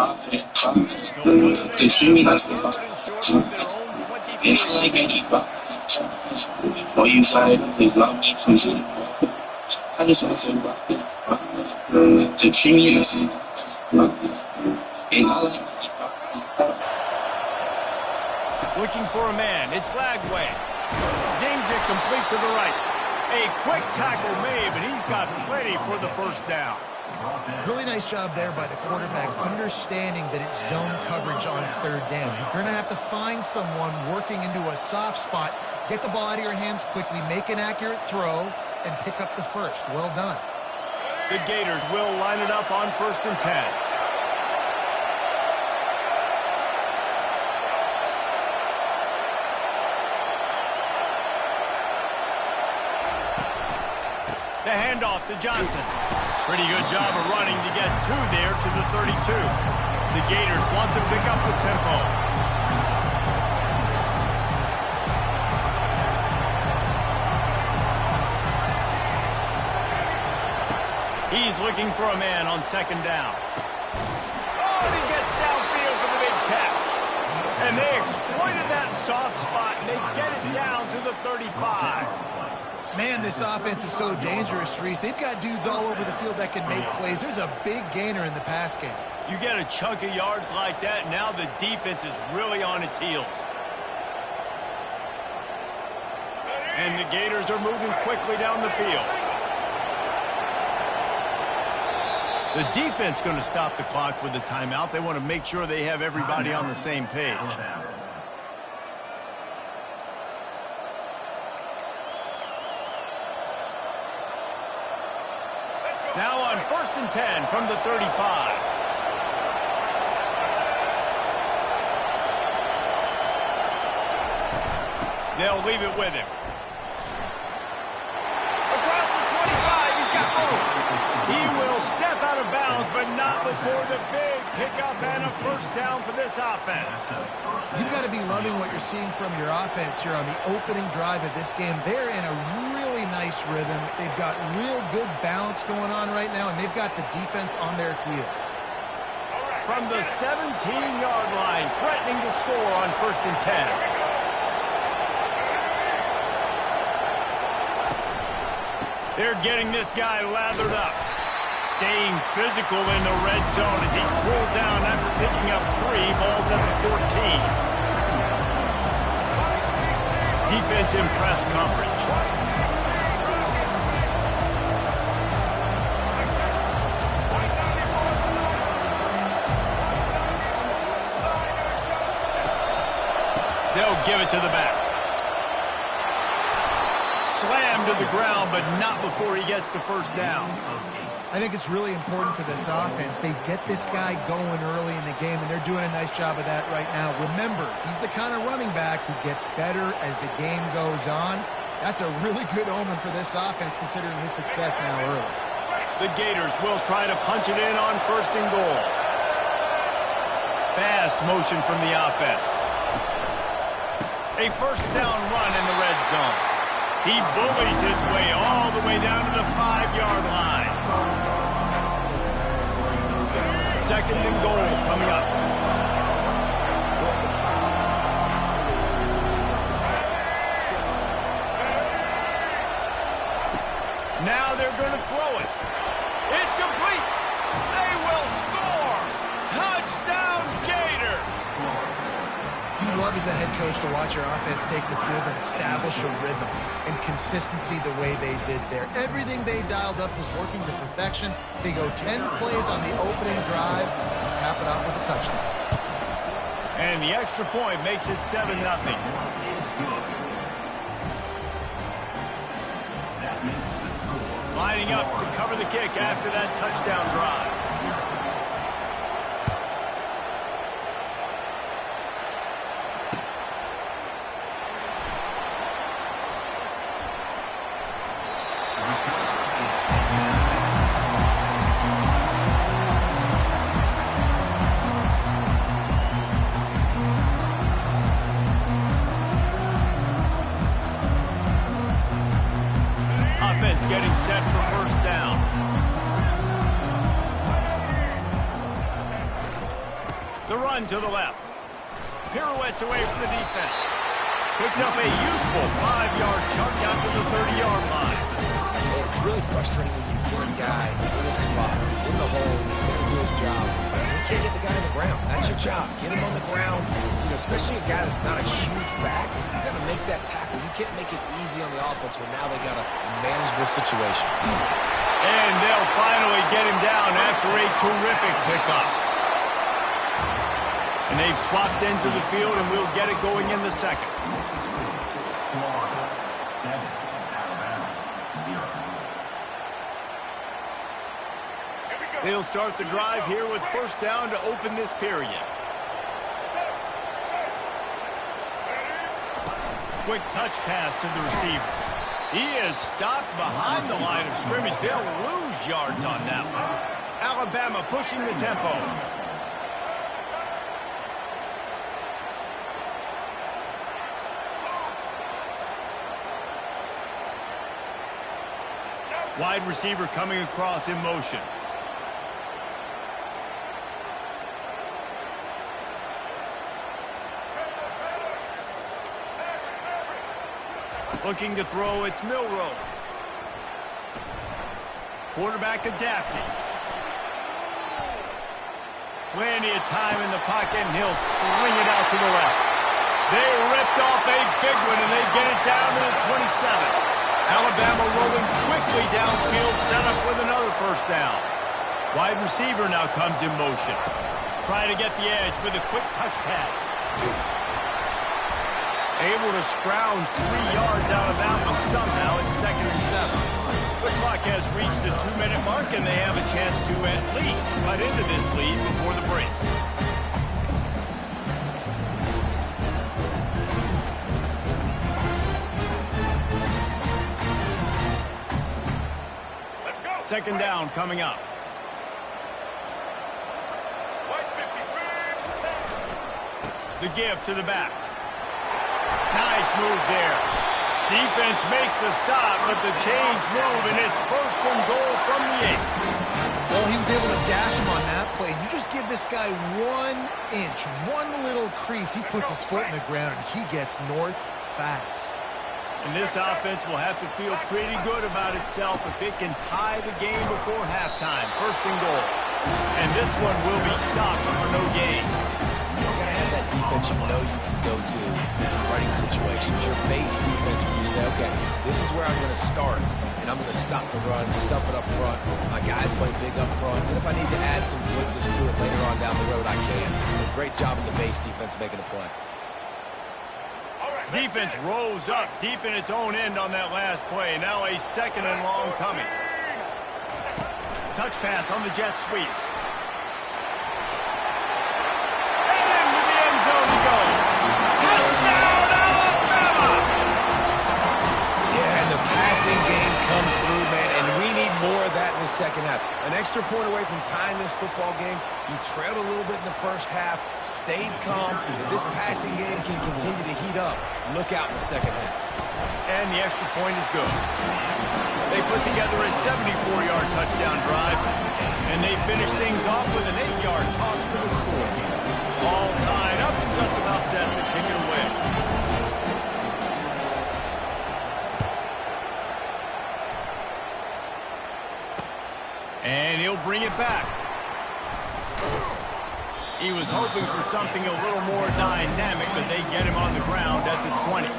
They treat me like somebody. And I like anybody. All you gotta do is love me to me. I just want to say about they treat me like somebody. And I like anybody. Looking for a man. It's Lagway. Zings it complete to the right. A quick tackle made, but he's got plenty for the first down. Really nice job there by the quarterback, understanding that it's zone coverage on third down. You're going to have to find someone working into a soft spot, get the ball out of your hands quickly, make an accurate throw, and pick up the first. Well done. The Gators will line it up on 1st and 10. The handoff to Johnson. Pretty good job of running to get there to the 32. The Gators want to pick up the tempo. He's looking for a man on 2nd down. Oh, and he gets downfield for the big catch. And they exploited that soft spot, and they get it down to the 35. Man, this offense is so dangerous, Reese. They've got dudes all over the field that can make plays. There's a big gainer in the pass game. You get a chunk of yards like that, now the defense is really on its heels. And the Gators are moving quickly down the field. The defense going to stop the clock with a timeout. They want to make sure they have everybody on the same page. Now on 1st and 10 from the 35. They'll leave it with him. Across the 25, he's got room. He will step out of bounds, but not before the big pickup and a first down for this offense. You've got to be loving what you're seeing from your offense here on the opening drive of this game. They're in a really nice rhythm. They've got real good balance going on right now, and they've got the defense on their heels. From the 17-yard line, threatening to score on 1st and 10. They're getting this guy lathered up. Staying physical in the red zone as he's pulled down after picking up 3 balls at the 14. Defense in press coverage. They'll give it to the back. Slammed to the ground, but not before he gets the first down. I think it's really important for this offense. They get this guy going early in the game, and they're doing a nice job of that right now. Remember, he's the kind of running back who gets better as the game goes on. That's a really good omen for this offense, considering his success now early. The Gators will try to punch it in on 1st and goal. Fast motion from the offense. A first down run in the red zone. He bullies his way all the way down to the 5-yard line. 2nd and goal coming up. Now they're going to throw it. It's complete. They will score. Touchdown, Gators. You love as a head coach to watch your offense take the field and establish a rhythm and consistency the way they did there. Everything they dialed up was working to perfection. They go 10 plays on the opening drive and cap it off with a touchdown. And the extra point makes it 7-0. Lining up to cover the kick after that touchdown drive. Getting set for first down. The run to the left. Pirouettes away from the defense. Picks up a useful 5-yard chunk out to the 30-yard line. It's really frustrating when you get a guy in a spot. He's in the hole. He's there to do his job. You can't get the guy on the ground. That's your job. Get him on the ground. You know, especially a guy that's not a huge back. You got to make that tackle. You can't make it easy on the offense when now they got a manageable situation. And they'll finally get him down after a terrific pickup. And they've swapped ends of the field, and we'll get it going in the second. They'll start the drive here with first down to open this period. Quick touch pass to the receiver. He is stopped behind the line of scrimmage. They'll lose yards on that one. Alabama pushing the tempo. Wide receiver coming across in motion. Looking to throw, it's Milroe. Quarterback adapting. Plenty of time in the pocket, and he'll swing it out to the left. They ripped off a big one, and they get it down to the 27. Alabama rolling quickly downfield, set up with another first down. Wide receiver now comes in motion. Trying to get the edge with a quick touch pass. Able to scrounge 3 yards out of that one somehow. It's 2nd and 7. The clock has reached the 2-minute mark, and they have a chance to at least cut into this lead before the break. Let's go. Second down coming up. The give to the back. Nice move there. Defense makes a stop, but the chains move, and it's 1st and goal from the 8. Well, he was able to gash him on that play. You just give this guy 1 inch, one little crease. He puts his foot in the ground, and he gets north fast. And this offense will have to feel pretty good about itself if it can tie the game before halftime. 1st and goal. And this one will be stopped for no gain. You got to have that defense you know you can go to in running situations. Your base defense where you say, okay, this is where I'm going to start, and I'm going to stop the run, stuff it up front. My guys play big up front. And if I need to add some blitzes to it later on down the road, I can. A great job of the base defense making a play. Defense rose up deep in its own end on that last play. Now a 2nd and long coming. Touch pass on the jet sweep. Touchdown, Alabama! Yeah, and the passing game comes through, man, and we need more of that in the second half. An extra point away from tying this football game. You trailed a little bit in the first half, stayed calm. If this passing game can continue to heat up, look out in the second half. And the extra point is good. They put together a 74-yard touchdown drive, and they finish things off with an 8-yard toss for the score. All tied up and just about set to kick it away. And he'll bring it back. He was hoping for something a little more dynamic, but they get him on the ground at the 20.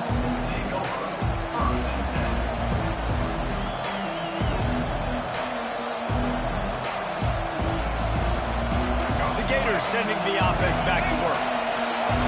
Sending the offense back to work.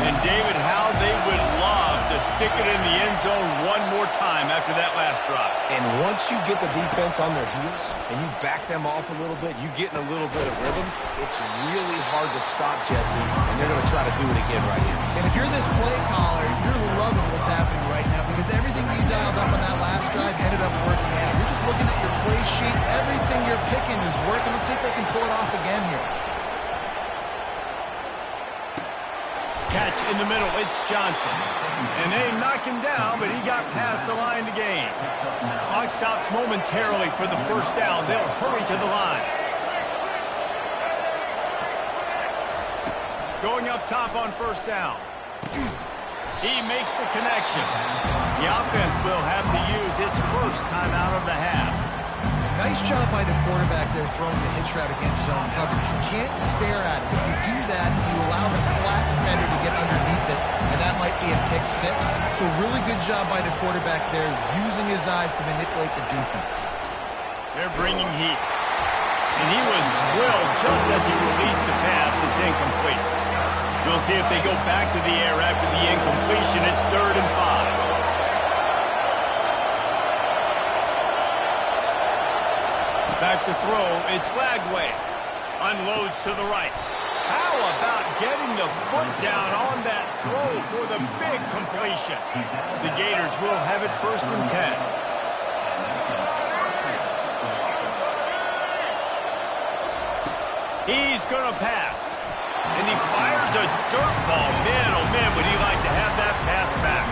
And David, how they would love to stick it in the end zone one more time after that last drive. And once you get the defense on their heels and you back them off a little bit, you get in a little bit of rhythm, it's really hard to stop, Jesse, and they're going to try to do it again right here. And if you're this play caller, you're loving what's happening right now because everything you dialed up on that last drive ended up working out. You're just looking at your play sheet. Everything you're picking is working. Let's see if they can pull it off again here. Catch in the middle, it's Johnson. And they knock him down, but he got past the line to gain. Clock stops momentarily for the first down. They'll hurry to the line. Going up top on first down. He makes the connection. The offense will have to use its first timeout of the half. Nice job by the quarterback there throwing the hitch route against zone coverage. You can't stare at it. If you do that, you allow the flat defender to get underneath it, and that might be a pick six. So really good job by the quarterback there, using his eyes to manipulate the defense. They're bringing heat. And he was drilled just as he released the pass. It's incomplete. We'll see if they go back to the air after the incompletion. It's 3rd and 5. Back to throw, it's Lagway. Unloads to the right. How about getting the foot down on that throw for the big completion? The Gators will have it 1st and 10. He's going to pass. And he fires a dirt ball. Man, oh man, would he like to have that pass back.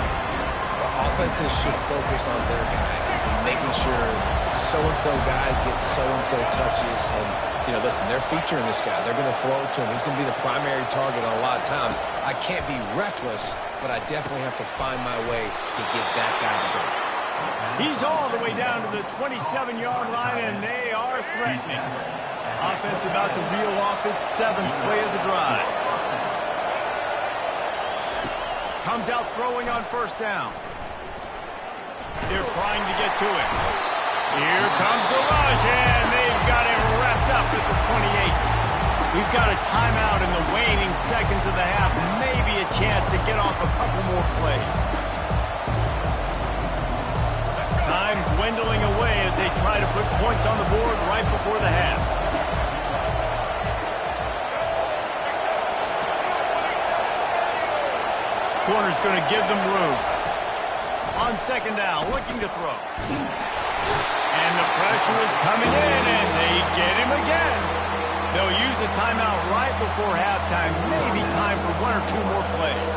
Offenses should focus on their guys and making sure so-and-so guys get so-and-so touches. And, you know, listen, they're featuring this guy. They're going to throw it to him. He's going to be the primary target on a lot of times. I can't be reckless, but I definitely have to find my way to get that guy the ball. He's all the way down to the 27-yard line, and they are threatening. Offense about to reel off its 7th play of the drive. Comes out throwing on first down. They're trying to get to it. Here comes the rush, and they've got it wrapped up at the 28. We've got a timeout in the waning seconds of the half. Maybe a chance to get off a couple more plays. Time dwindling away as they try to put points on the board right before the half. Corner's going to give them room. On 2nd down, looking to throw. And the pressure is coming in, and they get him again. They'll use a timeout right before halftime. Maybe time for 1 or 2 more plays.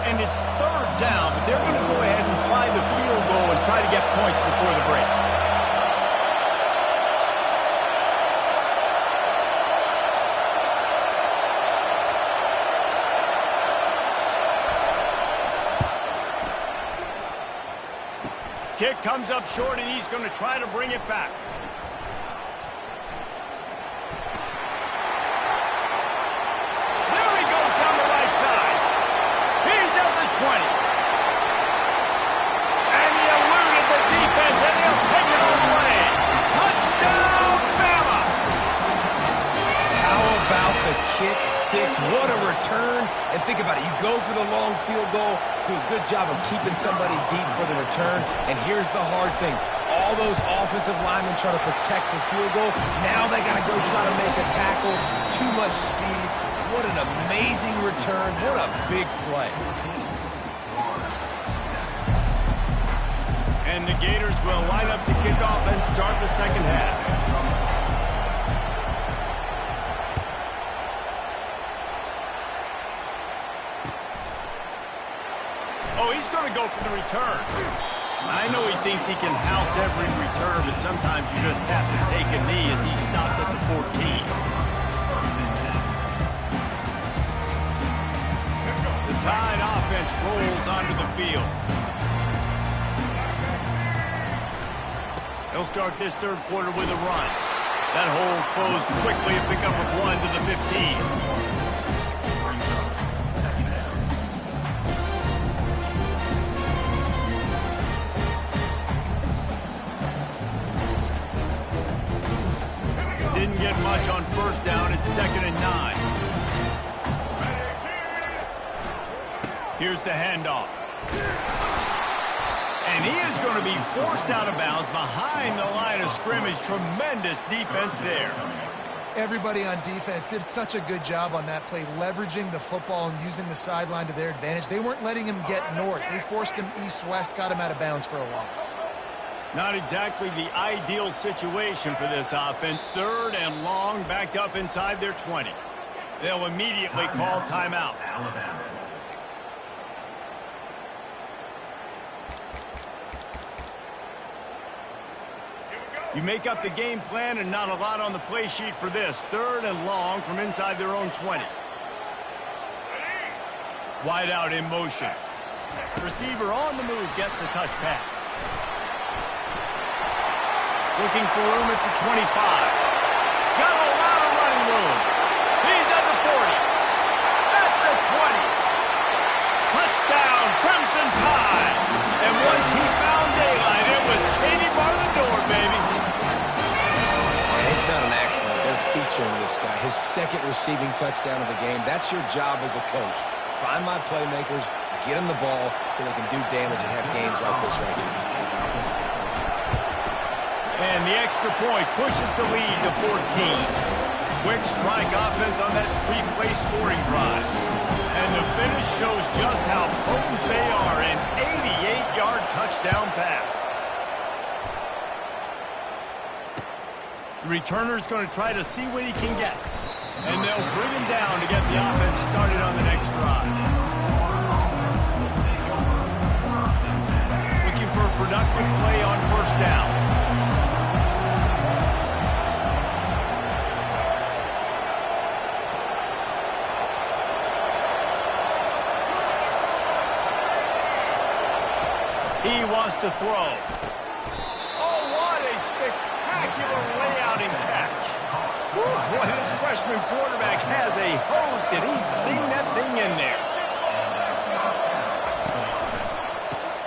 And it's 3rd down, but they're going to go ahead and try the field goal and try to get points before the break. Kick comes up short, and he's going to try to bring it back. There he goes down the right side. He's at the 20. And he eluded the defense, and he'll take it all the way. Touchdown, Bama! How about the kick six? What a return. And think about it. You go for the long field goal, do a good job of keeping somebody deep for the return. And here's the hard thing. All those offensive linemen try to protect the field goal. Now they got to go try to make a tackle. Too much speed. What an amazing return. What a big play. And the Gators will line up to kick off and start the 2nd half. Oh, he's going to go for the return. I know he thinks he can house every return, but sometimes you just have to take a knee as he stopped at the 14. The Tide offense rolls onto the field. They'll start this 3rd quarter with a run. That hole closed quickly, a pickup of 1 to the 15. Didn't get much on 1st down. It's 2nd and 9. Here's the handoff. And he is going to be forced out of bounds behind the line of scrimmage. Tremendous defense there. Everybody on defense did such a good job on that play, leveraging the football and using the sideline to their advantage. They weren't letting him get north. They forced him east-west, got him out of bounds for a loss. Not exactly the ideal situation for this offense. 3rd and long, backed up inside their 20. They'll immediately call timeout. You make up the game plan and not a lot on the play sheet for this. 3rd and long from inside their own 20. Wide out in motion. Receiver on the move gets the touch pass. Looking for room at the 25. Got a lot of running room. He's at the 40. At the 20. Touchdown, Crimson Tide. And once he found daylight, it was Katie bar the door, baby. And it's not an accident. They're featuring this guy. His 2nd receiving touchdown of the game. That's your job as a coach. Find my playmakers, get them the ball so they can do damage and have games like this right here. And the extra point pushes the lead to 14. Quick strike offense on that 3-play scoring drive. And the finish shows just how potent they are. An 88-yard touchdown pass. The returner's going to try to see what he can get. And they'll bring him down to get the offense started on the next drive. Looking for a productive play on 1st down. He wants to throw. Oh, what a spectacular layout and catch. Boy, this freshman quarterback has a hose. Did he sing that thing in there?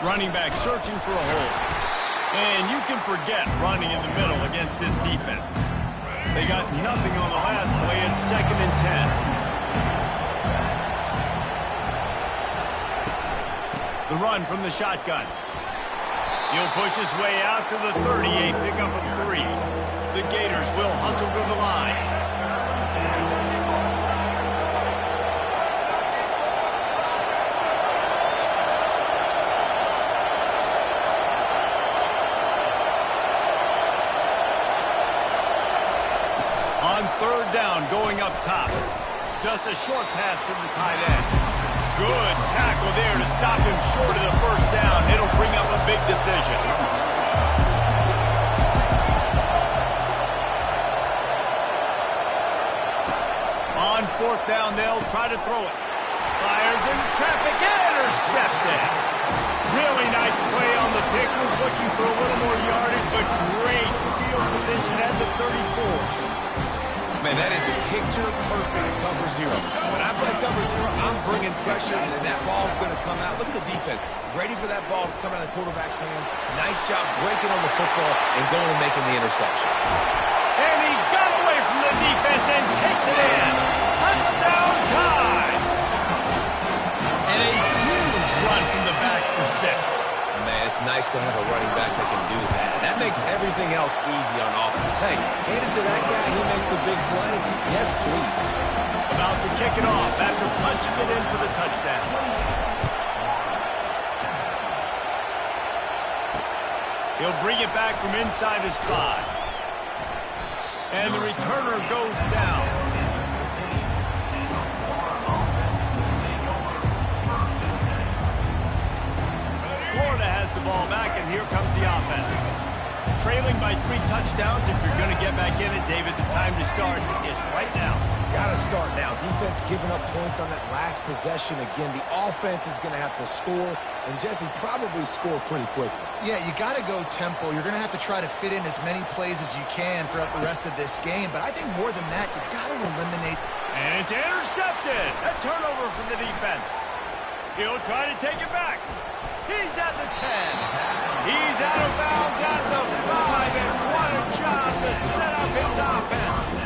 Running back searching for a hole. And you can forget running in the middle against this defense. They got nothing on the last play. It's 2nd and 10. The run from the shotgun. He'll push his way out to the 38, pickup of 3. The Gators will hustle to the line. On 3rd down, going up top. Just a short pass to the tight end. Good tackle there to stop him short of the 1st down. It'll bring up a big decision. On 4th down, they'll try to throw it. Fires into traffic, intercepted. Really nice play on the pick. Was looking for a little more yardage, but great field position at the 34. Man, that is a picture-perfect cover 0. When I play cover 0, I'm bringing pressure, and then that ball's going to come out. Look at the defense. Ready for that ball to come out of the quarterback's hand. Nice job breaking on the football and going and making the interception. And he got away from the defense and takes it in. Touchdown Tide. And a huge run from the back for 6. Man, it's nice to have a running back that can do that. That makes everything else easy on offense. Hey, hand it to that guy, he makes a big play. Yes, please. About to kick it off after punching it in for the touchdown. He'll bring it back from inside his 5. And the returner goes down. Florida has the ball back, and here comes the offense. Trailing by 3 touchdowns. If you're going to get back in it, David, the time to start is right now. Got to start now. Defense giving up points on that last possession. Again, the offense is going to have to score, and Jesse probably score pretty quickly. Yeah, you got to go tempo. You're going to have to try to fit in as many plays as you can throughout the rest of this game. But I think more than that, you got to eliminate. And it's intercepted. A turnover for the defense. He'll try to take it back. He's at the 10. He's out of bounds at the 5, and what a job to set up his offense.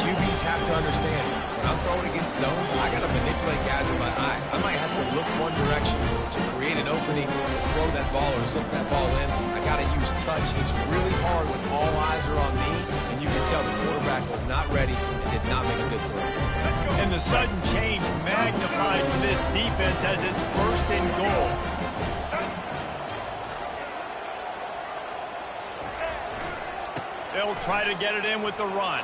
QBs have to understand, when I'm throwing against zones, I got to manipulate guys with my eyes. I might have to look one direction to create an opening, throw that ball or slip that ball in. I got to use touch. It's really hard when all eyes are on me, and you can tell the quarterback was not ready and did not make a good throw. And the sudden change magnified for this defense as it's 1st and goal. They'll try to get it in with the run.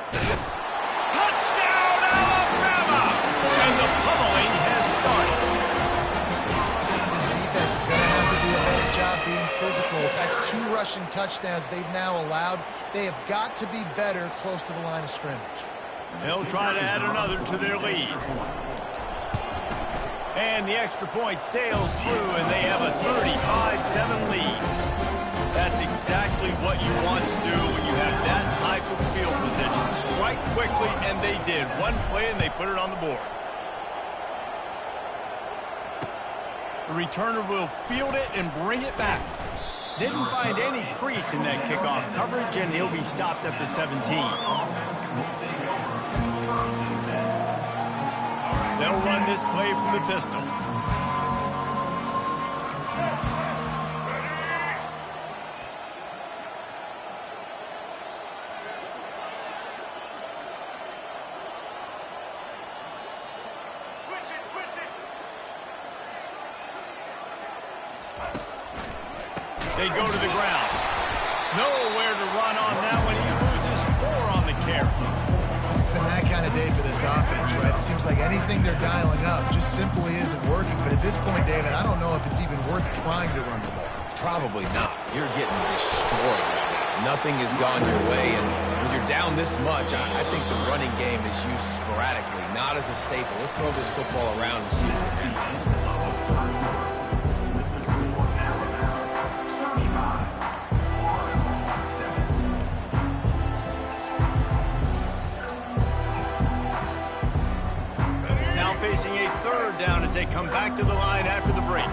Touchdown, Alabama! And the pummeling has started. This defense is going to have to do a better job being physical. That's 2 rushing touchdowns they've now allowed. They have got to be better close to the line of scrimmage. They'll try to add another to their lead. And the extra point sails through, and they have a 35-7 lead. That's exactly what you want to do when you have that type of field position. Strike quickly, and they did. One play, and they put it on the board. The returner will field it and bring it back. Didn't find any crease in that kickoff coverage, and he'll be stopped at the 17. They'll run this play from the pistol. They go to the ground. Nowhere to run on that one. He loses 4 on the carry. It's been that kind of day for this offense, right? It seems like anything they're dialing up just simply isn't working. But at this point, David, I don't know if it's even worth trying to run the ball. Probably not. You're getting destroyed right now. Nothing has gone your way, and when you're down this much, I think the running game is used sporadically, not as a staple. Let's throw this football around and see what we can. Facing a 3rd down as they come back to the line after the break.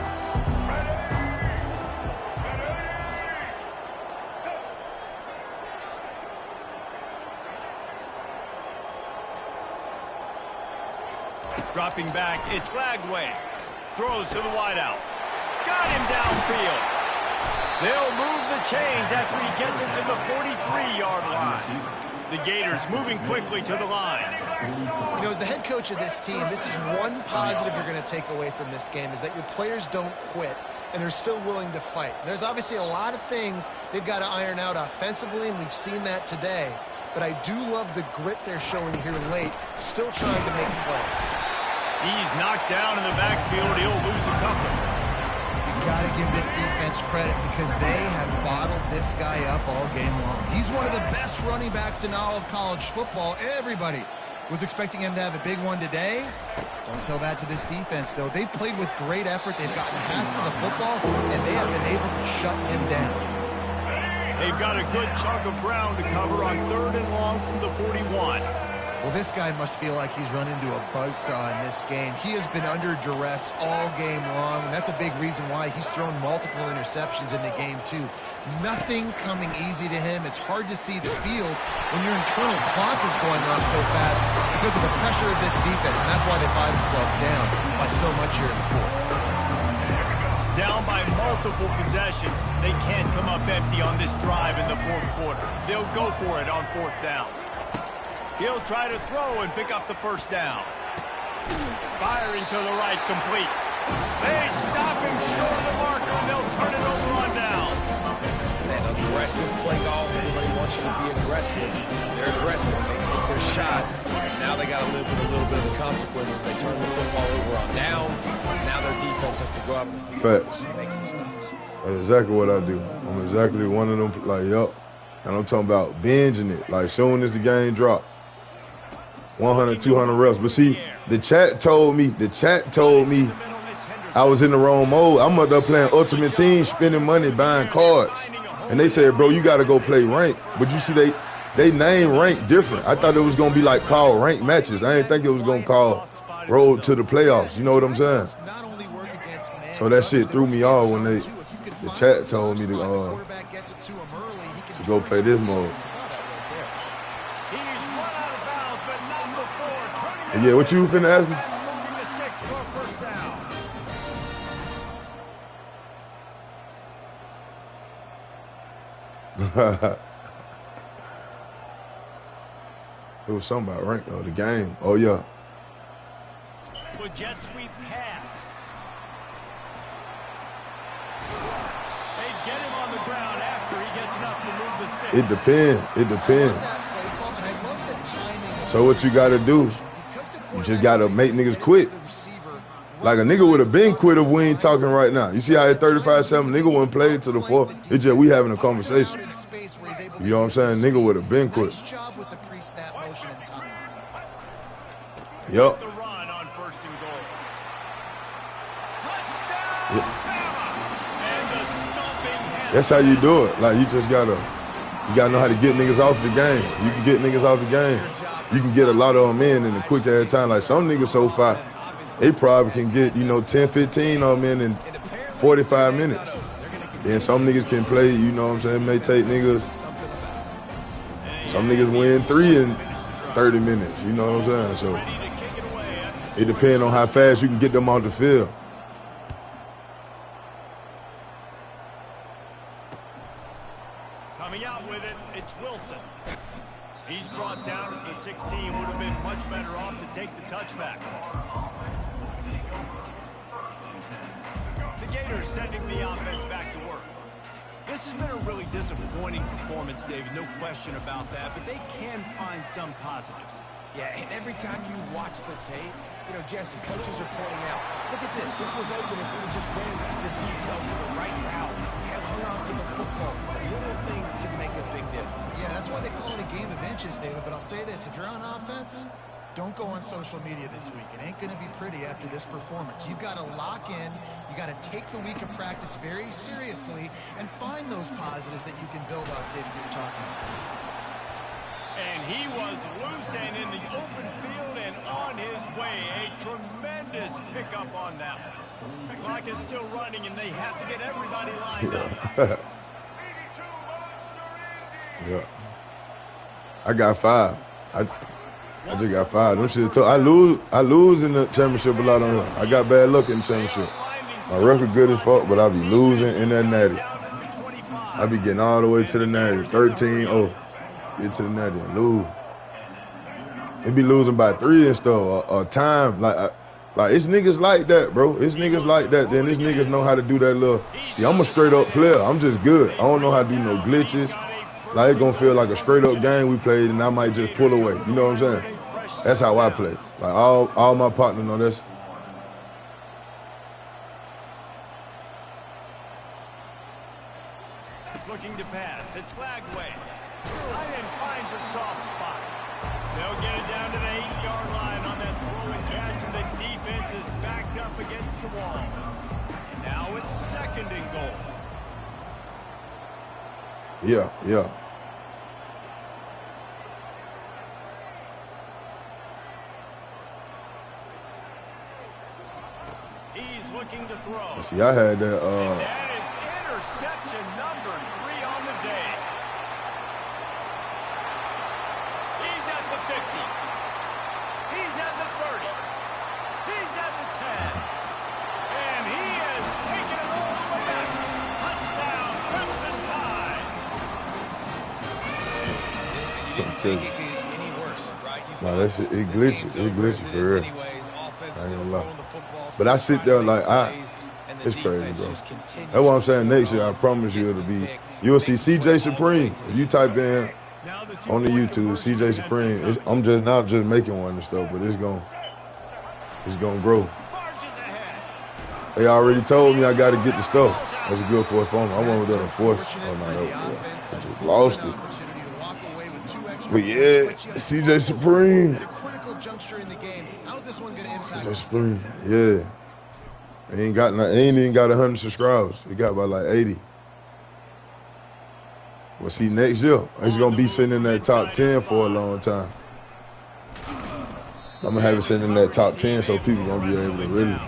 Dropping back, it's Flagway. Throws to the wideout. Got him downfield. They'll move the chains after he gets it to the 43-yard line. The Gators moving quickly to the line. You know, as the head coach of this team, this is one positive you're going to take away from this game, is that your players don't quit, and they're still willing to fight. There's obviously a lot of things they've got to iron out offensively, and we've seen that today. But I do love the grit they're showing here late, still trying to make plays. He's knocked down in the backfield. He'll lose a couple. You've got to give this defense credit because they have bottled this guy up all game long. He's one of the best running backs in all of college football. Everybody was expecting him to have a big one today. Don't tell that to this defense, though. They've played with great effort. They've gotten hats to the football, and they have been able to shut him down. They've got a good chunk of ground to cover on 3rd and long from the 41. Well, this guy must feel like he's run into a buzzsaw in this game. He has been under duress all game long, and that's a big reason why he's thrown multiple interceptions in the game, too. Nothing coming easy to him. It's hard to see the field when your internal clock is going off so fast because of the pressure of this defense, and that's why they find themselves down by so much here in the 4th. Down by multiple possessions, they can't come up empty on this drive in the 4th quarter. They'll go for it on 4th down. He'll try to throw and pick up the 1st down. Firing to the right, complete. They stop him short of the marker, and they'll turn it over on down. And aggressive play calls. Everybody wants you to be aggressive. They're aggressive. They take their shot. Now they got to live with a little bit of the consequences. They turn the football over on downs. Now their defense has to go up and make some stops. That's exactly what I do. I'm exactly one of them, like, yup. And I'm talking about binging it, like soon as the game drop. 100, 200 reps. But see, the chat told me I was in the wrong mode. I'm up there playing Ultimate Team, spending money, buying cards. And they said, bro, you got to go play rank. But you see, they name rank different. I thought it was going to be like called rank matches. I didn't think it was going to call road to the playoffs. You know what I'm saying? So that shit threw me off when the chat told me to go play this mode. Yeah, what you finna ask me? It was something about rank though, the game. Oh yeah. With jet sweep pass. They get him on the ground after he gets enough to move the sticks. It depends. So what you gotta do? You just got to make niggas quit. Like a nigga would have been quit if we ain't talking right now. You see how at 35-7, nigga wouldn't play to the fourth. It's just we having a conversation. You know what I'm saying? Nigga would have been quit. Yup. That's how you do it. Like you gotta know how to get niggas off the game. You can get niggas off the game. You can get a lot of them in a quick ass time. Like some niggas so far, they probably can get, 10, 15 of them in 45 minutes. Then some niggas can play, you know what I'm saying? It may take niggas, some niggas win 3 in 30 minutes, you know what I'm saying? So it depends on how fast you can get them off the field. Coming out with it, it's Wilson. He's brought down at the 16, would have been much better off to take the touchback. The Gators sending the offense back to work. This has been a really disappointing performance, David, no question about that, but they can find some positives. Yeah, and every time you watch the tape, Jesse, coaches are pointing out, look at this. This was open if we would just ran the details to the right route, hung on to the football. Little things can make a big difference. Yeah, that's why they call it a game of inches, David. But I'll say this, if you're on offense, don't go on social media this week. It ain't going to be pretty after this performance. You've got to lock in. You got to take the week of practice very seriously and find those positives that you can build off, David, you're talking about. And he was loose and in the open field and on his way. A tremendous pickup on that one. The clock is still running and they have to get everybody lined up. Yeah. I got 5. I just got 5. Them shit I lose in the championship a lot on here. I got bad luck in the championship. My record good as fuck, but I be losing in that natty. I be getting all the way to the natty. 13-0. Get to the natty and lose. It be losing by 3 and stuff or time. Like it's niggas like that, bro. It's niggas like that. Then these niggas know how to do that little. See, I'm a straight up player. I'm just good. I don't know how to do no glitches. Like it's gonna feel like a straight up game we played, and I might just pull away. You know what I'm saying? That's how I play. Like all my partners know that's. Looking to pass. It's Flagway. Tight end finds a soft spot. They'll get it down to the 8-yard line on that throw and catch, and the defense is backed up against the wall. Now it's 2nd and goal. Yeah. He's looking to throw. See, I had that. And that is interception number 3 on the day. He's at the 50. He's at the 30. He's at the 10. And he has taken it all the way back. Touchdown, Crimson Tide. You didn't think it could get any worse, right? No, that shit, it glitches. It glitches for real. I ain't gonna lie. But I sit there like, it's crazy, bro. That's what I'm saying. Next year, I promise you it'll be, you'll see CJ Supreme. If you type in on the YouTube, CJ Supreme, I'm just not just making one and stuff, but it's gonna grow. They already told me I got to get the stuff. That's good for a phone. I went with that on 4th. Oh, no, I just lost it. But yeah, CJ Supreme. CJ Supreme, yeah. Ain't even got 100 subscribers. He got about like 80. Well, see, next year, he's going to be sitting in that top 10 for a long time. I'm going to have it sitting in that top 10 so people going to be able to really.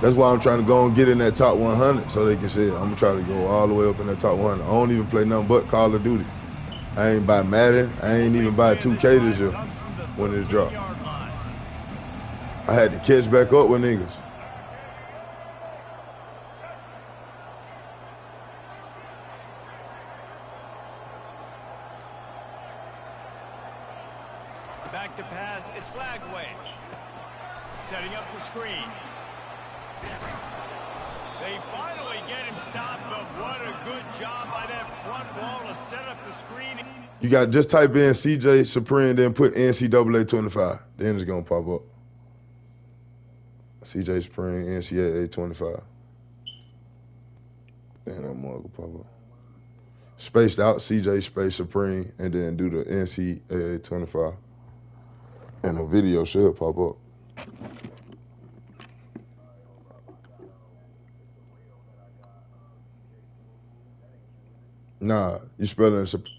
That's why I'm trying to go and get in that top 100 so they can say, I'm going to try to go all the way up in that top 100. I don't even play nothing but Call of Duty. I ain't buy Madden. I ain't even buy 2K this year when it's dropped. I had to catch back up with niggas. Back to pass, it's Flagway. Setting up the screen. They finally get him stopped, but what a good job by that front wall to set up the screen. You got just type in CJ Supreme, then put NCAA 25. Then it's gonna pop up. CJ Spring, NCAA 25. Damn, that mug will pop up. Spaced out, CJ Space Supreme, and then do the NCAA 25. And the video should pop up. Nah, you spelling Supreme.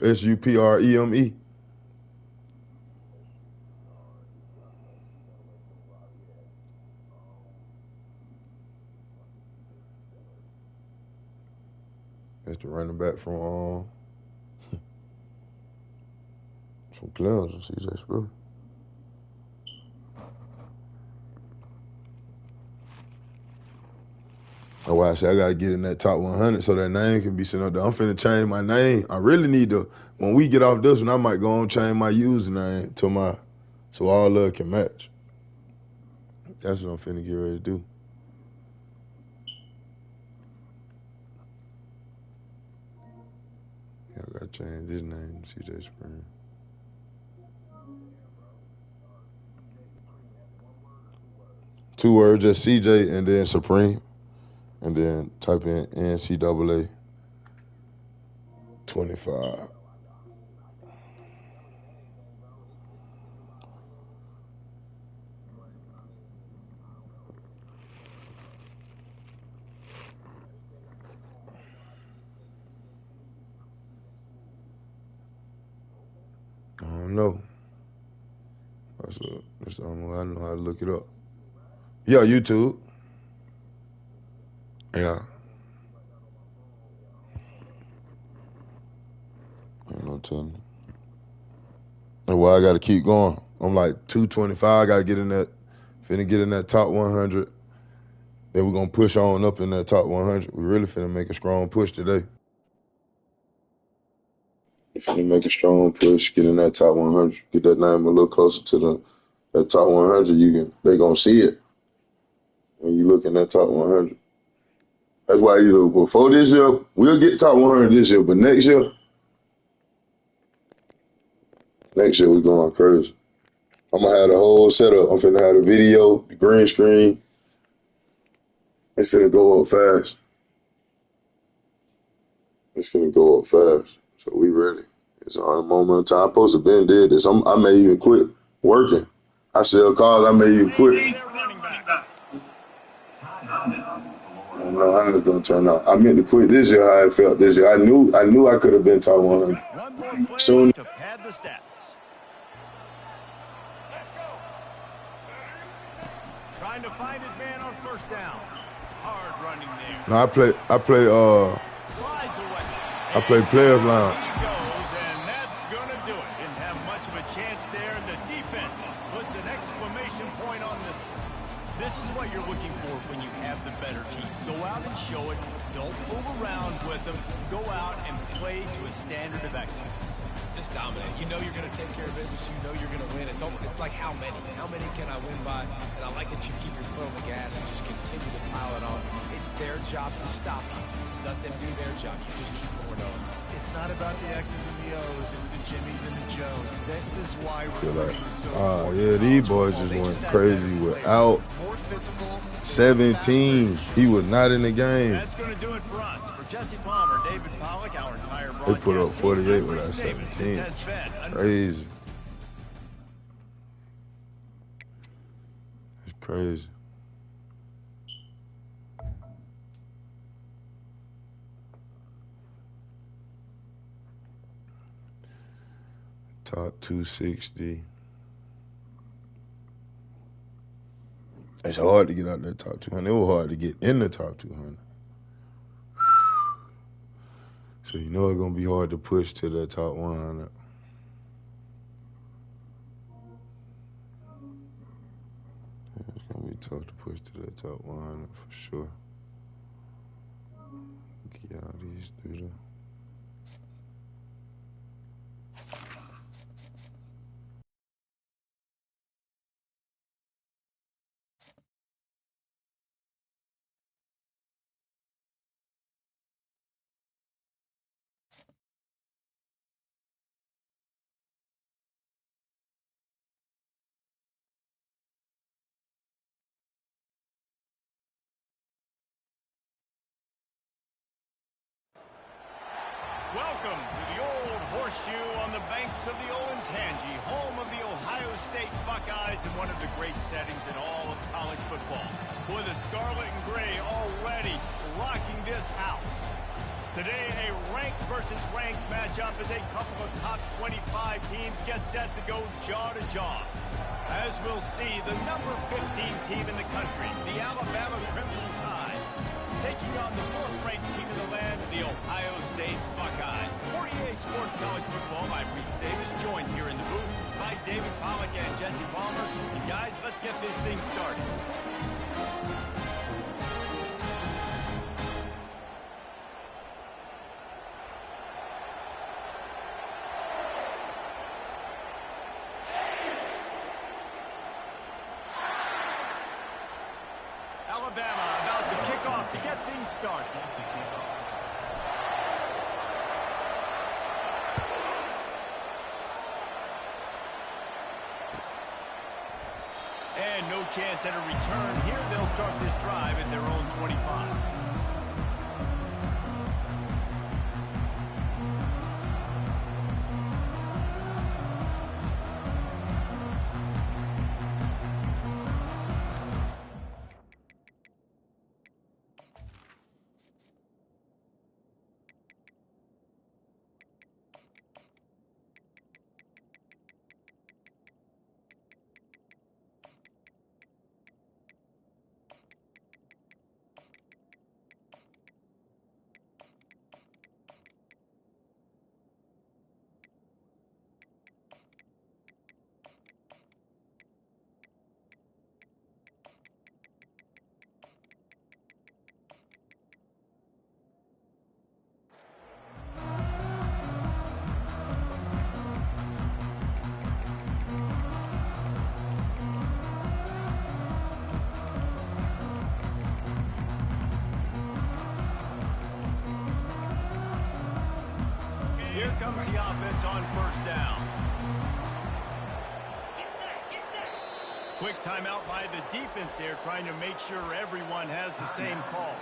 That's the running back from Clemson, CJ Spiller. That's why I say I gotta get in that top 100 so that name can be sent up there. I'm finna change my name. I really need to. When we get off this one, I might go on and change my username to so all love can match. That's what I'm finna get ready to do. Yeah, I gotta change this name to CJ Spring. Two words, just CJ and then Supreme, and then type in NCAA 25. I don't know. That's the only way I know how to look it up. Yeah, YouTube. Yeah. Ain't no telling. And why I gotta keep going. I'm like 225. I gotta get in that. Finna get in that top 100. Then we're gonna push on up in that top 100. We really finna make a strong push today. Finna make a strong push, get in that top 100, get that name a little closer to that top 100. They gonna see it when you look in that top 100. That's why either before this year, we'll get top 100 this year, but next year we're going crazy. I'm gonna have the whole setup. I'm finna have the video, the green screen. It's finna go up fast. So we ready. It's on a moment in time. I'm supposed to been did this. I may even quit working. I sell cars. I may even quit. I don't know how it's gonna turn out. I meant to quit this year. How I felt this year. I knew I could have been top 100. One more play Soon. to pad the stats. Trying to find his man on first down. Hard running there. No, I play Slides away. I play players lounge. He goes, and that's going to do it. Didn't have much of a chance there, and the defense puts an exclamation point on this. This is what you're looking for when you have the better team. Go out and show it. Don't fool around with them. Go out and play to a standard of excellence. Just dominate. You know you're going to take care of business. You know you're going to win. It's like how many? How many can I win by? And I like that you keep your foot on the gas and just continue to pile it on. It's their job to stop you. Let them do their job. You just keep going on. It's not about the X's and the O's. It's the Jimmies and the Joes. This is why Feel recruiting like, is so yeah, these boys just went crazy without 17. He was not in the game. That's going to do it for us. For Jesse Palmer, David Pollack, our entire broadcast They put up 48 team, without Chris Davis, 17. this has been Crazy. It's crazy. Top 260. It's hard to get out that top 200. It was hard to get in the top 200. So you know it's going to be hard to push to that top 100. Yeah, it's going to be tough to push to that top 100 for sure. Get all these through there. Welcome to the old horseshoe on the banks of the Olentangy, home of the Ohio State Buckeyes and one of the great settings in all of college football. Boy, the scarlet and gray already rocking this house. Today, a ranked versus ranked matchup as a couple of top 25 teams get set to go jaw to jaw. As we'll see, the number 15 team in the country, the Alabama Crimson Tide, taking on the fourth-ranked team in the land, the Ohio State Buckeyes. 48 Sports College Football by Reese Davis, joined here in the booth by David Pollack and Jesse Palmer. And guys, let's get this thing started. Alabama about to kick off to get things started. And no chance at a return here. They'll start this drive at their own 25. Here comes the offense on first down. Quick timeout by the defense there, trying to make sure everyone has the same call.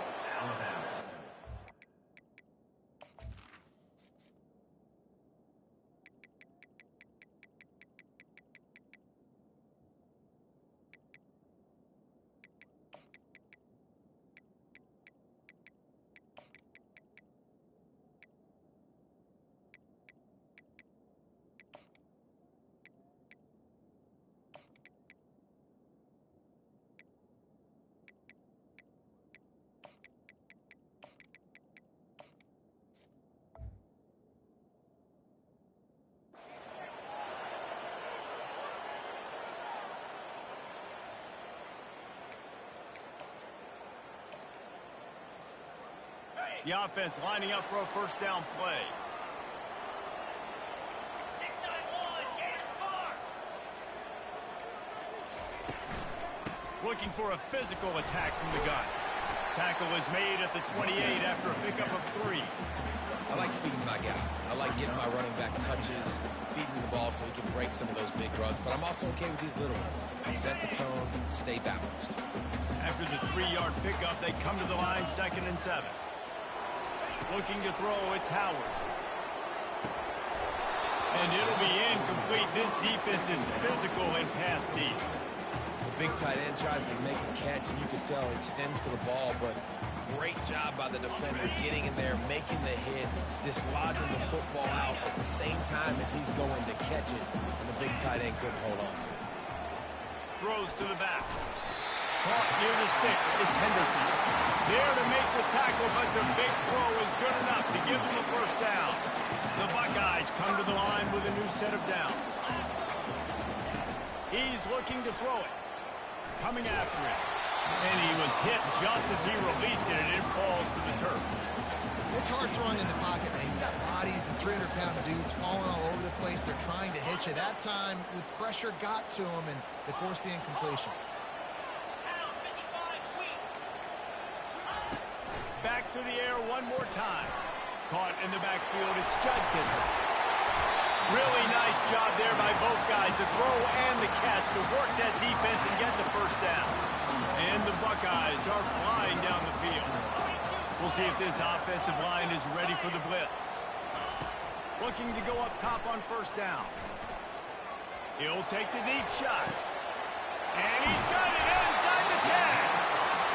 The offense lining up for a first down play. 691, Gators far. Looking for a physical attack from the gun. Tackle is made at the 28 after a pickup of 3. I like feeding my guy. I like getting my running back touches, feeding the ball so he can break some of those big runs. But I'm also okay with these little ones. Set the tone, stay balanced. After the 3-yard pickup, they come to the line, 2nd and 7. Looking to throw, it's Howard. And it'll be incomplete. This defense is physical and pass deep. The big tight end tries to make a catch, and you can tell he extends for the ball, but great job by the defender getting in there, making the hit, dislodging the football out at the same time as he's going to catch it, and the big tight end couldn't hold on to it. Throws to the back. Caught near the sticks. It's Henderson. There to make the tackle, but the big throw is good enough to give them the first down. The Buckeyes come to the line with a new set of downs. He's looking to throw it. Coming after it. And he was hit just as he released it, and it falls to the turf. It's hard throwing in the pocket, man. You got bodies and 300-pound dudes falling all over the place. They're trying to hit you. That time, the pressure got to him, and they forced the incompletion. Back to the air one more time. Caught in the backfield, it's Judkins. Really nice job there by both guys to throw and the catch to work that defense and get the first down. And the Buckeyes are flying down the field. We'll see if this offensive line is ready for the blitz. Looking to go up top on first down. He'll take the deep shot. And he's got it inside the 10.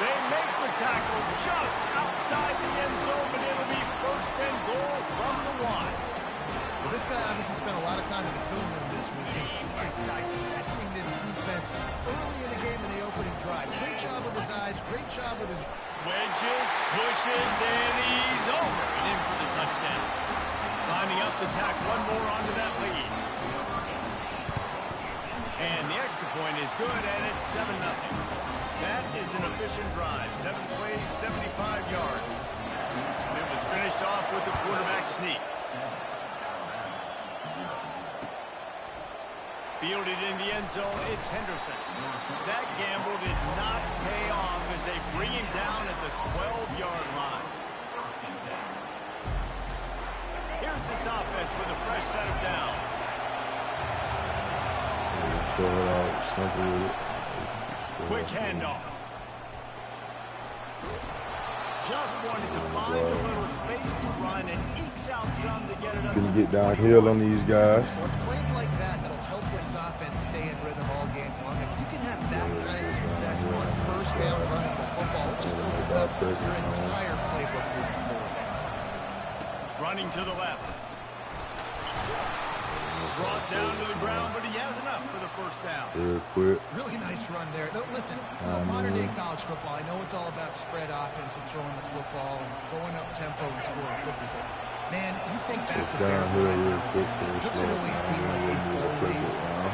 They make the tackle just outside the end zone, but it'll be first and goal from the 1. Well, this guy obviously spent a lot of time in the film room this week. He is dissecting this defense early in the game in the opening drive. Great job with his eyes, great job with his... Wedges, pushes, and he's over and in for the touchdown. Lining up to tack one more onto that lead. And the extra point is good, and it's 7-0. That is an efficient drive. 7 plays, 75 yards. And it was finished off with the quarterback sneak. Fielded in the end zone, it's Henderson. That gamble did not pay off as they bring him down at the 12-yard line. Here's this offense with a fresh set of downs. Quick handoff. Just wanted to find a little space to run and ekes out some to get it up. Can get downhill on these guys. Well, it's plays like that that'll help this offense stay in rhythm all game long. If you can have that kind of success on first down running the football, it just opens up your entire playbook moving forward. Running to the left. Brought down to the ground, but he has enough for the first down. Real quick. Really nice run there. No, listen, modern-day college football, I know it's all about spread offense and throwing the football and going up tempo and scoring quickly, but, man, you think back to Bear doesn't it always seem like they've always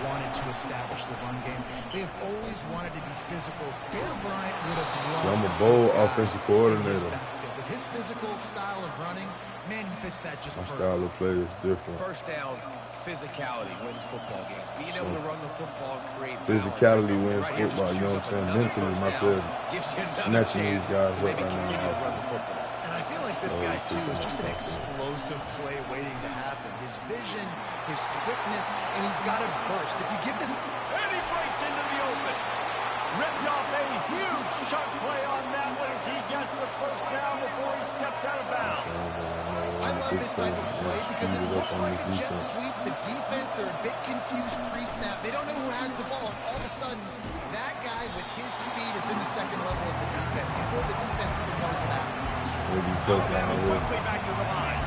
wanted to establish the run game? They have always wanted to be physical. Bear Bryant would have loved I'm a bold offensive coordinator. With his physical style of running, man, he fits that just perfectly. Style of play is different. First down, physicality wins football games. Being able to run the football and create physicality wins football, you know what I'm saying? Mentally, my favorite. Gives you another Snatching chance these guys to up maybe right continue to now. run the football. And I feel like this guy, too, is just an explosive play waiting to happen. His vision, his quickness, and he's got a burst. If you give this... And he breaks into the open. Ripped off a huge chunk play on that one as he gets the first down before he steps out of bounds. I love this type of play because it looks like a jet sweep. The defense, they're a bit confused pre-snap. They don't know who has the ball. And all of a sudden, that guy with his speed is in the second level of the defense before the defense even knows what happened. Alabama quickly back to the line.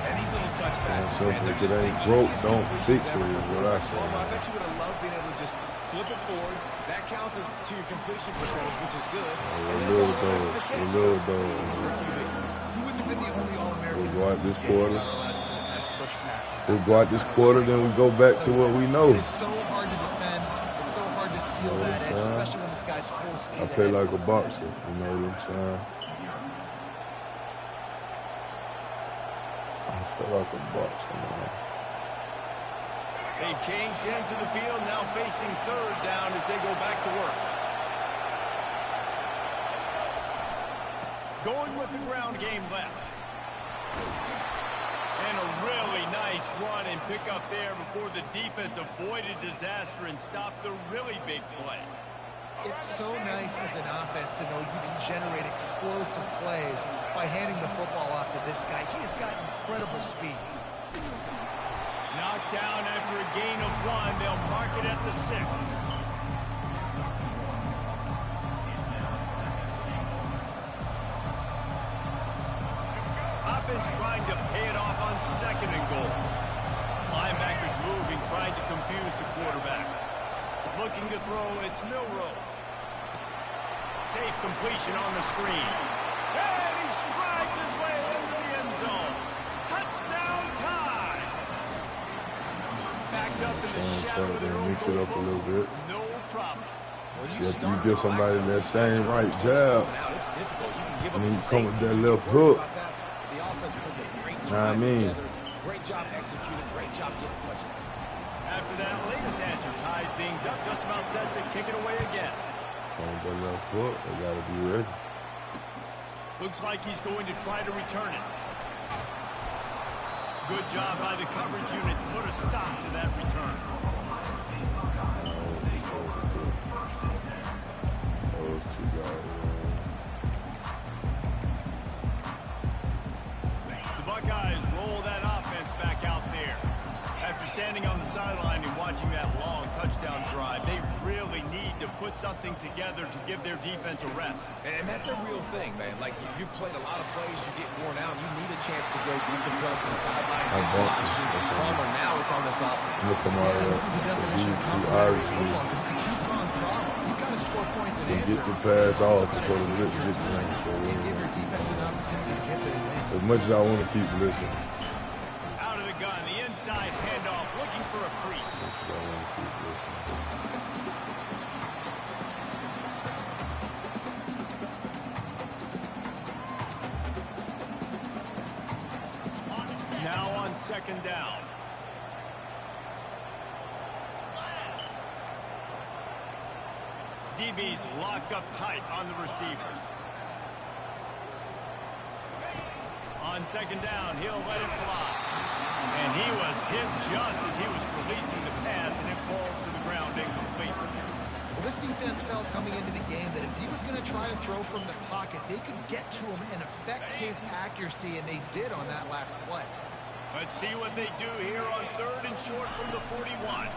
And these little touch passes, man, they're If just it the ain't broke, easiest don't completions fix it, ever is for what I quarterbacks. say. I bet you would have loved being able to just flip it forward. That counts as to your completion percentage, which is good. And then it's all the way back to the catch. So easy for a QB. He wouldn't have been the only All-American. We'll go out this quarter. Push passes. We'll go out this quarter, then we go back to what we know. It is so hard to defend. It's so hard to seal that edge, especially when this guy's full speed. I play ahead. like a boxer, you know what I'm saying? I play like a boxer, man. They've changed ends of the field, now facing third down as they go back to work. Going with the ground game left. And a really nice run and pick up there before the defense avoided disaster and stopped the really big play. It's so nice as an offense to know you can generate explosive plays by handing the football off to this guy. He has got incredible speed. Knocked down after a gain of 1. They'll mark it at the 6. Offense trying to pay it off on second and goal. Linebackers moving, trying to confuse the quarterback. Looking to throw, it's Milroe. Safe completion on the screen. And he strides his way into the end zone. Touchdown time! Backed up in the shadow of their own Mix it up a little bit. No problem. You give somebody that same right jab, It's difficult. You can give and them he a come with safety. that left You worry hook. about that. The offense puts a great Know what I drive mean? together. Great job executing. Great job getting a touchdown. After that latest answer tied things up, just about set to kick it away again. Come with that left hook, they gotta be ready. Looks like he's going to try to return it. Good job by the coverage unit to put a stop to that return. The Buckeyes roll that offense back out put something together to give their defense a rest. And that's a real thing, man. Like, you played a lot of plays, you get worn out, you need a chance to go decompress the sideline, get some oxygen. Palmer, now it's on this offense. This is the definition of complementary football because it's a two-pronged problem. You've got to score points and answer. Get the pass off before the blitz gets the ring. And give your defense an opportunity to get the win. As much as I want to keep blitzing. Out of the gun, the inside handoff, looking for a crease. Now on second down. DB's locked up tight on the receivers. On second down, he'll let it fly. And he was hit just as he was releasing the pass, and it falls to the ground incomplete. Well, this defense felt coming into the game that if he was going to try to throw from the pocket, they could get to him and affect his accuracy, and they did on that last play. Let's see what they do here on third and short from the 41.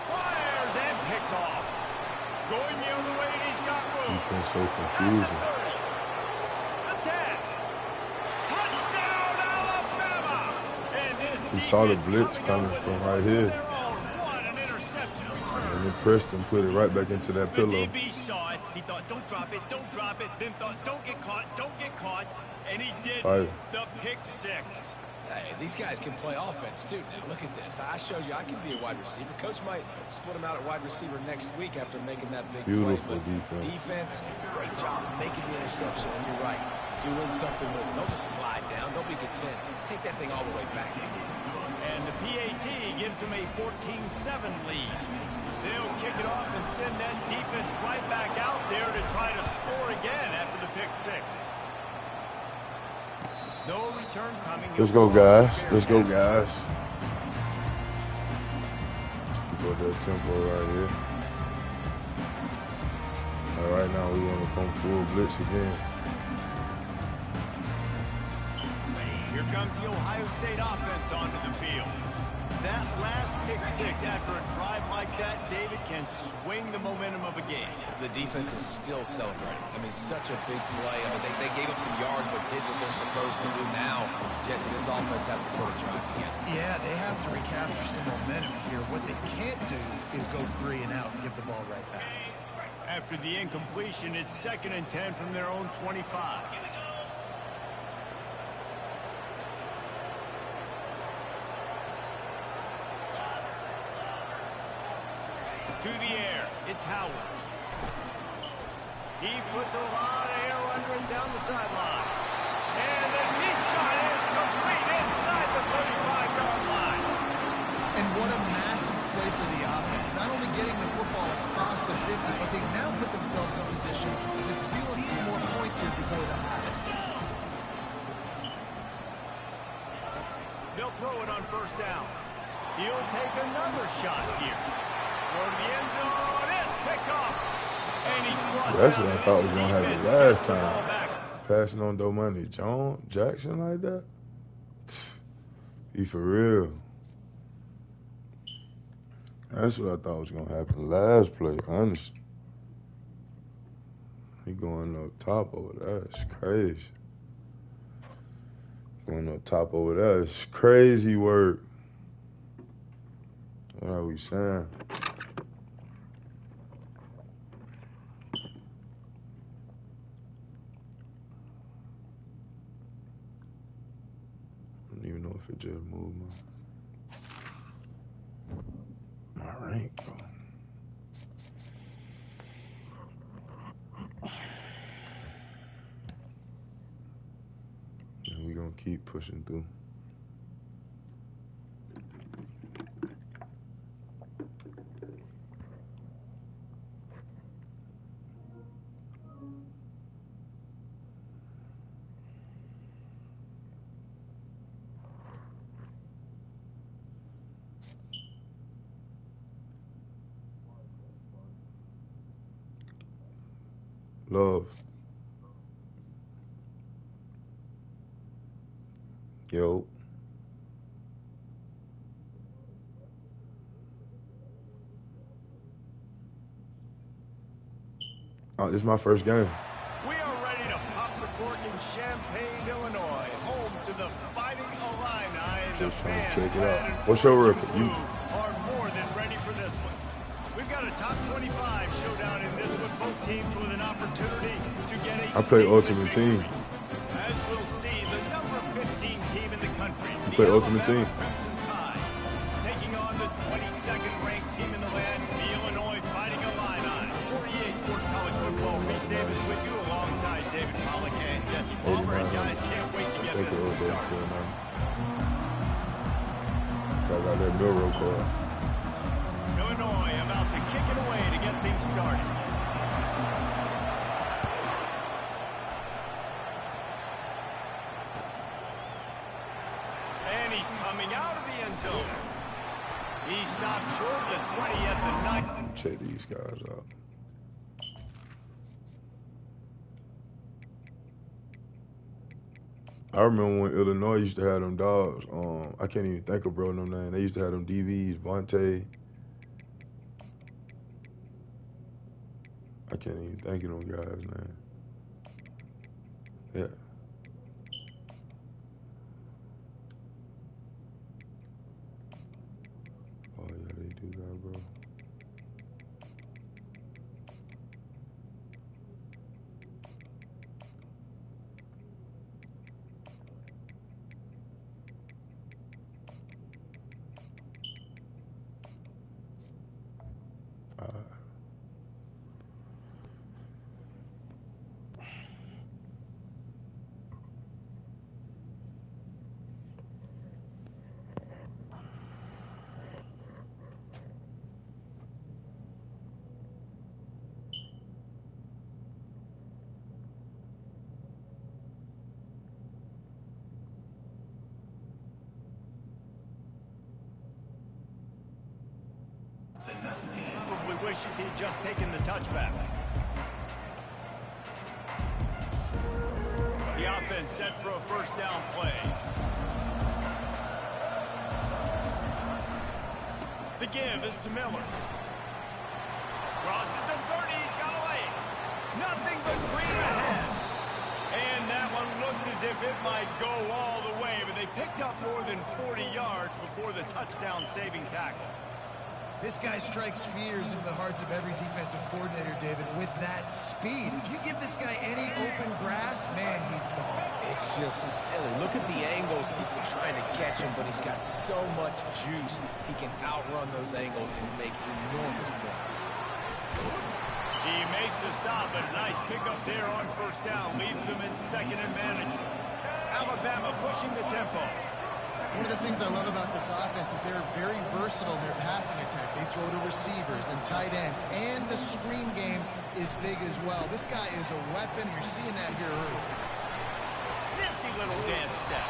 Fires and picked off. Going the other way, and he's got room. Defense so At confusing. the 30. The 10. Touchdown, Alabama! And this We saw the defense blitz coming up from with right points of here. their own. What an interception return. And then Preston put it right back into that The pillow. DB saw it. He thought, don't drop it, don't drop it. Then thought, don't get caught, don't get caught. And he did Fire. the pick six. Hey, these guys can play offense, too. Now, look at this. I showed you I can be a wide receiver. Coach might split him out at wide receiver next week after making that big Beautiful play. But defense. great job making the interception. And you're right, doing something with it. Don't just slide down. Don't be content. Take that thing all the way back. And the PAT gives them a 14-7 lead. They'll kick it off and send that defense right back out there to try to score again after the pick six. No return coming. Let's go, guys. Let's go, guys. Keep up that tempo right here. All right, now we want to come full blitz again. Here comes the Ohio State offense onto the field. That last pick six after a drive like that, David, can swing the momentum of a game. The defense is still celebrating. I mean, such a big play. I mean, they gave up some yards but did what they're supposed to do now. Jesse, this offense has to put a drive together. Yeah, they have to recapture some momentum here. What they can't do is go 3 and out and give the ball right back. After the incompletion, it's 2nd and 10 from their own 25. To the air, it's Howard. He puts a lot of air under him down the sideline. And the deep shot is complete inside the 35-yard line. And what a massive play for the offense. Not only getting the football across the 50, but they now put themselves in position to steal a few more points here before the half. They'll throw it on first down. He'll take another shot here. Go to the end zone. It's picked off. And he's brought That's down, what I and thought his was going to happen defense last gets the ball time. back. Passing on Domani Jackson like that? He for real. That's what I thought was going to happen last play, honestly. He going up top over there. It's crazy. Going up top over there. It's crazy work. What are we saying? I don't even know if it just moved my rank. And we're going to keep pushing through. Love. Yo. Oh, this is my first game. We are ready to pop the cork in Champaign, Illinois, home to the Fighting Illini, and the Just trying to fans check it out. red and What's your orange record? and blue are more than ready for this one. We've got a top 25 showdown in this one, both teams with an opportunity to get a I play statement Ultimate victory. Team. As we'll see, the number 15 team in the country, I the play Ultimate Alabama Team. Crimson Tide, taking on the 22nd ranked team in the land, the Illinois Fighting Illini. For EA Sports College Football, Reese Davis with you alongside David Pollock and Jesse Palmer. And guys, can't wait to get Take this it one over there started. to I got that Milrow card. Illinois about to kick it away to get things started. And he's coming out of the end zone. He stopped short of the 20 at the 9. Check these guys out. I remember when Illinois used to have them dogs. I can't even think of bro no name. They used to have them DVs, Vontae. I can't even think of them guys' name. Yeah. Oh yeah, they do that, bro. Probably wishes he'd just taken the touchback. The offense set for a first down play. The give is to Miller. Crosses the 30, he's got away. Nothing but green ahead. And that one looked as if it might go all the way, but they picked up more than 40 yards before the touchdown-saving tackle. This guy strikes fears into the hearts of every defensive coordinator, David, with that speed. If you give this guy any open grass, man, he's gone. It's just silly. Look at the angles, people trying to catch him, but he's got so much juice. He can outrun those angles and make enormous plays. He makes the stop, but a nice pickup there on first down. Leaves them in second and manageable. Alabama pushing the tempo. One of the things I love about this offense is they're very versatile in their passing attack. They throw to receivers and tight ends, and the screen game is big as well. This guy is a weapon. You're seeing that here early. Nifty little dance step.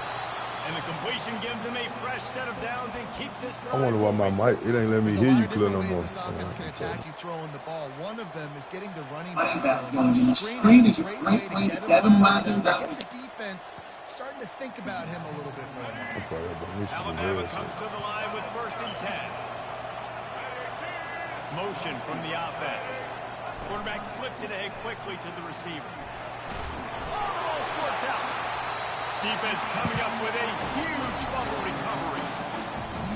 And the completion gives him a fresh set of downs and keeps this drive. I wonder why my mic, it ain't letting me hear you clear no more. This offense can attack you throwing the ball. One of them is getting the running Running back back going. going. The screen is a great way to get him lined up. Get the defense starting to think about him a little bit more. Alabama comes to the line with first and 10. Motion from the offense. Quarterback flips it ahead quickly to the receiver. Oh, the ball squirts out. Defense coming up with a huge fumble recovery.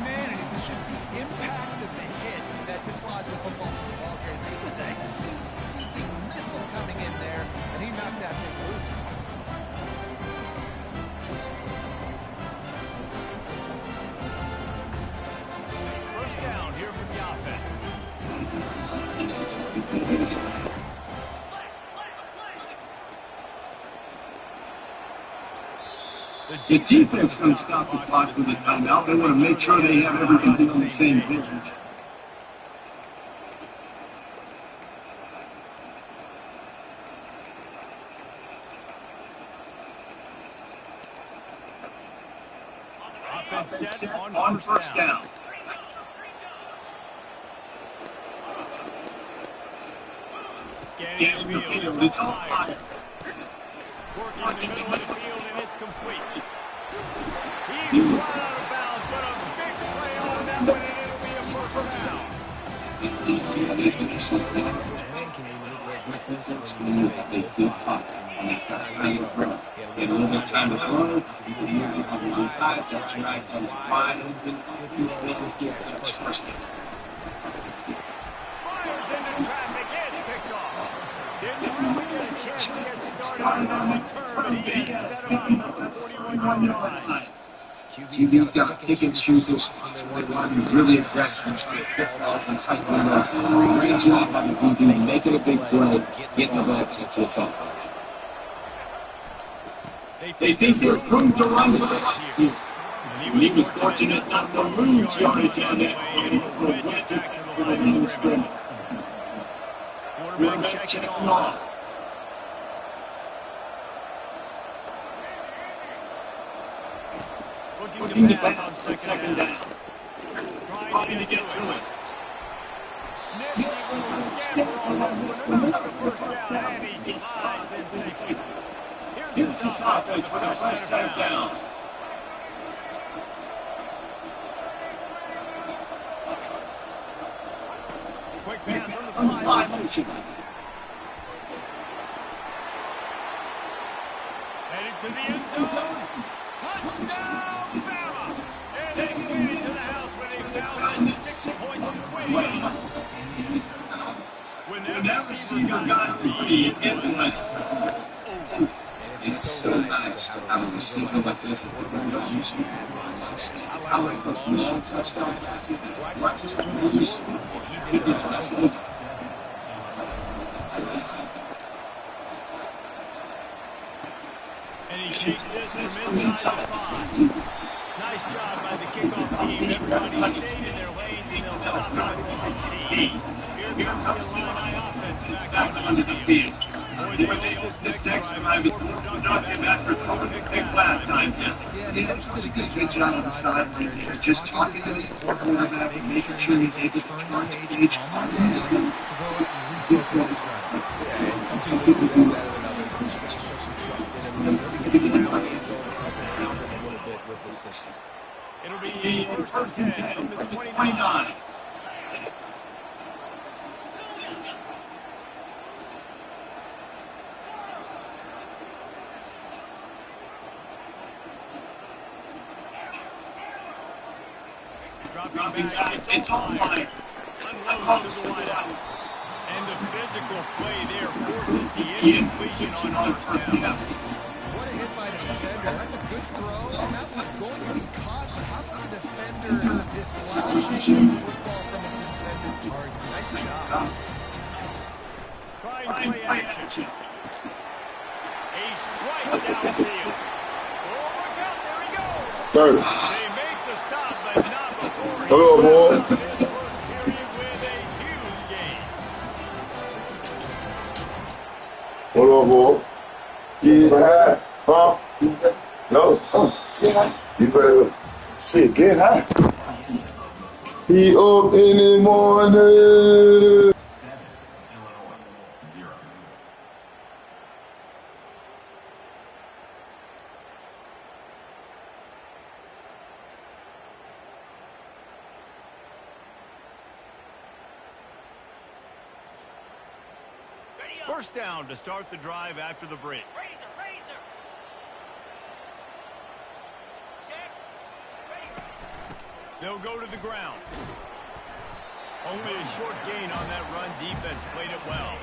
Man, and it was just the impact of the hit that dislodged the football from the ball carrier. It was a heat-seeking missile coming in there, and he knocked that thing loose. First down here from the offense. The defense can stop the clock with a timeout. They want to make sure they have everybody on the same page. Offense set on first down. Scanning the field, it's on fire. Working in the middle of the field, and it's complete. He's run out of bounds, but a big play on that one, and it'll be a first down. is when you see that Man can manipulate defense defense when when you you have have a a good good pocket pocket and and you you've got got time time to to throw. throw. You You have a have a little little bit of time time to to throw. throw. You can move guys off your eyes, let your eye comes wide open. Good throw, good catch, first down. Fires into traffic. It's picked off. Didn't really get a chance to get started on that return, but he has set him up at the 41-yard line. QB's got to pick and choose their spots when they want to be really aggressive and try to pick balls and tight windows. Great job by the DB, making a big play, getting the ball back to its offense. They think they're going to run the ball here. And he was fortunate not to lose yardage on that play, able to wedge it back to the line of scrimmage. Quarterback checking off. Looking to pass on second down. Trying to get to it. Nifty little scamper on this one. Enough for the first down, and he slides in safely. Here's his offense with a first set of downs. Quick pass on the fly motion. Headed to the end zone. Touchdown, Bama! And they made it to the house when they found that 6 points to win. When that receiver got free, it was all over. It's so nice to have a receiver like this at the quarterback position. I like those long touchdown passes. Watch this really short. He did the rest of it. And he takes this from inside the 5. Nice job by the kickoff team. Everybody stayed in their lanes, and they'll stop at the 16. Here comes the Illini offense back onto the field. Boy, they hope this next drive is more productive after throwing the pick last time. Yeah, the coaches did a good job on the sideline there, just talking to the quarterback and making sure he's able to turn the page, calm down, to go out and refocus this drive. Yeah, and some people do that better than others, but you got to show some trust in him. Really get the ground game going and help him around him a little bit with the system. It'll be first and 10 from the 29. Dropping back, it's on line. Unloads to the wideout. And the physical play there forces the incompletion on first down. What a hit by the defender. That's a good throw, and that was going to be caught. But how about the defender dislodging the football from its intended target? Nice job. Trying play action. A strike downfield. Oh, look out, there he goes. Third. They make the stop, but not before he Hello, boy. wraps up his first period with a huge gain. Hold on, boy. Get high. Huh? No. Get high. You better. Shit, get high. He up in the morning. First down to start the drive after the break. Razor. Check. Ready. They'll go to the ground. Only a short gain on that run. Defense played it well.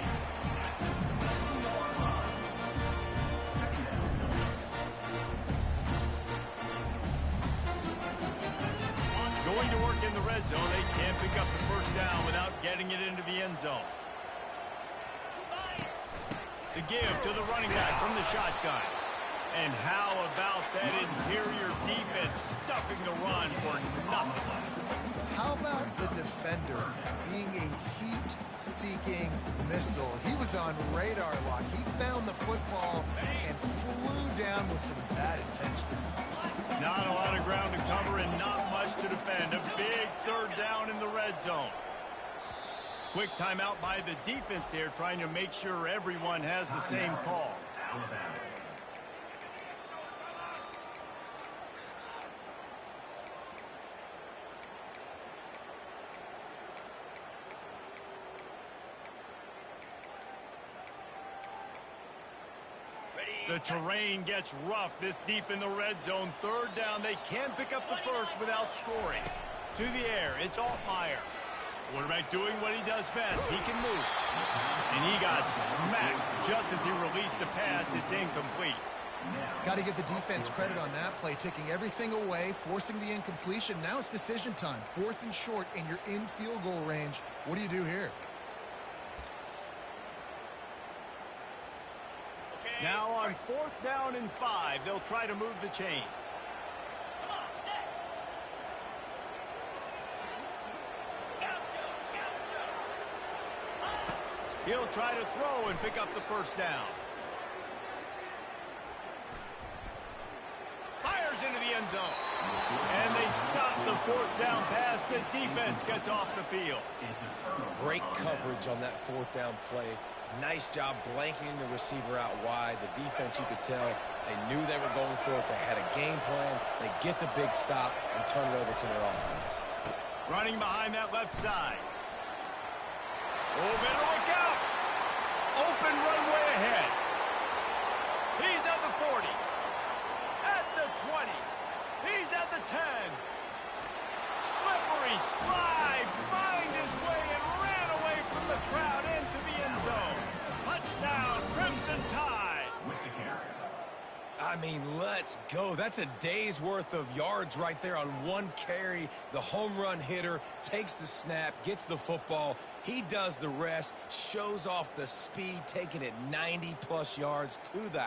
Going to work in the red zone. They can't pick up the first down without getting it into the end zone. The give to the running back from the shotgun. And how about that interior defense stuffing the run for nothing? How about the defender being a heat-seeking missile? He was on radar lock. He found the football and flew down with some bad intentions. Not a lot of ground to cover and not much to defend. A big third down in the red zone. Quick timeout by the defense there, trying to make sure everyone has the same call. The terrain gets rough this deep in the red zone. Third down, they can pick up the first without scoring. To the air, it's Altmaier. Quarterback doing what he does best. He can move. And he got smacked just as he released the pass. It's incomplete. Got to give the defense credit on that play, taking everything away, forcing the incompletion. Now it's decision time. 4th and short, and you're in field goal range. What do you do here? Now on 4th down and 5, they'll try to move the chains. He'll try to throw and pick up the first down. Fires into the end zone. And they stop the 4th down pass. The defense gets off the field. Great coverage on that 4th down play. Nice job blanketing the receiver out wide. The defense, you could tell, they knew they were going for it. They had a game plan. They get the big stop and turn it over to their offense. Running behind that left side. Oh, better look out. Open runway ahead. He's at the 40. At the 20. He's at the 10. Slippery slide. Find his way and ran away from the crowd into the end zone. Touchdown, Crimson Tide. I mean, let's go. That's a day's worth of yards right there on one carry. The home run hitter takes the snap, gets the football. He does the rest, shows off the speed, taking it 90-plus yards to the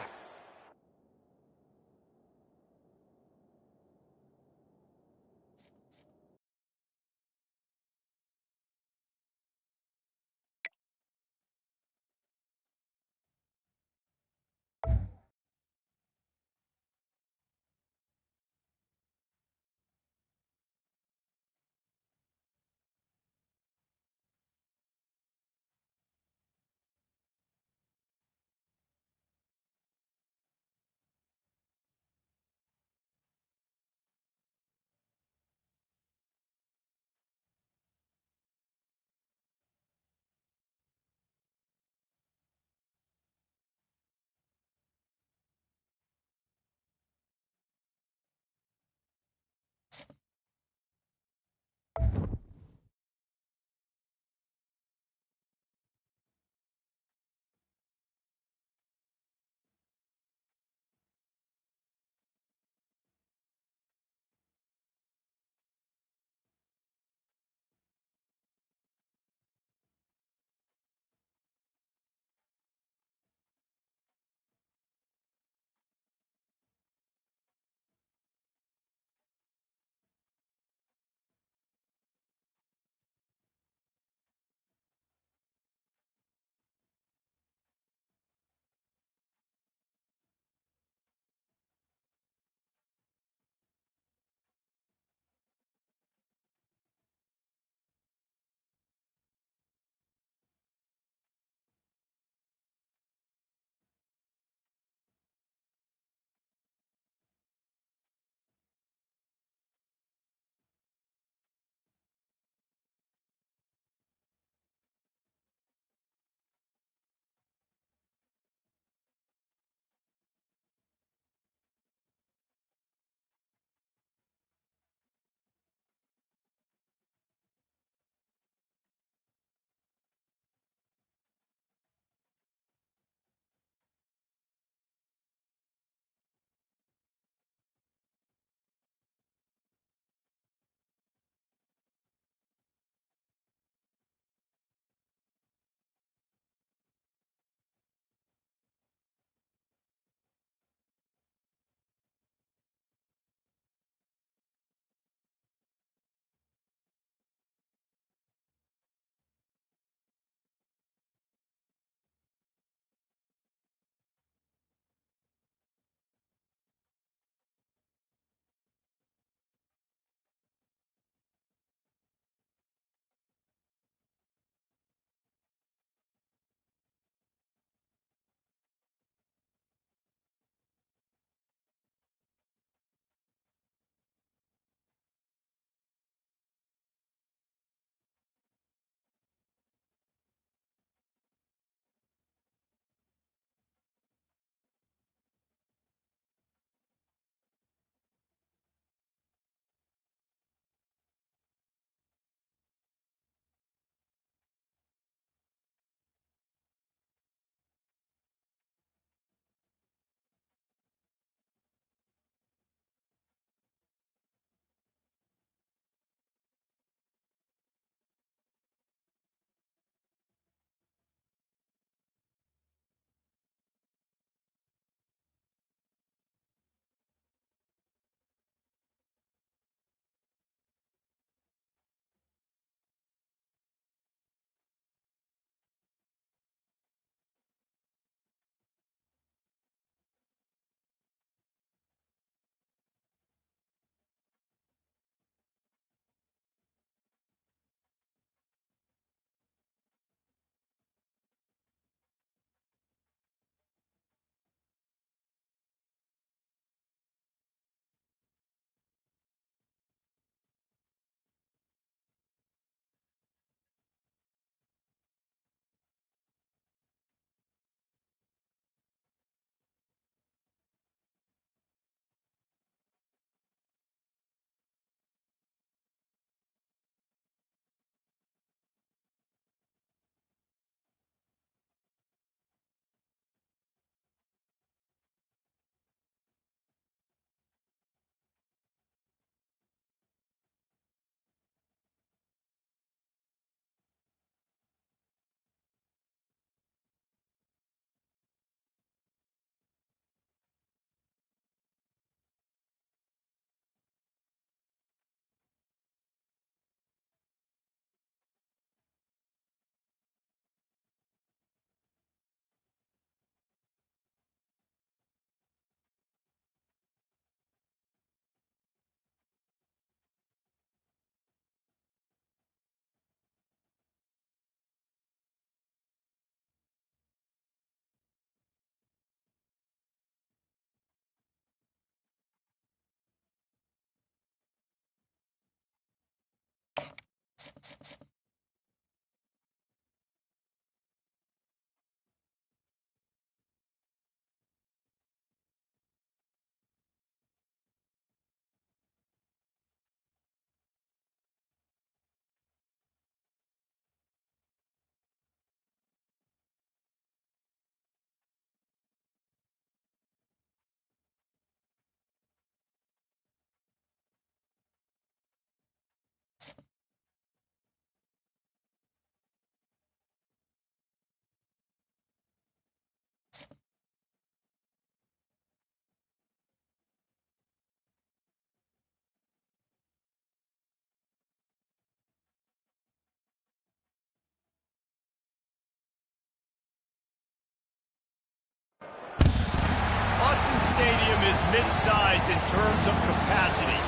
mid-sized in terms of capacity.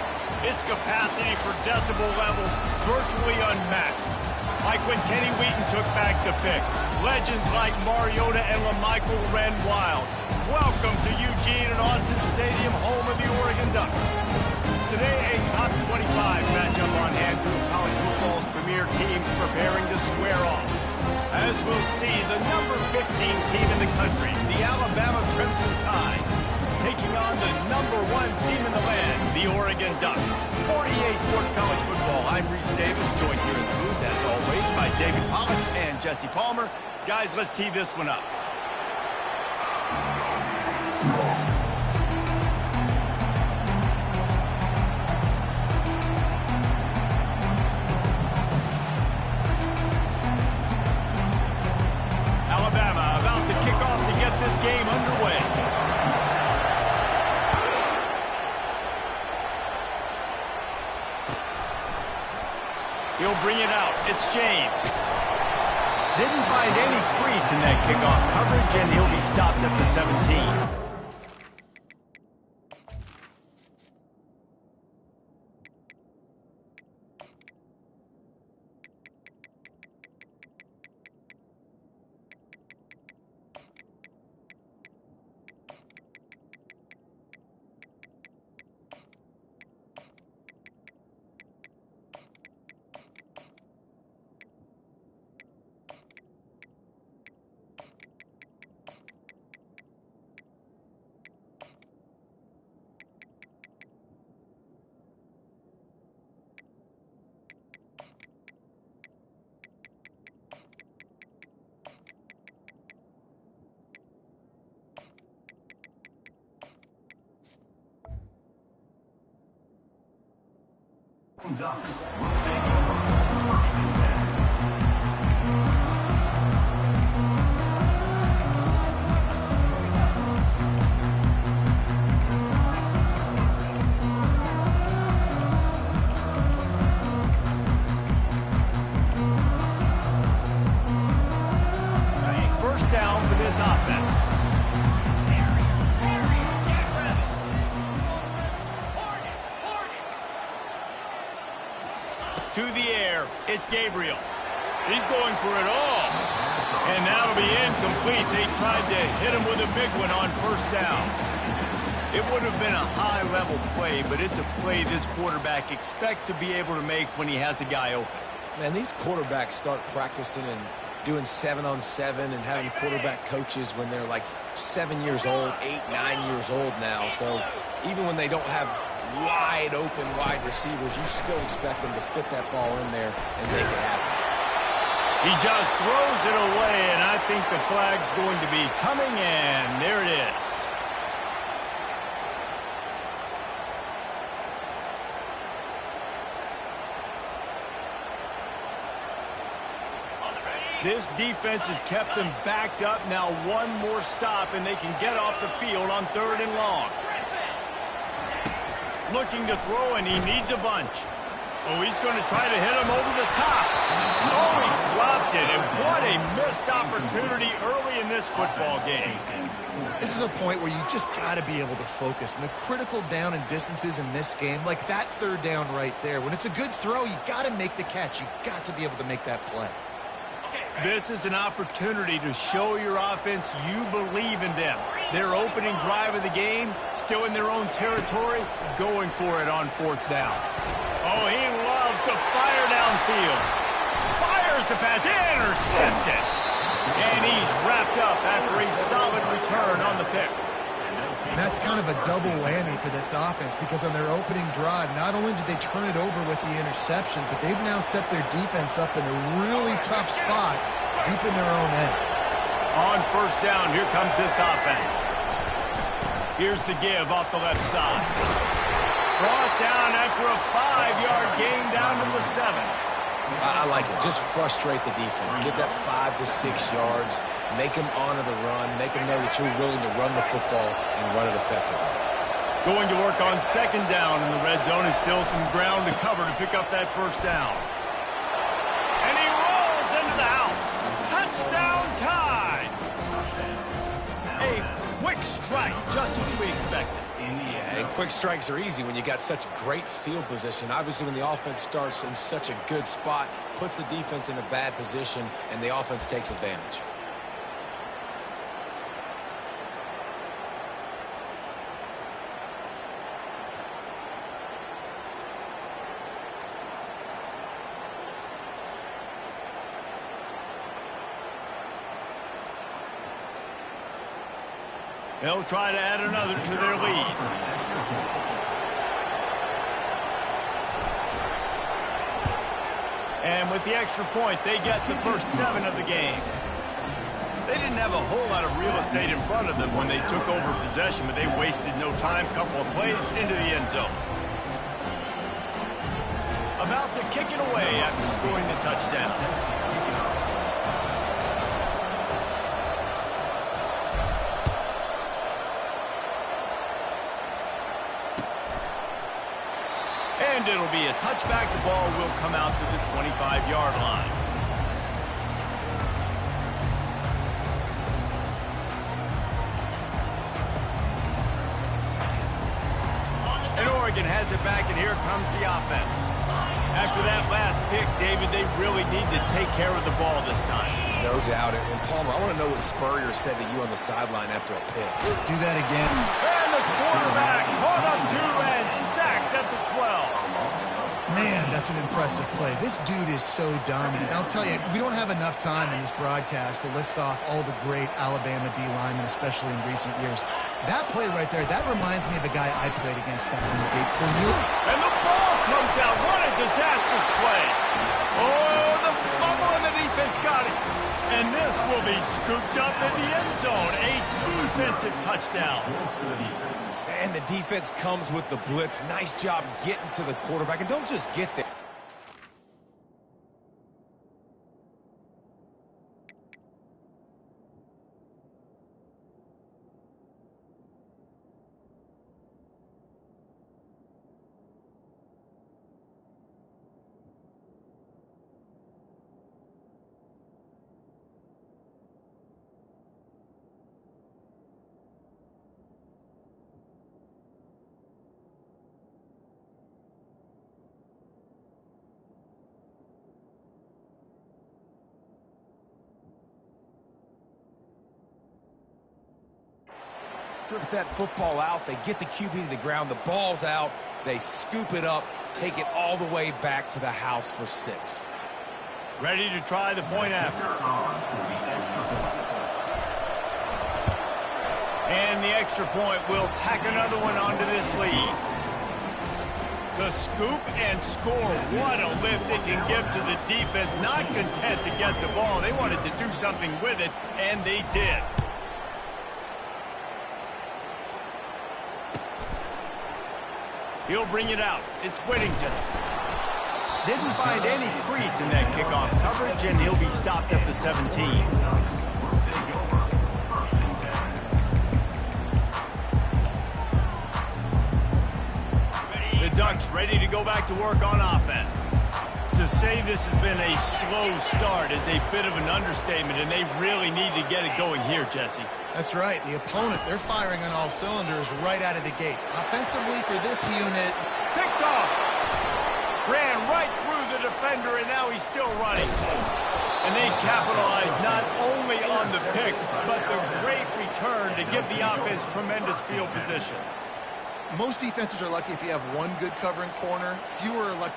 Its capacity for decibel level virtually unmatched. Like when Kenny Wheaton took back the pick. Legends like Mariota and LaMichael ran wild. Welcome to Eugene and Austin Stadium, home of the Oregon Ducks. Today, a top 25 matchup on hand to college football's premier teams preparing to square off. As we'll see, the number 15 team in the country, the Alabama Crimson Tide, taking on the number 1 team in the land, the Oregon Ducks. For EA Sports College Football, I'm Reese Davis, joined here in the booth, as always, by David Pollack and Jesse Palmer. Guys, let's tee this one up. Alabama about to kick off to get this game underway. He'll bring it out. It's James. Didn't find any crease in that kickoff coverage, and he'll be stopped at the 17. Ducks will take over first and 10. First down for this offense. To the air, it's Gabriel. He's going for it all. And that'll be incomplete. They tried to hit him with a big one on first down. It would have been a high-level play, but it's a play this quarterback expects to be able to make when he has a guy open. Man, these quarterbacks start practicing and doing 7-on-7 and having quarterback coaches when they're like 7 years old, 8, 9 years old now. So even when they don't have wide receivers, you still expect them to fit that ball in there and make it happen. He just throws it away, and I think the flag's going to be coming, and there it is. This defense has kept them backed up. Now one more stop, and they can get off the field on 3rd and long. Looking to throw, and he needs a bunch. Oh, he's going to try to hit him over the top. Oh, he dropped it, and what a missed opportunity early in this football game. This is a point where you just got to be able to focus. And the critical down and distances in this game, like that 3rd down right there, when it's a good throw, you got to make the catch. You got to be able to make that play. This is an opportunity to show your offense you believe in them. Their opening drive of the game, still in their own territory, going for it on 4th down. Oh, he loves to fire downfield. Fires the pass, intercepted. And he's wrapped up after a solid return on the pick. And that's kind of a double whammy for this offense, because on their opening drive, not only did they turn it over with the interception, but they've now set their defense up in a really tough spot deep in their own end. On 1st down, here comes this offense. Here's the give off the left side. Brought down after a 5-yard gain down to the 7. I like it. Just frustrate the defense. Get that 5 to 6 yards. Make them honor the run. Make them know that you're willing to run the football and run it effectively. Going to work on 2nd down in the red zone. Is still some ground to cover to pick up that 1st down. And he rolls into the house. Touchdown time. A quick strike, just as we expected. And quick strikes are easy when you got such great field position. Obviously, when the offense starts in such a good spot, puts the defense in a bad position, and the offense takes advantage. They'll try to add another to their lead. And with the extra point, they get the first 7 of the game. They didn't have a whole lot of real estate in front of them when they took over possession, but they wasted no time. Couple of plays into the end zone. About to kick it away after scoring the touchdown. And it'll be a touchback. The ball will come out to the 25-yard line. And Oregon has it back, and here comes the offense. After that last pick, David, they really need to take care of the ball this time. No doubt. And Palmer, I want to know what Spurrier said to you on the sideline after a pick. Do that again. And the quarterback caught up to and sacked at the 12. Man, that's an impressive play. This dude is so dominant. And I'll tell you, we don't have enough time in this broadcast to list off all the great Alabama D linemen, especially in recent years. That play right there, that reminds me of a guy I played against back in the day. And the ball comes out. What a disastrous play. Oh, the fumble, and the defense got it. And this will be scooped up in the end zone. A defensive touchdown. And the defense comes with the blitz. Nice job getting to the quarterback. And don't just get there. Strip that football out. They get the QB to the ground. The ball's out. They scoop it up, take it all the way back to the house for 6. Ready to try the point after. And the extra point will tack another one onto this lead. The scoop and score. What a lift it can give to the defense. Not content to get the ball. They wanted to do something with it, and they did. He'll bring it out. It's Whittington. Didn't find any crease in that kickoff coverage, and he'll be stopped at the 17. The Ducks ready to go back to work on offense. To say this has been a slow start is a bit of an understatement, and they really need to get it going here, Jesse. That's right. The opponent, they're firing on all cylinders right out of the gate. Offensively for this unit. Picked off. Ran right through the defender, and now he's still running. And they capitalized not only on the pick, but the great return to give the offense tremendous field position. Most defenses are lucky if you have one good covering corner. Fewer are lucky.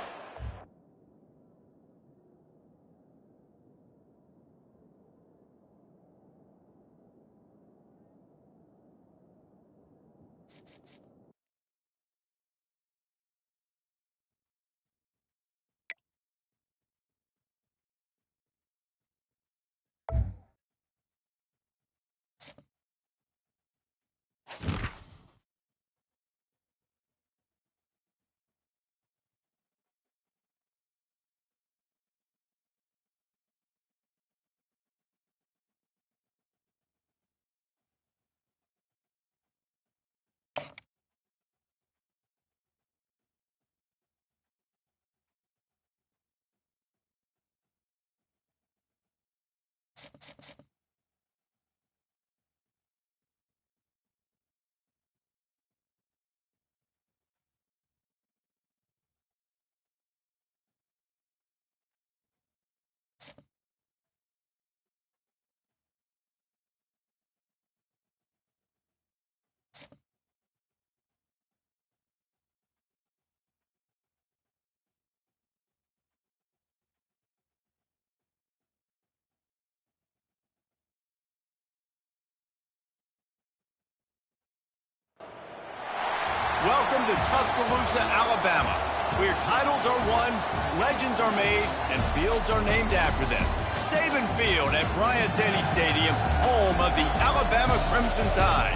Welcome to Tuscaloosa, Alabama, where titles are won, legends are made, and fields are named after them. Saban Field at Bryant-Denny Stadium, home of the Alabama Crimson Tide.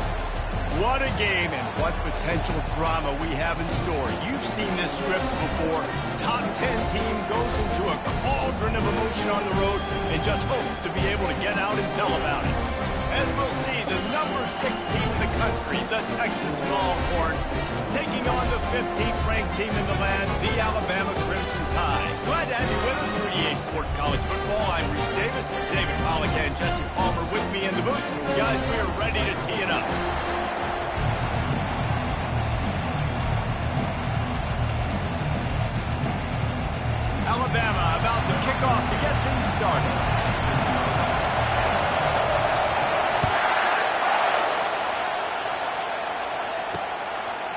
What a game and what potential drama we have in store. You've seen this script before. Top 10 team goes into a cauldron of emotion on the road and just hopes to be able to get out and tell about it. As we'll see, the number 6 team in the country, the Texas Longhorns, taking on the 15th ranked team in the land, the Alabama Crimson Tide. Glad to have you with us for EA Sports College Football. I'm Reese Davis, David Pollack and Jesse Palmer with me in the booth. Guys, we are ready to tee it up. Alabama about to kick off to get things started.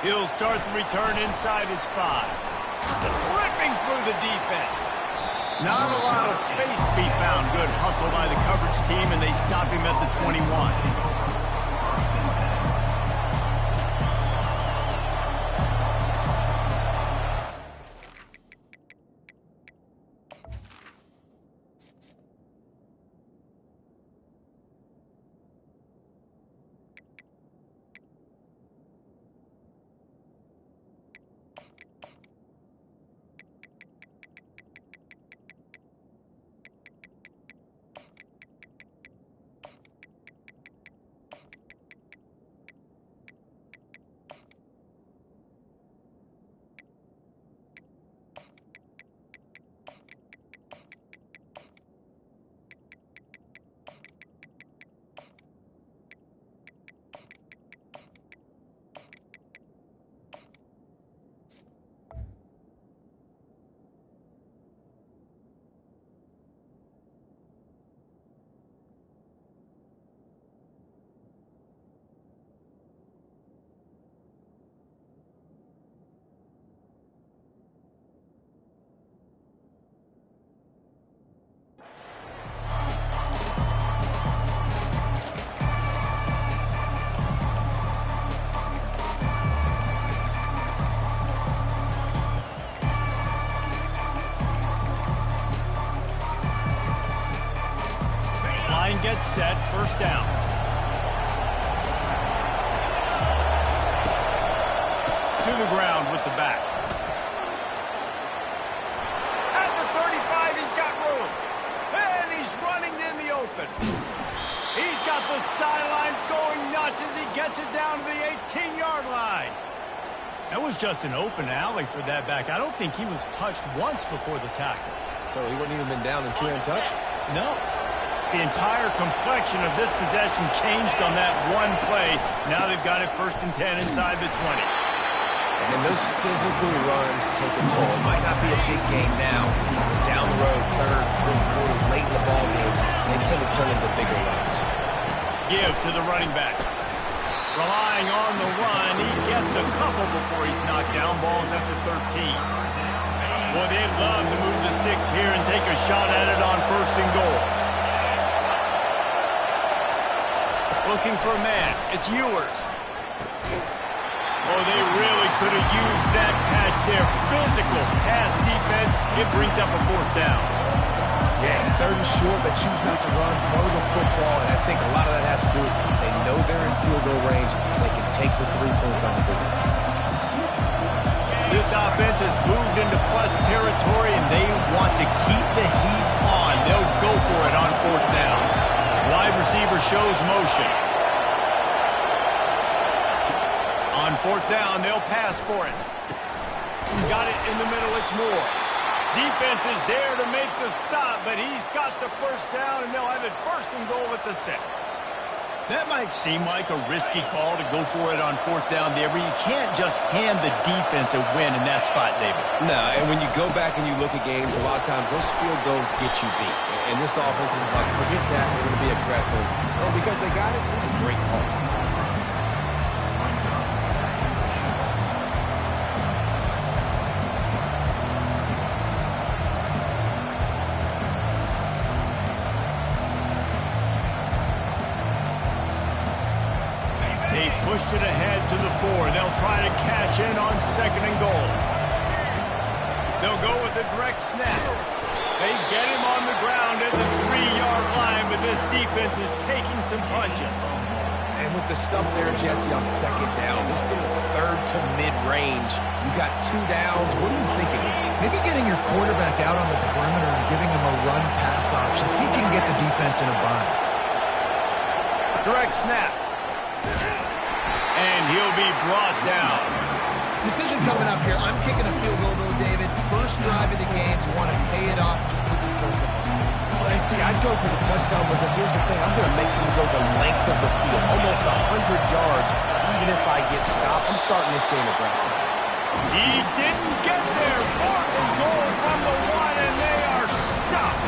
He'll start the return inside his 5. Ripping through the defense. Not a lot of space to be found. Good hustle by the coverage team, and they stop him at the 21. Gets set, first down. To the ground with the back. At the 35, he's got room. And he's running in the open. He's got the sidelines going nuts as he gets it down to the 18-yard line. That was just an open alley for that back. I don't think he was touched once before the tackle. So he wouldn't even been down in 2 untouched? No. The entire complexion of this possession changed on that one play. Now they've got it 1st and 10 inside the 20. And those physical runs take a toll. It might not be a big game now, but down the road, 3rd, 4th quarter, late in the ball games, they tend to turn into bigger runs. Give to the running back. Relying on the run, he gets a couple before he's knocked down. Ball's at the 13. Well, they'd love to move the sticks here and take a shot at it on 1st and goal. Looking for a man. It's Ewers. Oh, they really could have used that catch there. Physical pass defense. It brings up a 4th down. Yeah, 3rd and short. They choose not to run, throw the football, and I think a lot of that has to do with they know they're in field goal range. They can take the 3 points on the board. This offense has moved into plus territory, and they want to keep the heat on. They'll go for it on 4th down. Wide receiver shows motion. On 4th down, they'll pass for it. Got it in the middle, it's Moore. Defense is there to make the stop, but he's got the 1st down, and they'll have it 1st and goal at the 6. That might seem like a risky call to go for it on 4th down there, but you can't just hand the defense a win in that spot, David. No, and when you go back and you look at games, a lot of times those field goals get you beat. And this offense is like, forget that, we're going to be aggressive. And because they got it, it was a great call. Pushed it ahead to the 4. They'll try to cash in on 2nd and goal. They'll go with a direct snap. They get him on the ground at the 3-yard line, but this defense is taking some punches. And with the stuff there, Jesse, on 2nd down, this little 3rd to mid-range, you got 2 downs. What are you thinking here? Maybe getting your quarterback out on the perimeter and giving him a run-pass option. See if you can get the defense in a bind. Direct snap. And he'll be brought down. Decision coming up here. I'm kicking a field goal, though, David. First drive of the game. You want to pay it off. Just put some points up. And see, I'd go for the touchdown because here's the thing. I'm going to make them go the length of the field, almost 100 yards. Even if I get stopped, I'm starting this game aggressive. He didn't get there. 4th and goal from the 1, and they are stopped.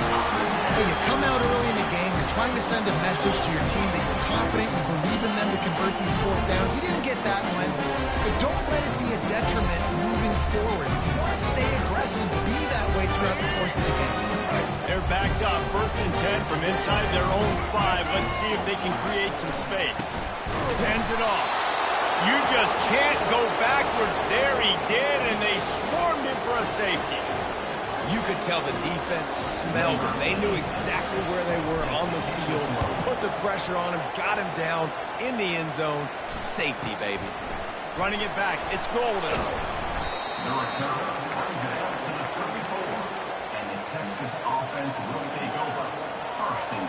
Hey, you come out early in the game. You're trying to send a message to your team that you're confident, you believe in them to convert these 4th downs. You didn't get that one, but don't let it be a detriment moving forward. You want to stay aggressive, be that way throughout the course of the game. They're backed up. 1st and 10 from inside their own 5. Let's see if they can create some space. Hands it off. You just can't go backwards there. He did, and they swarmed him for a safety. You could tell the defense smelled him. They knew exactly where they were on the field, put the pressure on him, got him down in the end zone. Safety, baby. Running it back. It's Golden. The return brings it out to the 34. And the Texas offense will take over. 1st and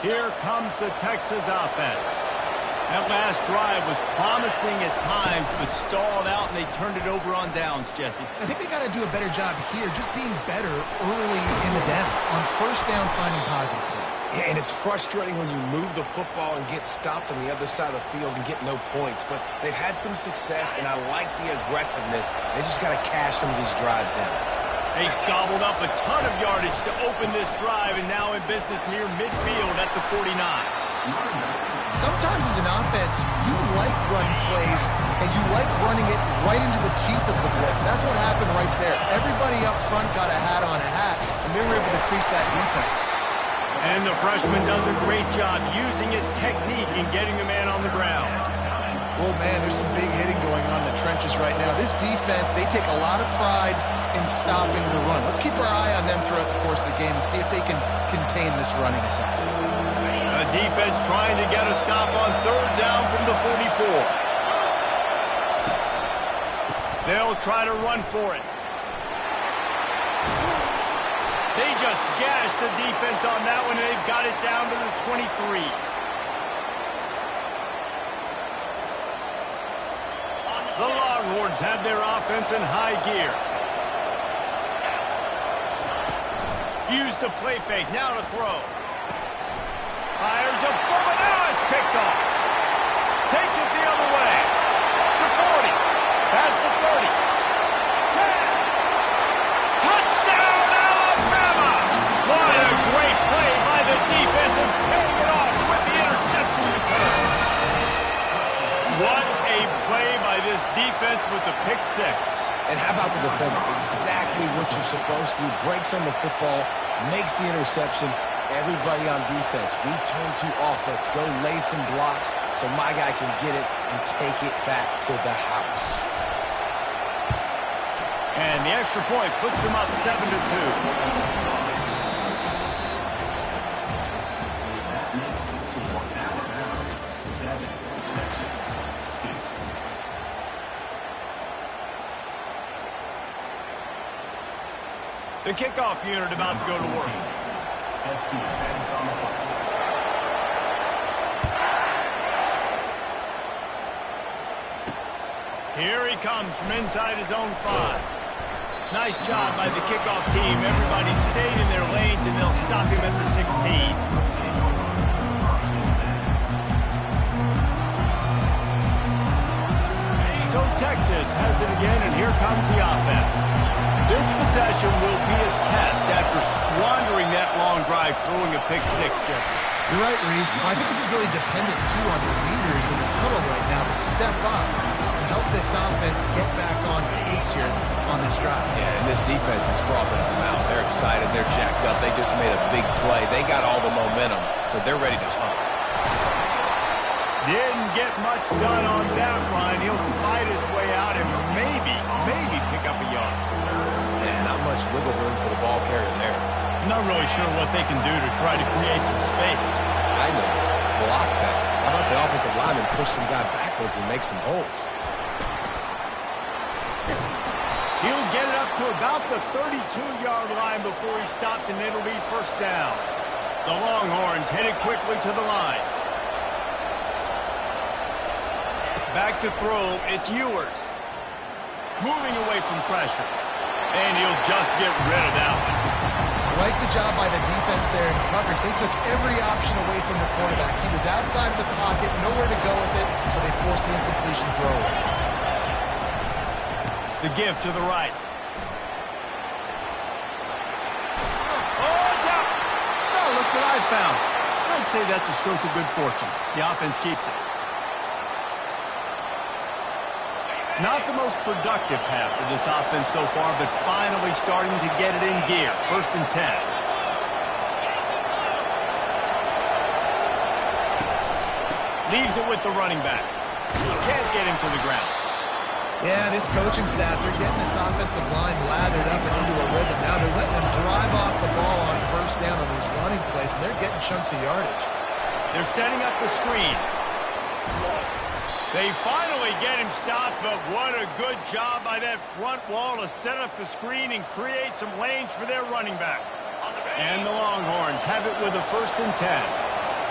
10. Here comes the Texas offense. That last drive was promising at times, but stalled out, and they turned it over on downs, Jesse. I think they got to do a better job here, just being better early in the downs. On 1st down, finding positive plays. Yeah, and it's frustrating when you move the football and get stopped on the other side of the field and get no points. But they've had some success, and I like the aggressiveness. They just got to cash some of these drives in. They gobbled up a ton of yardage to open this drive, and now in business near midfield at the 49. Sometimes as an offense, you like run plays, and you like running it right into the teeth of the blitz. That's what happened right there. Everybody up front got a hat on a hat, and they were able to crease that defense. And the freshman does a great job using his technique and getting the man on the ground. Oh, man, there's some big hitting going on in the trenches right now. This defense, they take a lot of pride in stopping the run. Let's keep our eye on them throughout the course of the game and see if they can contain this running attack. The defense trying to get a stop on 3rd down from the 44. They'll try to run for it. They just gashed the defense on that one, and they've got it down to the 23. The Longhorns have their offense in high gear. Use the play fake, now to throw. Fires a bullet, now it's picked off. Takes it the other way. The 40, past the 30. 10. Touchdown, Alabama! What a great play by the defense and paying it off with the interception return. What a play by this defense with the pick 6. And how about the defender? Exactly what you're supposed to do. Breaks on the football, makes the interception. Everybody on defense, we turn to offense. Go lay some blocks so my guy can get it and take it back to the house. And the extra point puts them up 7-2. The kickoff unit about to go to work. Here he comes from inside his own 5. Nice job by the kickoff team. Everybody stayed in their lanes, and they'll stop him at the 16. So Texas has it again, and here comes the offense. This possession will be a test after squandering that long drive, throwing a pick 6, Jesse. You're right, Reese. I think this is really dependent, too, on the leaders in this huddle right now to step up and help this offense get back on pace here on this drive. Yeah, and this defense is frothing at the mouth. They're excited. They're jacked up. They just made a big play. They got all the momentum, so they're ready to hunt. Didn't get much done on that run. He'll fight his way out and maybe pick up a yard. And not much wiggle room for the ball carrier there. I'm not really sure what they can do to try to create some space. I know. Block that. How about the offensive lineman push some guy backwards and make some holes? He'll get it up to about the 32-yard line before he stopped, and it'll be first down. The Longhorns headed quickly to the line. Back to throw, it's Ewers. Moving away from pressure. And he'll just get rid of that one. I like the job by the defense there in coverage. They took every option away from the quarterback. He was outside of the pocket, nowhere to go with it, so they forced the incompletion throw. The give to the right. Oh, it's out! Oh, look what I found. I'd say that's a stroke of good fortune. The offense keeps it. Not the most productive half for this offense so far, but finally starting to get it in gear. First and 10. Leaves it with the running back. Can't get him to the ground. Yeah, this coaching staff, they're getting this offensive line lathered up and into a rhythm. Now they're letting them drive off the ball on first down on these running plays, and they're getting chunks of yardage. They're setting up the screen. They finally get him stopped, but what a good job by that front wall to set up the screen and create some lanes for their running back. And the Longhorns have it with a first and 10.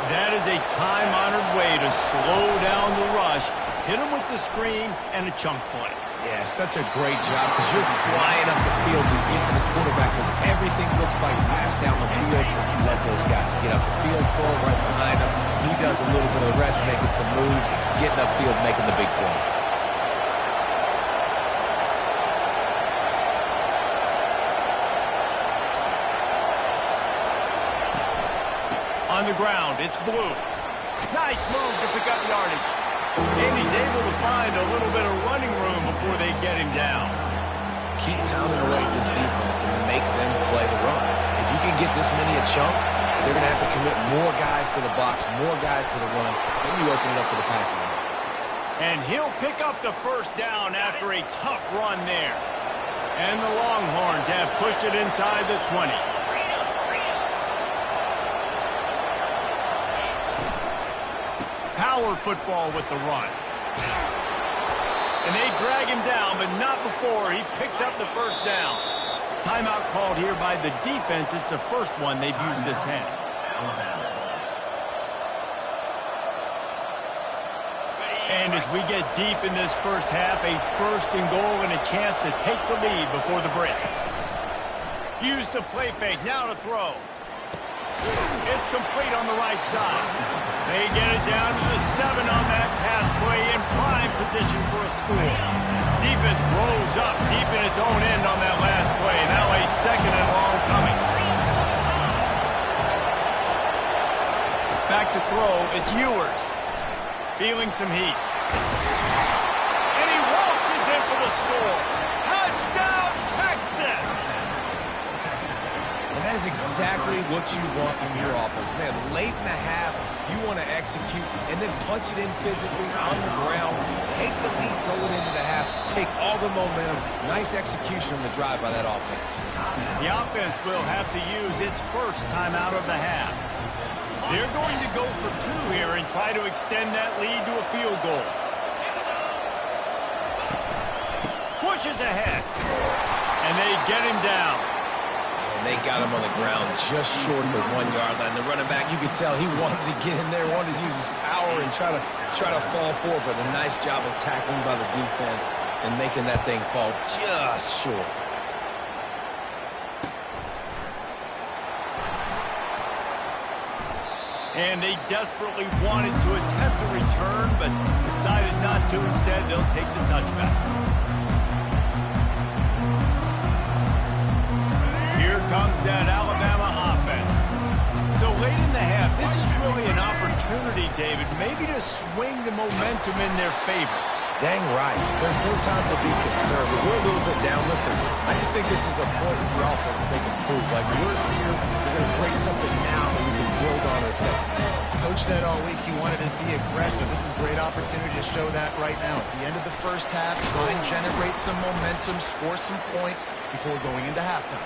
That is a time-honored way to slow down the rush, hit them with the screen, and a chunk play. Yeah, such a great job because you're flying up the field to get to the quarterback because everything looks like pass down the field. You let those guys get up the field, throw it right behind him. He does a little bit of the rest, making some moves, getting upfield, making the big play. On the ground, it's Blue. Nice move to pick up yardage. And he's able to find a little bit of running room before they get him down. Keep pounding away at this defense and make them play the run. If you can get this many a chunk, they're going to have to commit more guys to the box, more guys to the run. Then you open it up for the passing game. And he'll pick up the first down after a tough run there. And the Longhorns have pushed it inside the 20. Power football with the run. And they drag him down, but not before he picks up the first down. Timeout called here by the defense. It's the first one they've used this half. And as we get deep in this first half, a first and goal and a chance to take the lead before the break. Use the play fake, now to throw. It's complete on the right side. They get it down to the 7 on that pass play in prime position for a score. Defense rolls up deep in its own end on that last play. Now a second and long coming. Back to throw, it's Ewers. Feeling some heat. And he waltzes in for the score. Touchdown, Texas! And that is exactly what you want from your offense. Man, late in the half, you want to execute and then punch it in physically on the ground. Take the lead going into the half. Take all the momentum. Nice execution on the drive by that offense. The offense will have to use its first time out of the half. They're going to go for 2 here and try to extend that lead to a field goal. Pushes ahead. And they get him down. And they got him on the ground just short of the 1-yard line. The running back, you could tell he wanted to get in there, wanted to use his power and try to fall forward, but a nice job of tackling by the defense and making that thing fall just short. And they desperately wanted to attempt a return, but decided not to. Instead, they'll take the touchback. Here comes that Alabama offense. So late in the half, this is really an opportunity, David, maybe to swing the momentum in their favor. Dang right. There's no time to be concerned. We're a little bit down. Listen, I just think this is a point in the offense that they can prove. Like, we're here, we're going to create something now that we can build on in a second. Coach said all week he wanted to be aggressive. This is a great opportunity to show that right now. At the end of the first half, try and generate some momentum, score some points before going into halftime.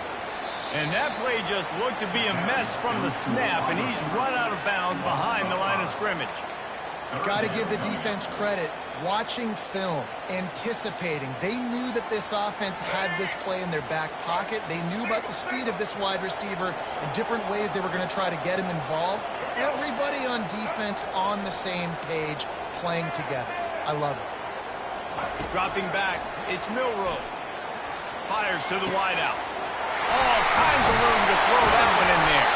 And that play just looked to be a mess from the snap, and he's run out of bounds behind the line of scrimmage. You've got to give the defense credit. Watching film, anticipating. They knew that this offense had this play in their back pocket. They knew about the speed of this wide receiver and different ways they were going to try to get him involved. Everybody on defense on the same page, playing together. I love it. Dropping back, it's Milroe. Fires to the wideout. All kinds of room to throw that one in there.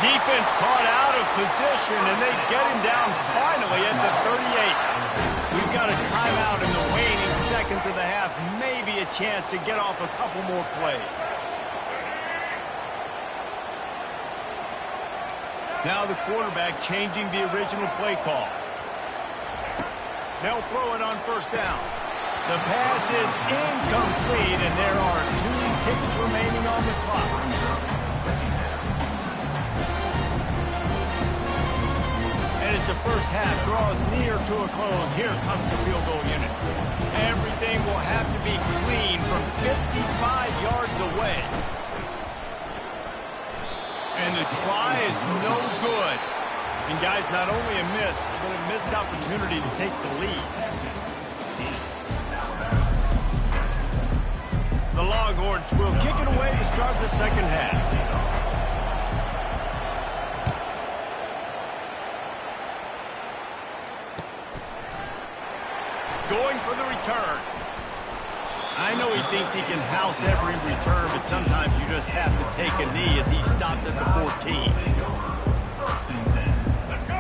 Defense caught out of position, and they get him down finally at the 38. We've got a timeout in the waning seconds of the half. Maybe a chance to get off a couple more plays. Now the quarterback changing the original play call. They'll throw it on first down. The pass is incomplete, and there are 2 ticks remaining on the clock. And as the first half draws near to a close, here comes the field goal unit. Everything will have to be clean from 55 yards away. And the try is no good. And guys, not only a miss, but a missed opportunity to take the lead. The Longhorns will kick it away to start the second half. Going for the return. I know he thinks he can house every return, but sometimes you just have to take a knee as he stopped at the 14.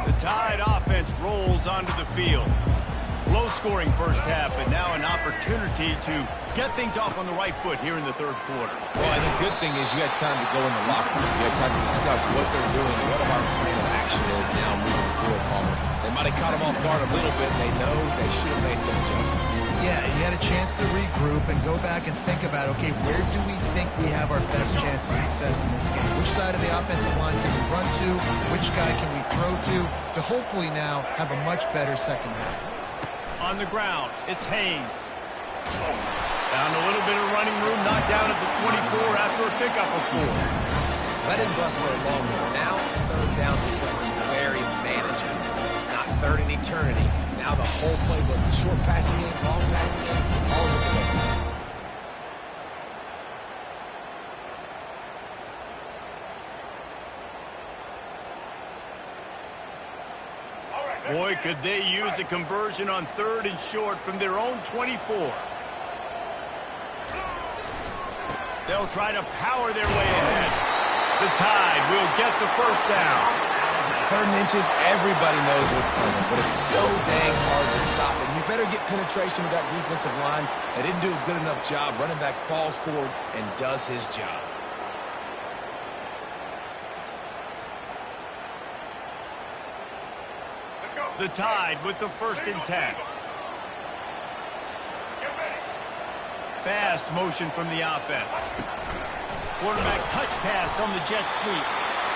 The Tide offense rolls onto the field. Low-scoring first half, but now an opportunity to get things off on the right foot here in the third quarter. Well, and the good thing is you had time to go in the locker room. You had time to discuss what they're doing, what our plan of action is now moving forward, Palmer. They might have caught them off guard a little bit. They know they should have made some adjustments. Yeah, you had a chance to regroup and go back and think about, okay, where do we think we have our best chance of success in this game? Which side of the offensive line can we run to? Which guy can we throw to hopefully now have a much better second half? On the ground, it's Haynes. Found a little bit of running room, knocked down at the 24 after a pickup of 4. Let him bust for a long one. Now, third down becomes very manageable. It's not third in eternity. Now the whole playbook, short passing game, long passing game, all of it's available. Boy, could they use a conversion on 3rd and short from their own 24. They'll try to power their way ahead. The Tide will get the first down. 3rd and inches, everybody knows what's coming, but it's so dang hard to stop it. You better get penetration with that defensive line. They didn't do a good enough job. Running back falls forward and does his job. The Tide with the 1st and 10. Fast motion from the offense. Quarterback touch pass on the jet sweep.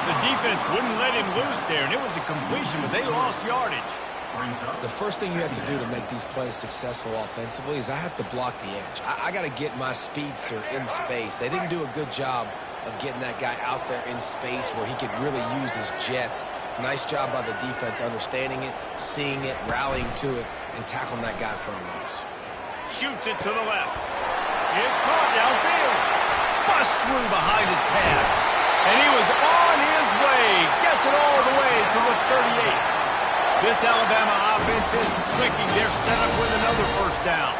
The defense wouldn't let him loose there, and it was a completion, but they lost yardage. The first thing you have to do to make these plays successful offensively is I have to block the edge. I got to get my speedster in space. They didn't do a good job of getting that guy out there in space where he could really use his jets. Nice job by the defense understanding it, seeing it, rallying to it, and tackling that guy from us. Shoots it to the left. It's caught downfield. Bust through behind his pad. And he was on his way. Gets it all the way to the 38. This Alabama offense is clicking. They're set up with another first down.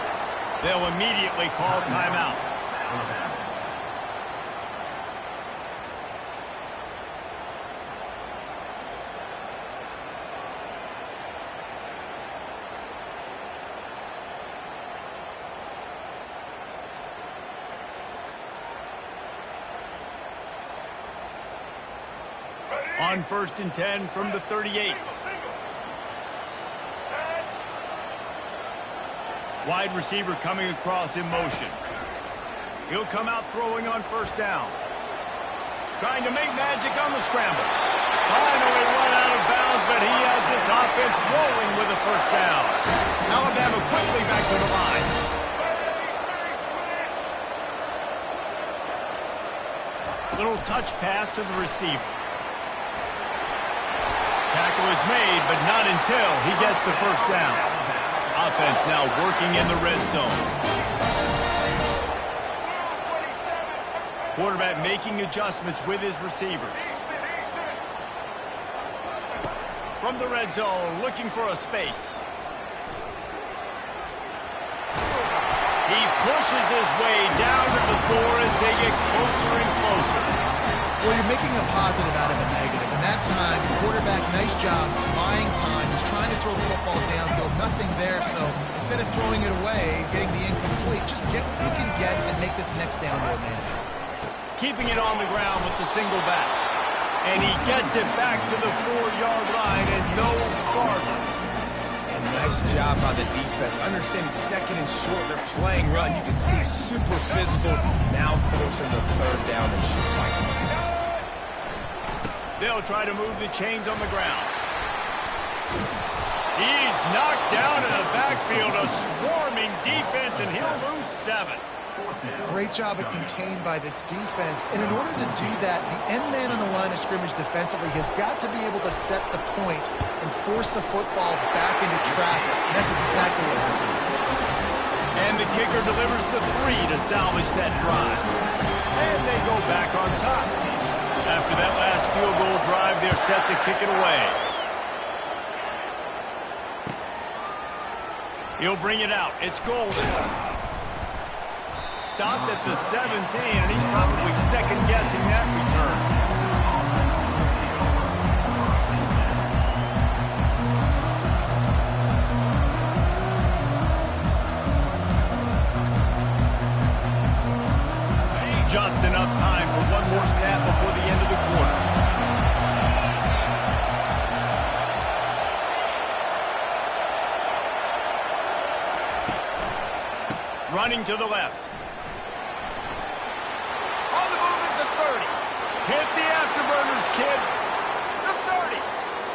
They'll immediately call timeout. On 1st and 10 from the 38. Wide receiver coming across in motion. He'll come out throwing on first down. Trying to make magic on the scramble. Finally run out of bounds, but he has offense rolling with a first down. Alabama quickly back to the line. Little touch pass to the receiver. Tackle is made, but not until he gets the first down. Offense now working in the red zone. Quarterback making adjustments with his receivers. From the red zone, looking for a space. He pushes his way down to the floor as they get closer and closer. Well, you're making a positive out of a negative. And that time, the quarterback, nice job buying time. He's trying to throw the football downfield. Nothing there, so instead of throwing it away, getting the incomplete, just get what you can get and make this next down more manageable. Keeping it on the ground with the single back. And he gets it back to the 4-yard line and no farther. And nice job by the defense. Understanding second and short, they're playing run. You can see super physical. Now forcing the third down and short. They'll try to move the chains on the ground. He's knocked down in the backfield, a swarming defense, and he'll lose 7. Great job at contained by this defense. And in order to do that, the end man on the line of scrimmage defensively has got to be able to set the point and force the football back into traffic. And that's exactly what happened. And the kicker delivers the 3 to salvage that drive. And they go back on top. After that last field goal drive, they're set to kick it away. He'll bring it out. It's golden. Stopped at the 17, and he's probably second-guessing that return. Just enough time for one more snap before the end of the quarter. Running to the left. On the move at the 30. Hit the afterburners, kid. The 30.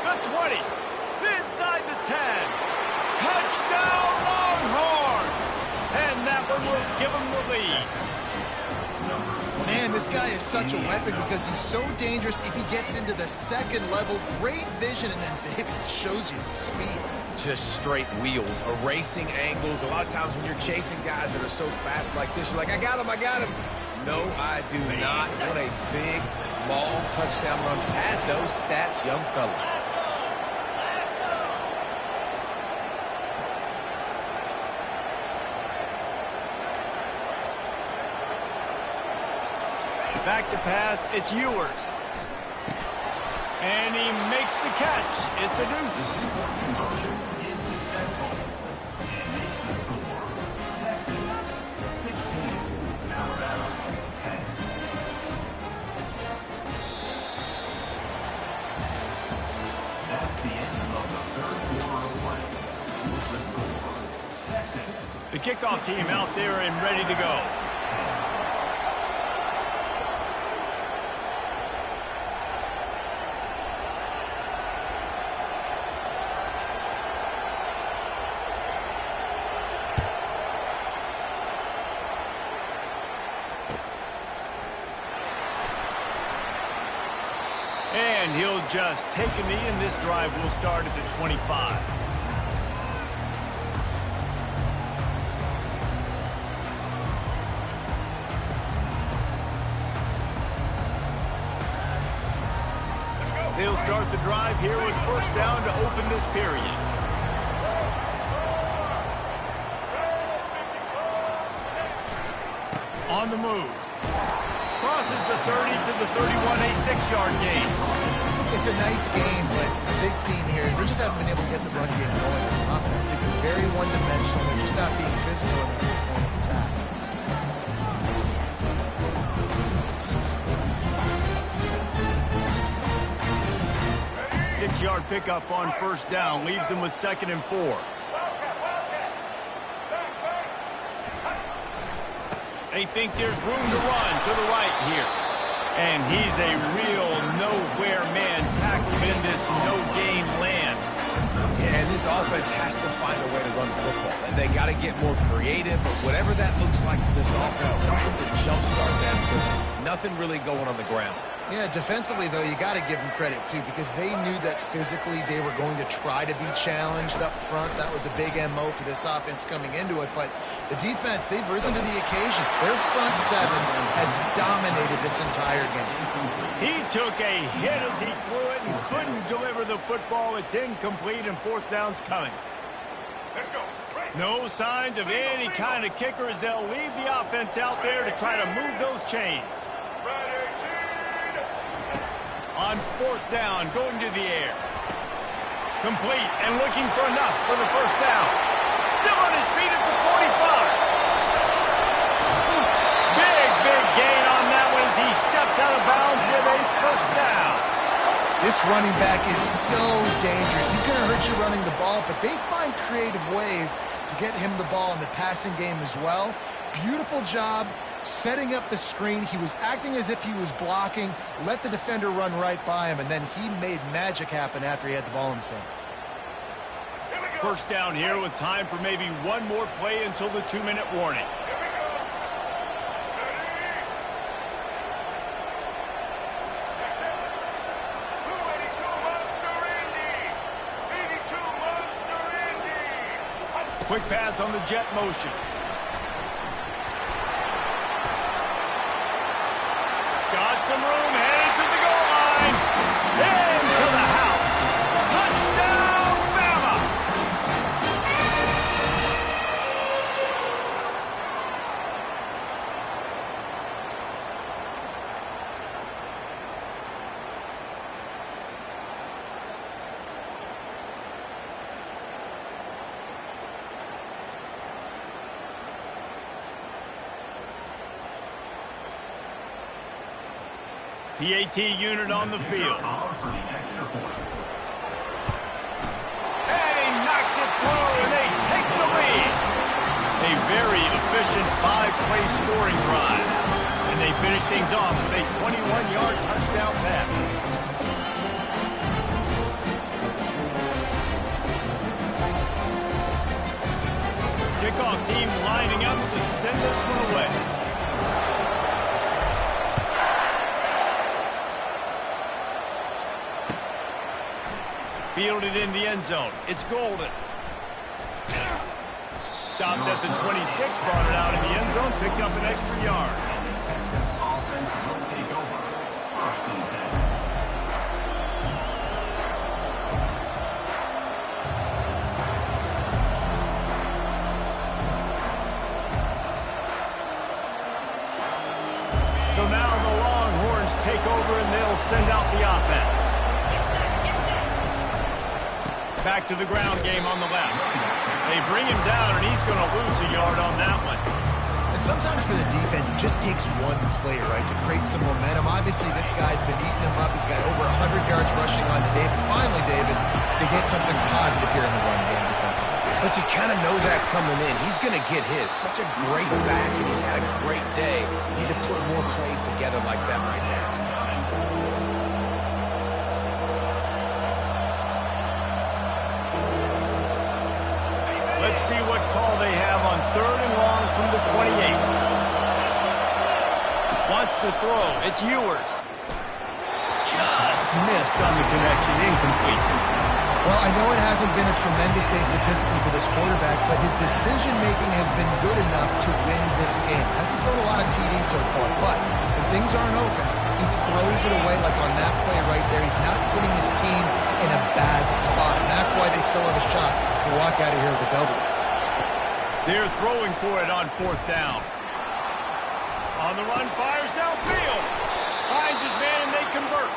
The 20. Inside the 10. Touchdown, Longhorns! And that one will give them the lead. Man, this guy is such a weapon because he's so dangerous if he gets into the second level. Great vision, and then David shows you the speed. Just straight wheels, erasing angles. A lot of times when you're chasing guys that are so fast like this, you're like, I got him, I got him. No, I do not. What a big, long touchdown run. Pad those stats, young fella. Back to pass, it's Ewers. And he makes the catch. It's a deuce. Conversion is successful. And makes the score. Texas 16, Alabama 10. That's the end of the third quarter of play. With the score, Texas. The kickoff team out there and ready to go. And he'll just take a knee, and this drive will start at the 25. They'll start the drive here with first down to open this period. On the move. Crosses the 30 to the 31, a 6-yard gain. It's a nice game, but the big theme here is they just haven't been able to get the run game going on offense. They've been very one-dimensional. They're just not being physical in their point of attack. 6-yard pickup on first down leaves them with 2nd and 4. They think there's room to run to the right here. And he's a real nowhere man tackled in this no-gain land. this offense has to find a way to run the football. And they got to get more creative, or whatever that looks like for this offense, something to jumpstart that, because nothing really going on the ground. Yeah, defensively, though, you got to give them credit, too, because they knew that physically they were going to try to be challenged up front. That was a big MO for this offense coming into it. But the defense, they've risen to the occasion. Their front seven has dominated this entire game. He took a hit as he threw it and couldn't deliver the football. It's incomplete, and fourth down's coming. Let's go. No signs of any kind of kicker as they'll leave the offense out there to try to move those chains. On fourth down, going to the air. Complete and looking for enough for the first down. Still on his feet at the 45. Big gain on that one as he steps out of bounds with a first down. This running back is so dangerous. He's going to hurt you running the ball, but they find creative ways to get him the ball in the passing game as well. Beautiful job setting up the screen. He was acting as if he was blocking, let the defender run right by him, and then he made magic happen after he had the ball in his hands. First down here with time for maybe one more play until the 2-minute warning. Quick pass on the jet motion. Got some room, headed to the goal line. Into the house. Touchdown, Bama! PAT unit on the field. And he knocks it through, and they take the lead. A very efficient 5-play scoring drive. And they finish things off with a 21-yard touchdown pass. Kickoff team lining up to send this one away. Fielded in the end zone. It's Golden. Stopped at the 26, brought it out in the end zone, picked up an extra yard. And the Texas offense will take over. First and 10. So now the Longhorns take over and they'll send out the offense. Back to the ground game on the left. They bring him down, and he's going to lose a yard on that one. And sometimes for the defense, it just takes one play, right, to create some momentum. Obviously, this guy's been eating him up. He's got over 100 yards rushing on the day. But finally, David, they get something positive here in the run game defensively. But you kind of know that coming in. He's going to get his. Such a great back, and he's had a great day. Need to put more plays together like that right there. Let's see what call they have on 3rd and long from the 28. Wants to throw. It's Ewers. Just missed on the connection. Incomplete. Well, I know it hasn't been a tremendous day statistically for this quarterback, but his decision-making has been good enough to win this game. Hasn't thrown a lot of TDs so far, but when things aren't open, he throws it away like on that play right there. He's not putting his team in a bad spot, and that's why they still have a shot to walk out of here with a W. They're throwing for it on 4th down. On the run, fires downfield. Finds his man, and they convert.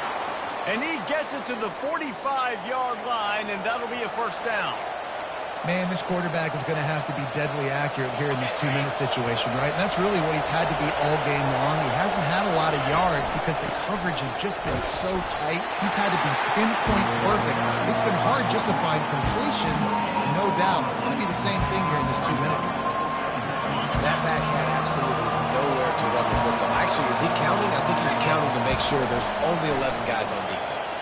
And he gets it to the 45-yard line, and that'll be a first down. Man, this quarterback is going to have to be deadly accurate here in this 2-minute situation, right? And that's really what he's had to be all game long. He hasn't had a lot of yards because the coverage has just been so tight. He's had to be pinpoint perfect. It's been hard just to find completions, no doubt. It's going to be the same thing here in this 2-minute drill. That back had absolutely nowhere to run the football. Actually, is he counting? I think he's counting to make sure there's only 11 guys on defense.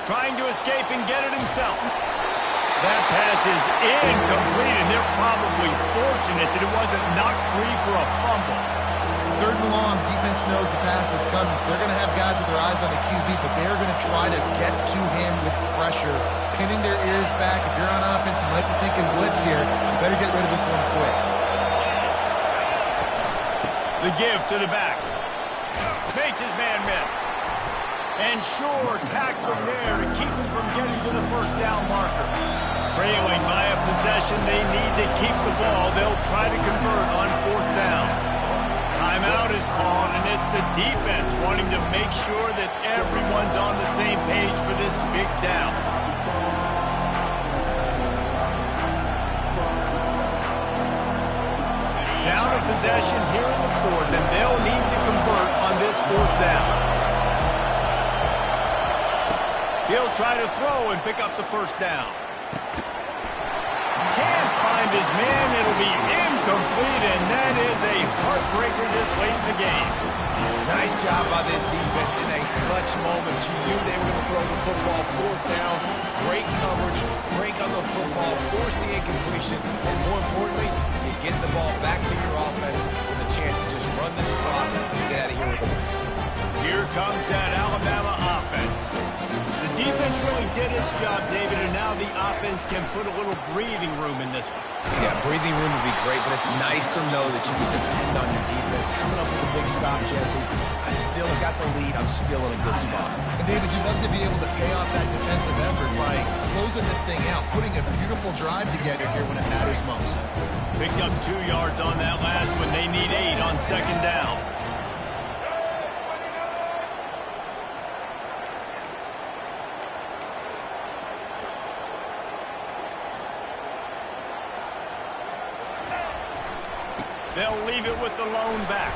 Trying to escape and get it himself. That pass is incomplete, and they're probably fortunate that it wasn't knocked free for a fumble. 3rd and long, defense knows the pass is coming, so they're going to have guys with their eyes on the QB, but they're going to try to get to him with pressure, pinning their ears back. If you're on offense, you might be thinking blitz here. You better get rid of this one quick. The give to the back. Makes his man miss. And sure, tackling there to keep him from getting to the first down marker. Trailing by a possession, they need to keep the ball. They'll try to convert on 4th down. Timeout is called, and it's the defense wanting to make sure that everyone's on the same page for this big down. Down of possession here in the 4th, and they'll need to convert on this 4th down. He'll try to throw and pick up the first down. Can't find his man. It'll be incomplete, and that is a heartbreaker this late in the game. Nice job by this defense in a clutch moment. You knew they were going to throw the football 4th down. Great coverage, break on the football, force the incompletion, and more importantly, you get the ball back to your offense with a chance to just run this clock and get out of here with a win. Here comes that Alabama offense. The defense really did its job, David, and now the offense can put a little breathing room in this one. Yeah, breathing room would be great, but it's nice to know that you can depend on your defense. Coming up with a big stop, Jesse. I still got the lead. I'm still in a good spot. And David, you'd love to be able to pay off that defensive effort by closing this thing out, putting a beautiful drive together here when it matters most. Picked up 2 yards on that last one. They need 8 on 2nd down. They'll leave it with the lone back.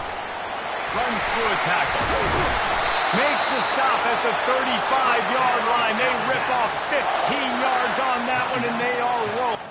Runs through a tackle. Makes the stop at the 35-yard line. They rip off 15 yards on that one, and they are rolling.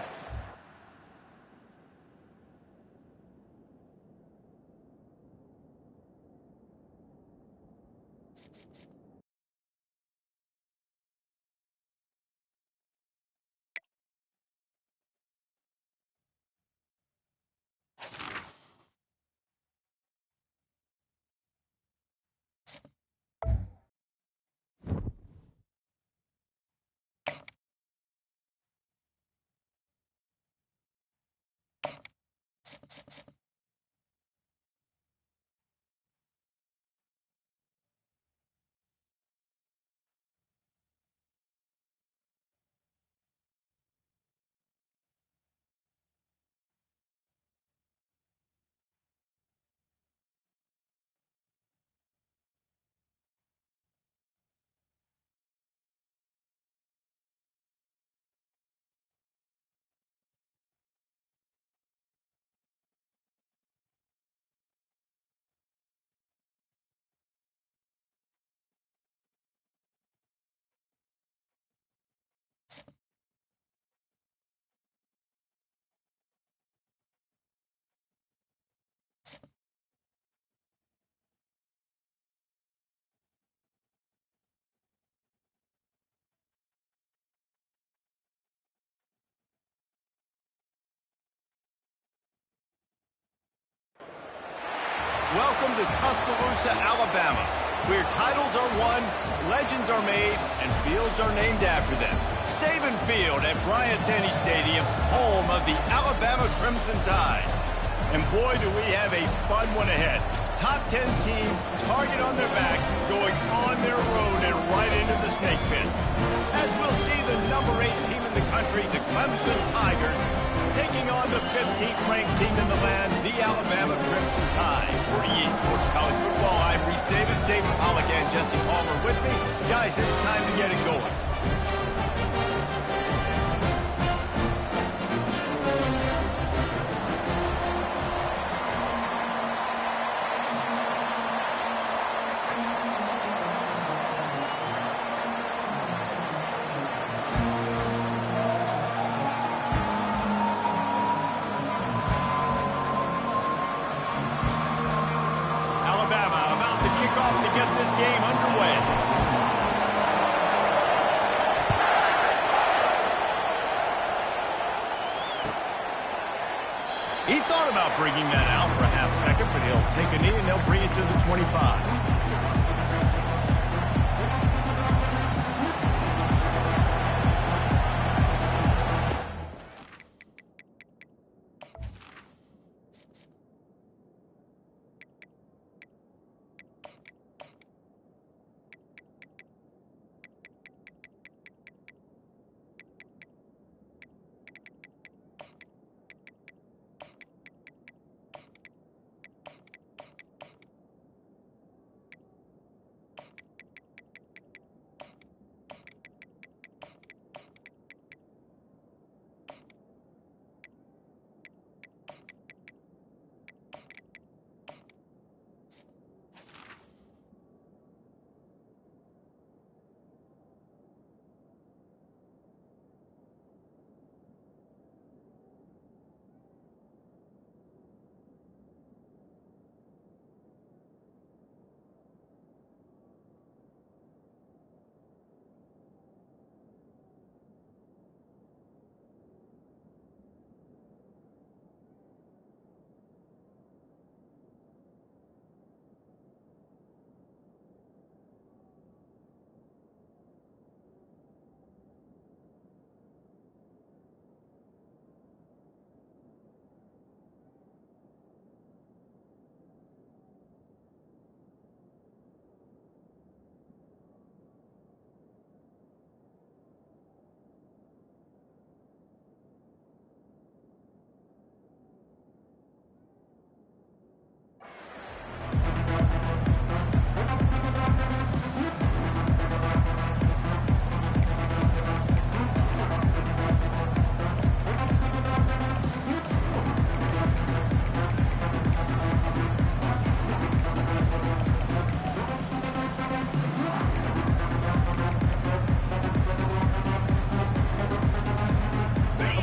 Welcome to Tuscaloosa, Alabama, where titles are won, legends are made, and fields are named after them. Saban Field at Bryant-Denny Stadium, home of the Alabama Crimson Tide. And boy, do we have a fun one ahead. Top 10 team, target on their back, going on their road and right into the snake pit. As we'll see the number 8 team in the country, the Clemson Tigers, taking on the 15th ranked team in the land, the Alabama Crimson Tide. For EA Sports College Football, I'm Reese Davis, David Pollack, and Jesse Palmer with me. Guys, it's time to get it going. Alabama about to kick off to get this game underway. dragging that out for a half second, but he'll take a knee and they'll bring it to the 25.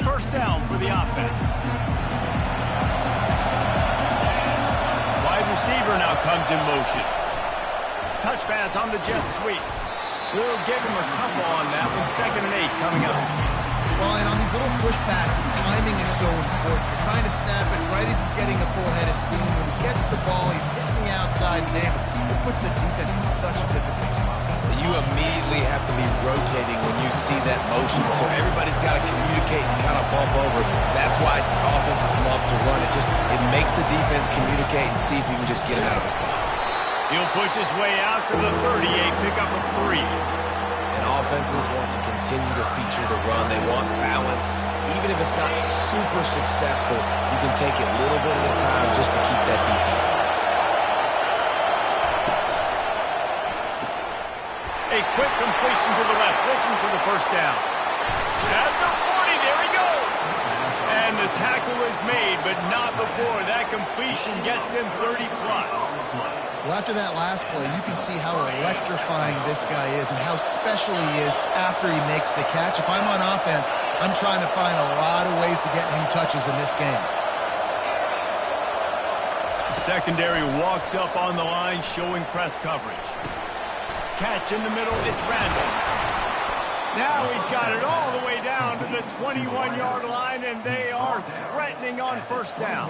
First down for the offense. Wide receiver now comes in motion. Touch pass on the jet sweep. We'll give him a couple on that one. 2nd and 8 coming up. Well, and on these little push passes, timing is so important. You're trying to snap it right as he's getting a full head of steam. When he gets the ball, he's hitting the outside, and it puts the defense in such a difficult spot. You immediately have to be rotating when you see that motion, so everybody's got to communicate and kind of bump over. That's why offenses love to run it. It makes the defense communicate and see if you can just get him out of a spot. He'll push his way out to the 38, pickup of 3. And offenses want to continue to feature the run. They want balance. Even if it's not super successful, you can take it little bit at a time just to keep that defense honest. A quick completion to the left, looking for the first down. At the 40, there he goes. And the tackle is made, but not before that completion gets him 30-plus. Well, after that last play, you can see how electrifying this guy is and how special he is after he makes the catch. If I'm on offense, I'm trying to find a lot of ways to get him touches in this game. The secondary walks up on the line, showing press coverage. Catch in the middle, it's Randall. Now he's got it all the way down to the 21-yard line, and they are threatening on first down.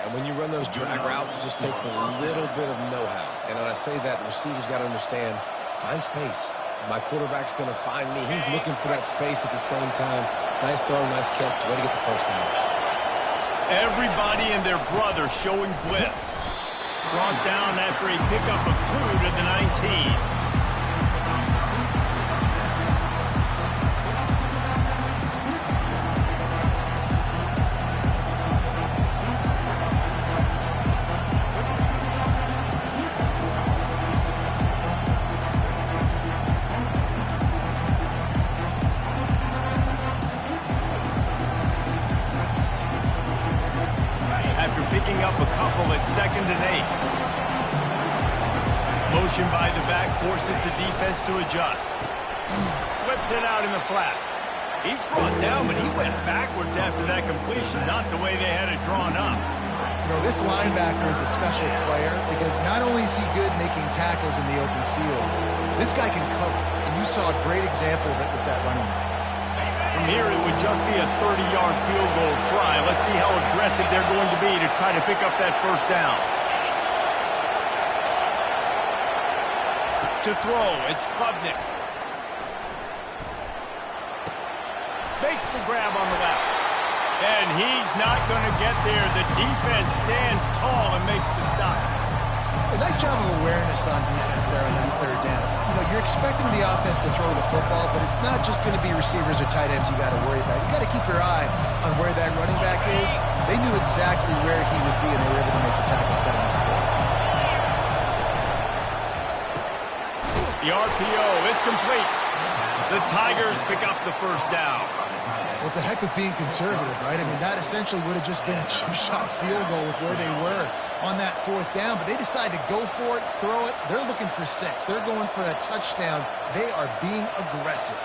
And when you run those drag routes, it just takes a little bit of know-how. And when I say that, the receiver's got to understand, find space. My quarterback's going to find me. He's looking for that space at the same time. Nice throw, nice catch. Way to get the first down. Everybody and their brother showing blitz. Brought down after a pickup of 2 to the 19. Picking up a couple at 2nd and 8. Motion by the back forces the defense to adjust. Flips it out in the flat. He's brought down, but he went backwards after that completion, not the way they had it drawn up. You know, this linebacker is a special player because not only is he good making tackles in the open field, this guy can cover, and you saw a great example of it with that running back. from here, it would just be a 30-yard field goal try. Let's see how aggressive they're going to be to try to pick up that first down. To throw, it's Klubnik. Makes the grab on the left. And he's not going to get there. The defense stands tall and makes the stop. A nice job of awareness on defense there on that third down. You know, you're expecting the offense to throw the football, but it's not just going to be receivers or tight ends you got to worry about. You got to keep your eye on where that running back is. They knew exactly where he would be, and they were able to make the tackle 7 on 4. The RPO, it's complete. The Tigers pick up the first down. Well, it's a heck of being conservative, right? I mean, that essentially would have just been a chip shot field goal with where they were on that fourth down, but they decide to go for it, throw it. They're looking for 6. They're going for a touchdown. They are being aggressive.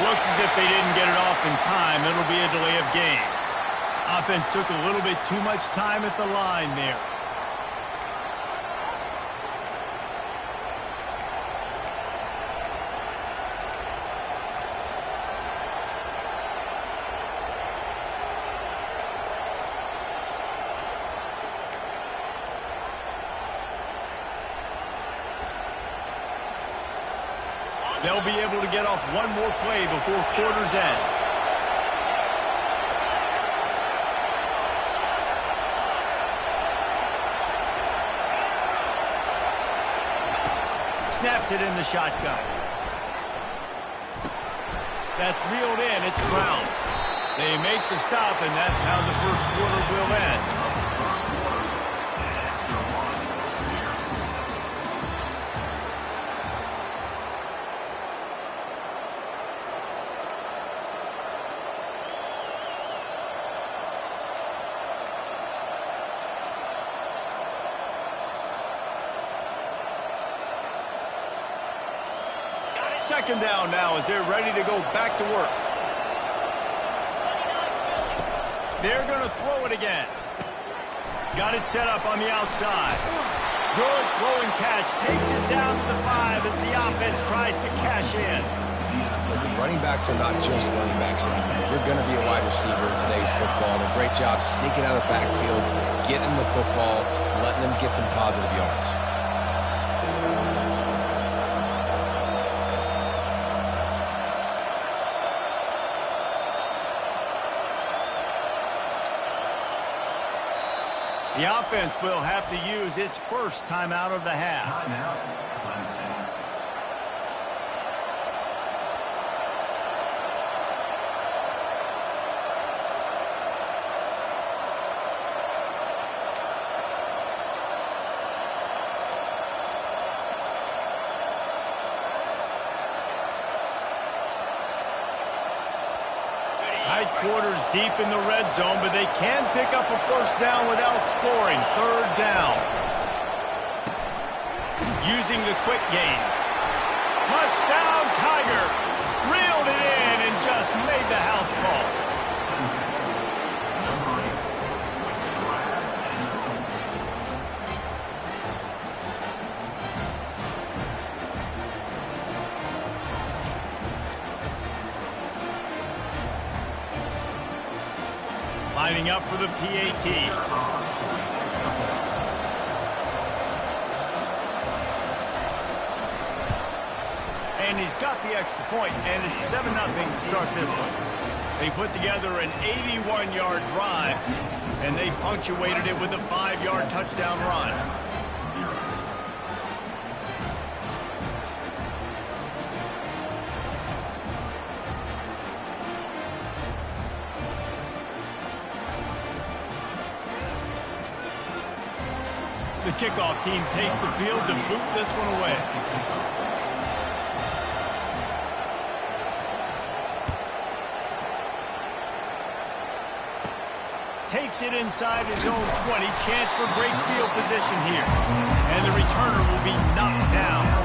Looks as if they didn't get it off in time. It'll be a delay of game. Offense took a little bit too much time at the line there. They'll be able to get off one more play before quarter's end. Snapped it in the shotgun. That's reeled in. It's Brown. They make the stop, and that's how the first quarter will end. Second down now as they're ready to go back to work. They're going to throw it again. Got it set up on the outside. Good throwing catch. Takes it down to the 5 as the offense tries to cash in. Listen, running backs are not just running backs anymore. You're going to be a wide receiver in today's football. And a great job sneaking out of the backfield, getting the football, letting them get some positive yards. The offense will have to use its first timeout of the half. Timeout, Clemson. Tight quarters deep in the red zone, but they can pick up a first down without scoring. Third down. Using the quick game. Touchdown, Tigers! Reeled it in and just made the house call. Lining up for the PAT. And he's got the extra point, and it's 7-0 to start this one. They put together an 81-yard drive, and they punctuated it with a 5-yard touchdown run. The kickoff team takes the field to boot this one away. Takes it inside his own 20. Chance for great field position here. And the returner will be knocked down.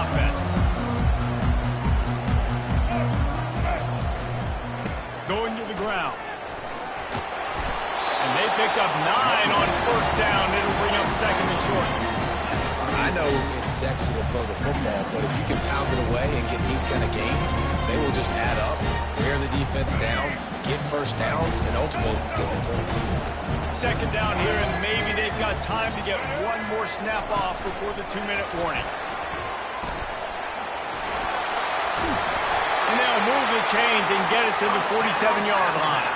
offense. Going to the ground. And they pick up 9 on first down. It'll bring up second and short. I know it's sexy to throw the football, but if you can pound it away and get these kind of gains, they will just add up, wear the defense down, get first downs, and ultimately get some points. Second down here, and maybe they've got time to get one more snap off before the 2-minute warning. And they'll move the chains and get it to the 47-yard line.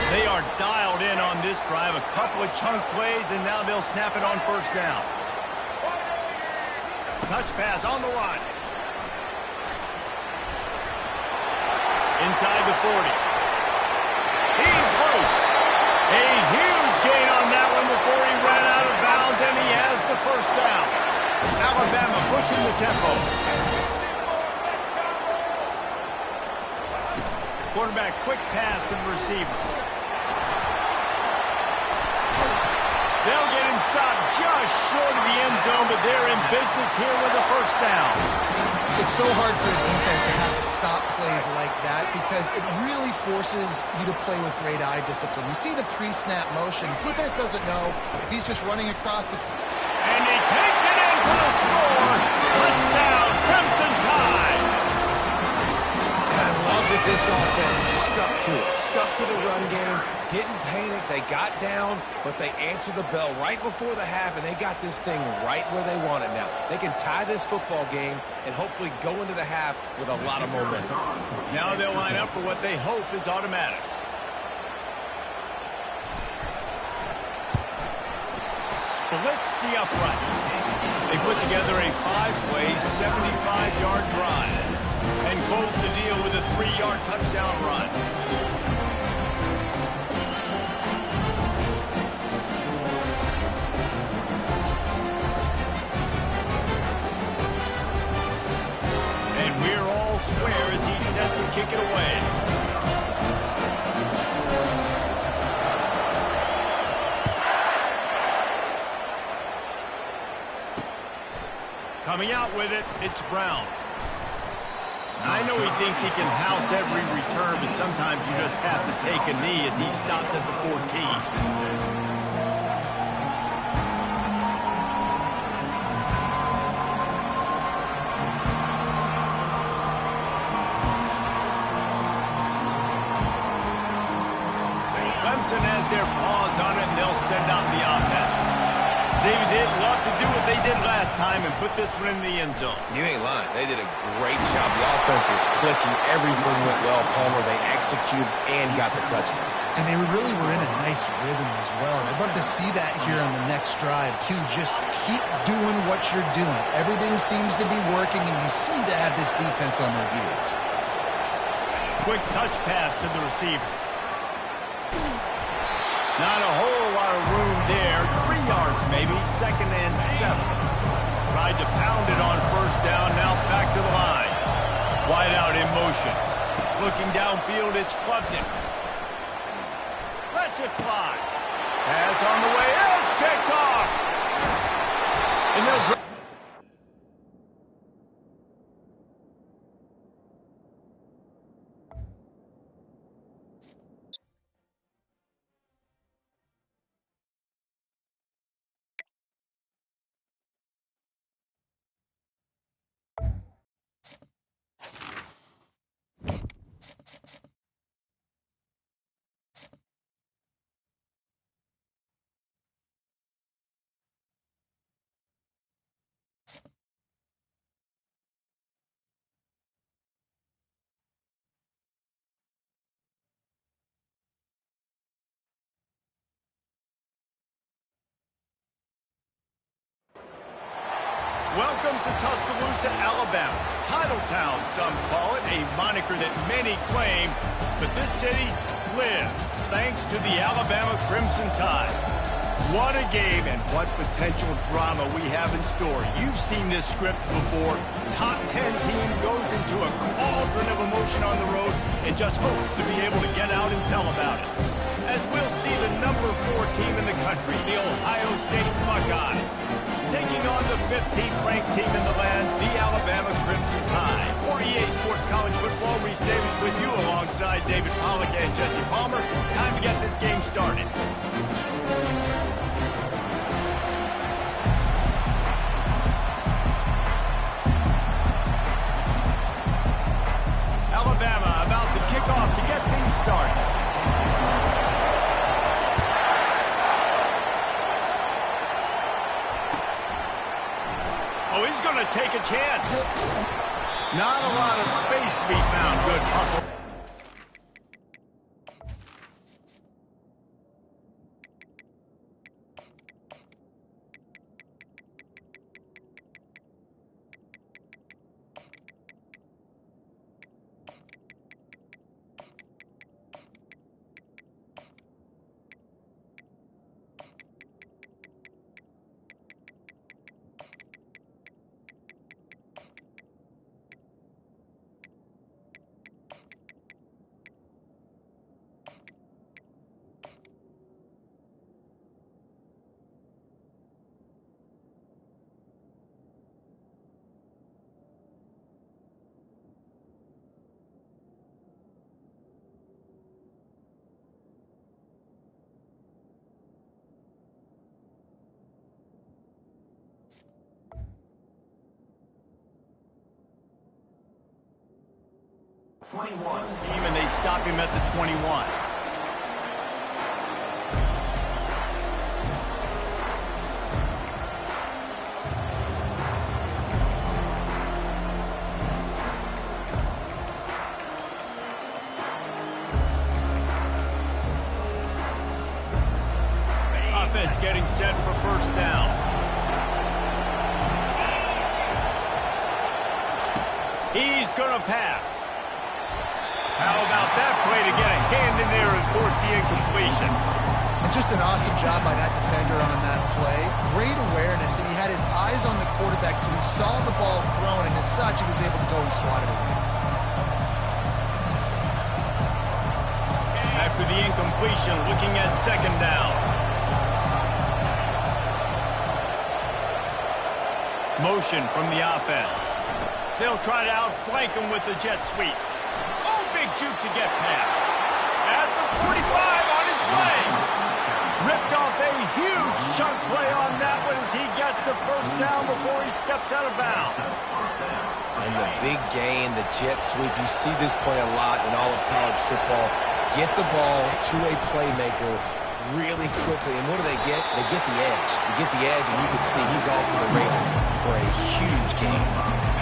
They are dialed in on this drive, a couple of chunk plays, and now they'll snap it on first down. Touch pass on the run. Inside the 40. He's loose. A huge gain on that one before he ran out of bounds, and he has the first down. Alabama pushing the tempo. Quarterback quick pass to the receiver. They'll get him stopped just short of the end zone, but they're in business here with a first down. It's so hard for a defense to have to stop plays like that because it really forces you to play with great eye discipline. You see the pre-snap motion. Defense doesn't know if he's just running across the field. And he takes it in for the score. Touchdown, Crimson Tide. And I love that this offense stuck to it, stuck to the run game, didn't panic. They got down, but they answered the bell right before the half, and they got this thing right where they want it now. They can tie this football game and hopefully go into the half with a lot of momentum. Now they'll line up for what they hope is automatic. Splits the uprights. They put together a 5-play, 75-yard drive and close the deal with a 3-yard touchdown run. And we're all square as he's set to kick it away. Coming out with it, it's Brown. I know he thinks he can house every return, but sometimes you just have to take a knee as he stopped at the 14. Clemson has their paws on it, and they'll send out the offense. David, they'd love to do what they did last time and put this one in the end zone. You ain't lying. They did a great job. The offense was clicking. Everything went well, Palmer. They executed and got the touchdown. And they really were in a nice rhythm as well. And I'd love to see that here on the next drive, too. Just keep doing what you're doing. Everything seems to be working, and you seem to have this defense on their heels. Quick touch pass to the receiver. Not a whole lot of room there. 3 yards maybe, 2nd and 7. Tried to pound it on first down, now back to the line. Wide out in motion. Looking downfield, it's Klubnik. Lets it fly. Pass on the way, it's kicked off. And they'll drop. Welcome to Tuscaloosa, Alabama. Titletown, some call it, a moniker that many claim, but this city lives thanks to the Alabama Crimson Tide. What a game and what potential drama we have in store. You've seen this script before. Top 10 team goes into a cauldron of emotion on the road and just hopes to be able to get out and tell about it. As we'll see the number 4 team in the country, the Ohio State Buckeyes, taking on the 15th ranked team in the land, the Alabama Crimson Tide. For EA Sports College Football, Reese Davis with you alongside David Pollack and Jesse Palmer. Time to get this game started. Alabama about to kick off to get things started. Oh, he's going to take a chance. Not a lot of space to be found. Good hustle. And they stop him at the 21. Offense getting set for first down. He's going to pass. How about that play to get a hand in there and force the incompletion? And just an awesome job by that defender on that play. Great awareness, and he had his eyes on the quarterback, so he saw the ball thrown, and as such, he was able to go and swat it away. After the incompletion, looking at second down. Motion from the offense. They'll try to outflank him with the jet sweep. Big juke to get past. At the 45 on his way. Ripped off a huge chunk play on that one as he gets the first down before he steps out of bounds. And the big gain, the jet sweep, you see this play a lot in all of college football. Get the ball to a playmaker really quickly. And what do they get? They get the edge. They get the edge, and you can see he's off to the races for a huge gain.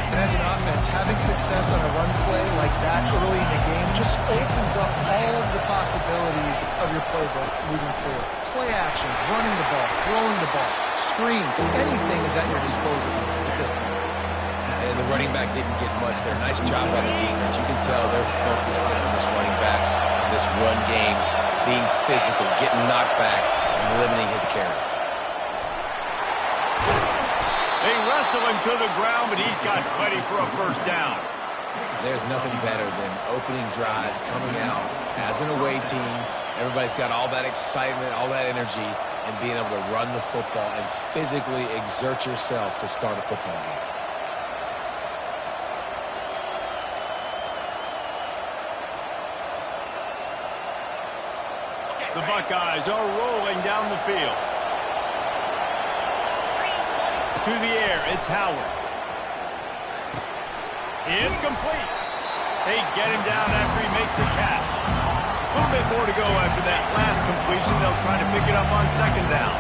And as an offense, having success on a run play like that early in the game just opens up all of the possibilities of your playbook moving forward. Play action, running the ball, throwing the ball, screens, anything is at your disposal at this point. And the running back didn't get much there. Nice job by the defense. You can tell they're focused in on this running back, on this run game, being physical, getting knockbacks, and limiting his carries. They wrestle him to the ground, but he's got plenty for a first down. There's nothing better than opening drive, coming out as an away team. Everybody's got all that excitement, all that energy, and being able to run the football and physically exert yourself to start a football game. The Buckeyes are rolling down the field. To the air, it's Howard. It's complete. They get him down after he makes the catch. A little bit more to go after that last completion. They'll try to pick it up on second down.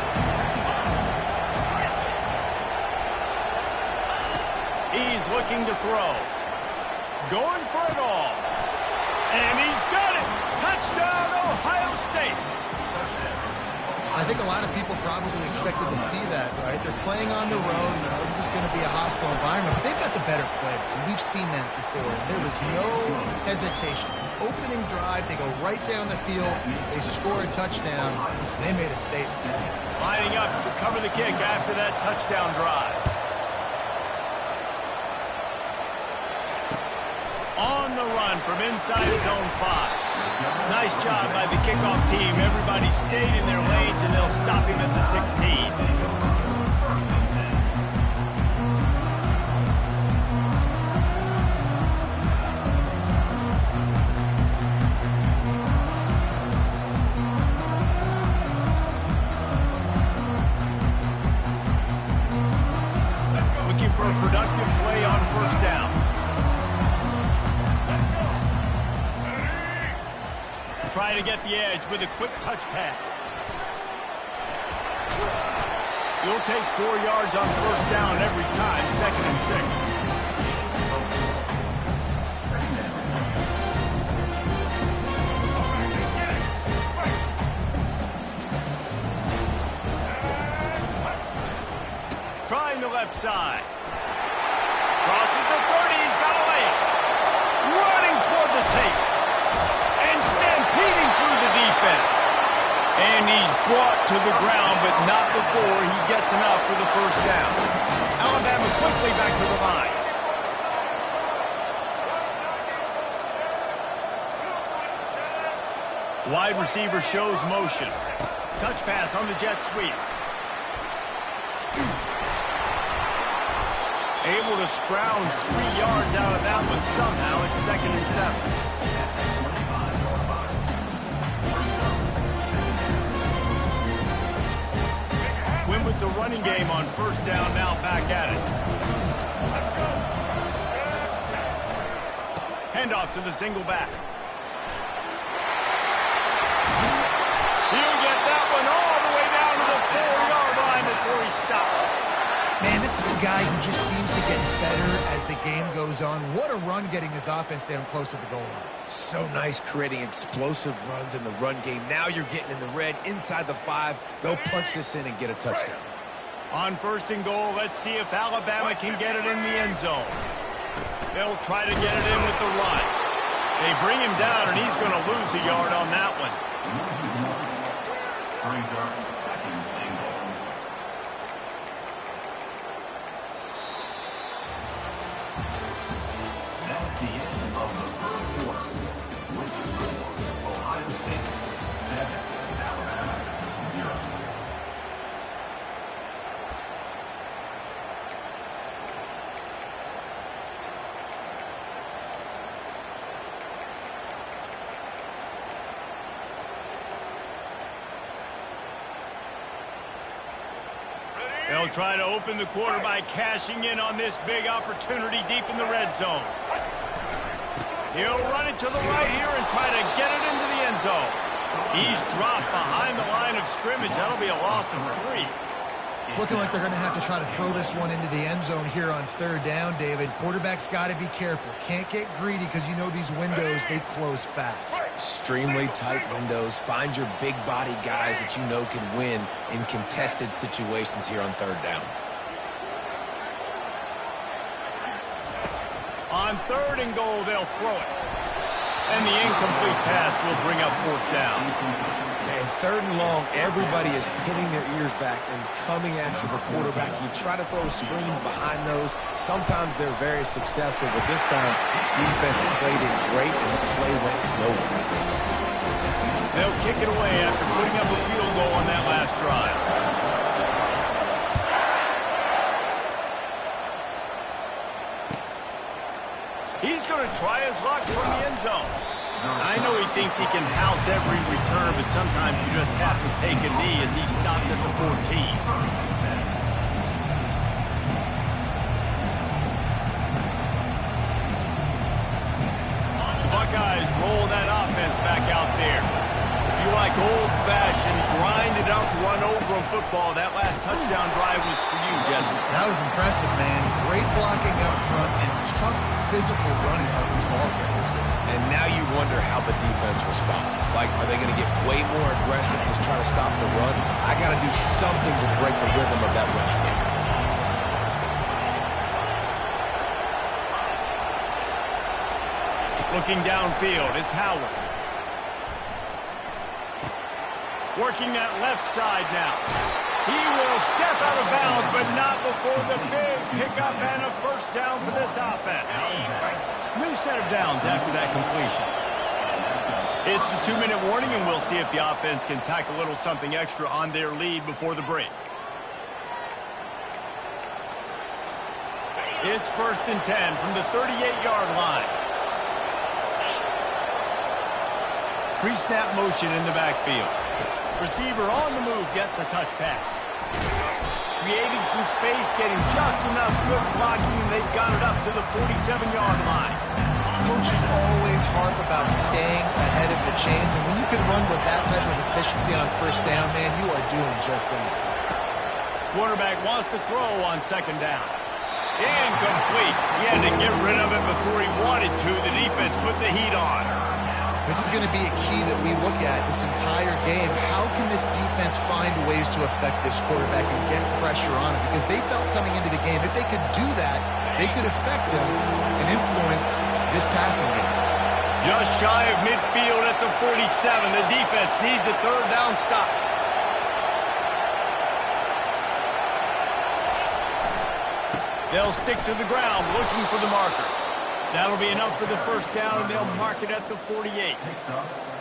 He's looking to throw. Going for it all. And he's got it. Touchdown, Ohio State. I think a lot of people probably expected to see that, right? They're playing on the road. You know, this is going to be a hostile environment, but they've got the better players, and we've seen that before. There was no hesitation. Opening drive, they go right down the field, they score a touchdown, and they made a statement. Lining up to cover the kick after that touchdown drive. On the run from inside his own 5. Nice job by the kickoff team. Everybody stayed in their lanes, and they'll stop him at the 16. productive play on first down. Trying to get the edge with a quick touch pass. You'll take 4 yards on first down every time, 2nd and 6. Trying the left side. Crosses the 30, he's got a layup. Running toward the tape. And stampeding through the defense. And he's brought to the ground, but not before he gets enough for the first down. Alabama quickly back to the line. Wide receiver shows motion. Touch pass on the jet sweep. Able to scrounge 3 yards out of that one somehow. It's 2nd and 7. Win with the running game on first down, now back at it. Handoff to the single back. He'll get that one all the way down to the 4-yard line before he stopped. Man, this is a guy who just seems to get better as the game goes on. What a run getting his offense down close to the goal line. So nice creating explosive runs in the run game. Now you're getting in the red inside the 5. Go punch this in and get a touchdown. On 1st and goal, let's see if Alabama can get it in the end zone. They'll try to get it in with the run. They bring him down, and he's going to lose a yard on that one. Brings up 2nd and goal. That's the end of the first quarter. With the score, Ohio State 7, Alabama 0. They'll try to open the quarter by cashing in on this big opportunity deep in the red zone. He'll run it to the right here and try to get it into the end zone. He's dropped behind the line of scrimmage. That'll be a loss of 3. It's looking like they're going to have to try to throw this one into the end zone here on 3rd down, David. Quarterback's got to be careful. Can't get greedy because you know these windows, they close fast. Extremely tight windows. Find your big body guys that you know can win in contested situations here on 3rd down. On 3rd and goal, they'll throw it. And the incomplete pass will bring up 4th down. And 3rd and long, everybody is pinning their ears back and coming after the quarterback. You try to throw screens behind those. Sometimes they're very successful, but this time, defense played it great and the play went nowhere. They'll kick it away after putting up a field goal on that last drive. He's going to try his luck from the end zone. I know he thinks he can house every return, but sometimes you just have to take a knee as he stopped at the 14. The Buckeyes roll that offense back out there. If you like old-fashioned, grind-it-up, run-over-'em football, that last touchdown drive was for you, Jesse. That was impressive, man. Great blocking up front and tough physical running by these ball carriers. And now you wonder how the defense responds. Like, are they going to get way more aggressive to try to stop the run? I got to do something to break the rhythm of that running game. Looking downfield, it's Howard. Working that left side now. He will step out of bounds, but not before the big pickup and a first down for this offense. New set of downs after that completion. It's the 2-minute warning, and we'll see if the offense can tack a little something extra on their lead before the break. It's 1st and 10 from the 38-yard line. Pre-snap motion in the backfield. Receiver on the move gets the touch pass. creating some space, getting just enough good blocking, and they've got it up to the 47-yard line. Coaches always harp about staying ahead of the chains, and when you can run with that type of efficiency on first down, man, you are doing just that. Quarterback wants to throw on second down. Incomplete. He had to get rid of it before he wanted to. The defense put the heat on. This is going to be a key that we look at this entire game. How can this defense find ways to affect this quarterback and get pressure on him? Because they felt coming into the game, if they could do that, they could affect him and influence this passing game. Just shy of midfield at the 47. The defense needs a third down stop. They'll stick to the ground looking for the marker. That'll be enough for the first down, and they'll mark it at the 48.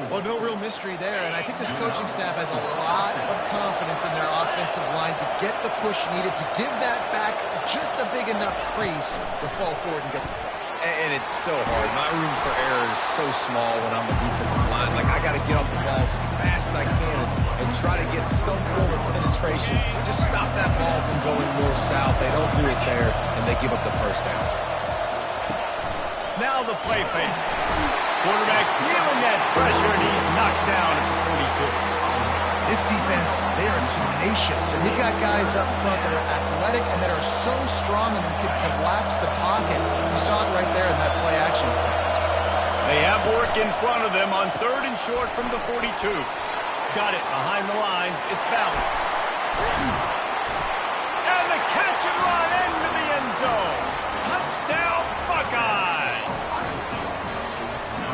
Well, no real mystery there, and I think this coaching staff has a lot of confidence in their offensive line to get the push needed, to give that back just a big enough crease to fall forward and get the first. And it's so hard. My room for error is so small when I'm a defensive line. Like, I got to get off the ball as fast as I can and try to get some form of penetration. Just stop that ball from going north-south. They don't do it there, and they give up the first down. Now the play fake. Quarterback feeling that pressure, and he's knocked down at the 42. This defense, they are tenacious, and you've got guys up front that are athletic and that are so strong and can collapse the pocket. You saw it right there in that play action attempt. They have work in front of them on third and short from the 42. Got it behind the line. It's Ballard. And the catch and run into the end zone. Touchdown, Buckeyes!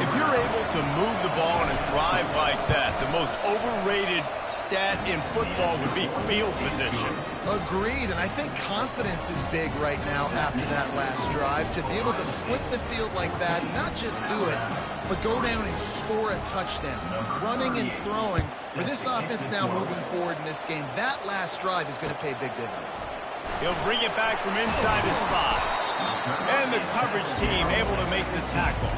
If you're able to move the ball in a drive like that, the most overrated stat in football would be field position. Agreed, and I think confidence is big right now after that last drive. To be able to flip the field like that, not just do it, but go down and score a touchdown. Running and throwing. For this offense now moving forward in this game, that last drive is going to pay big dividends. He'll bring it back from inside his 5. And the coverage team able to make the tackle.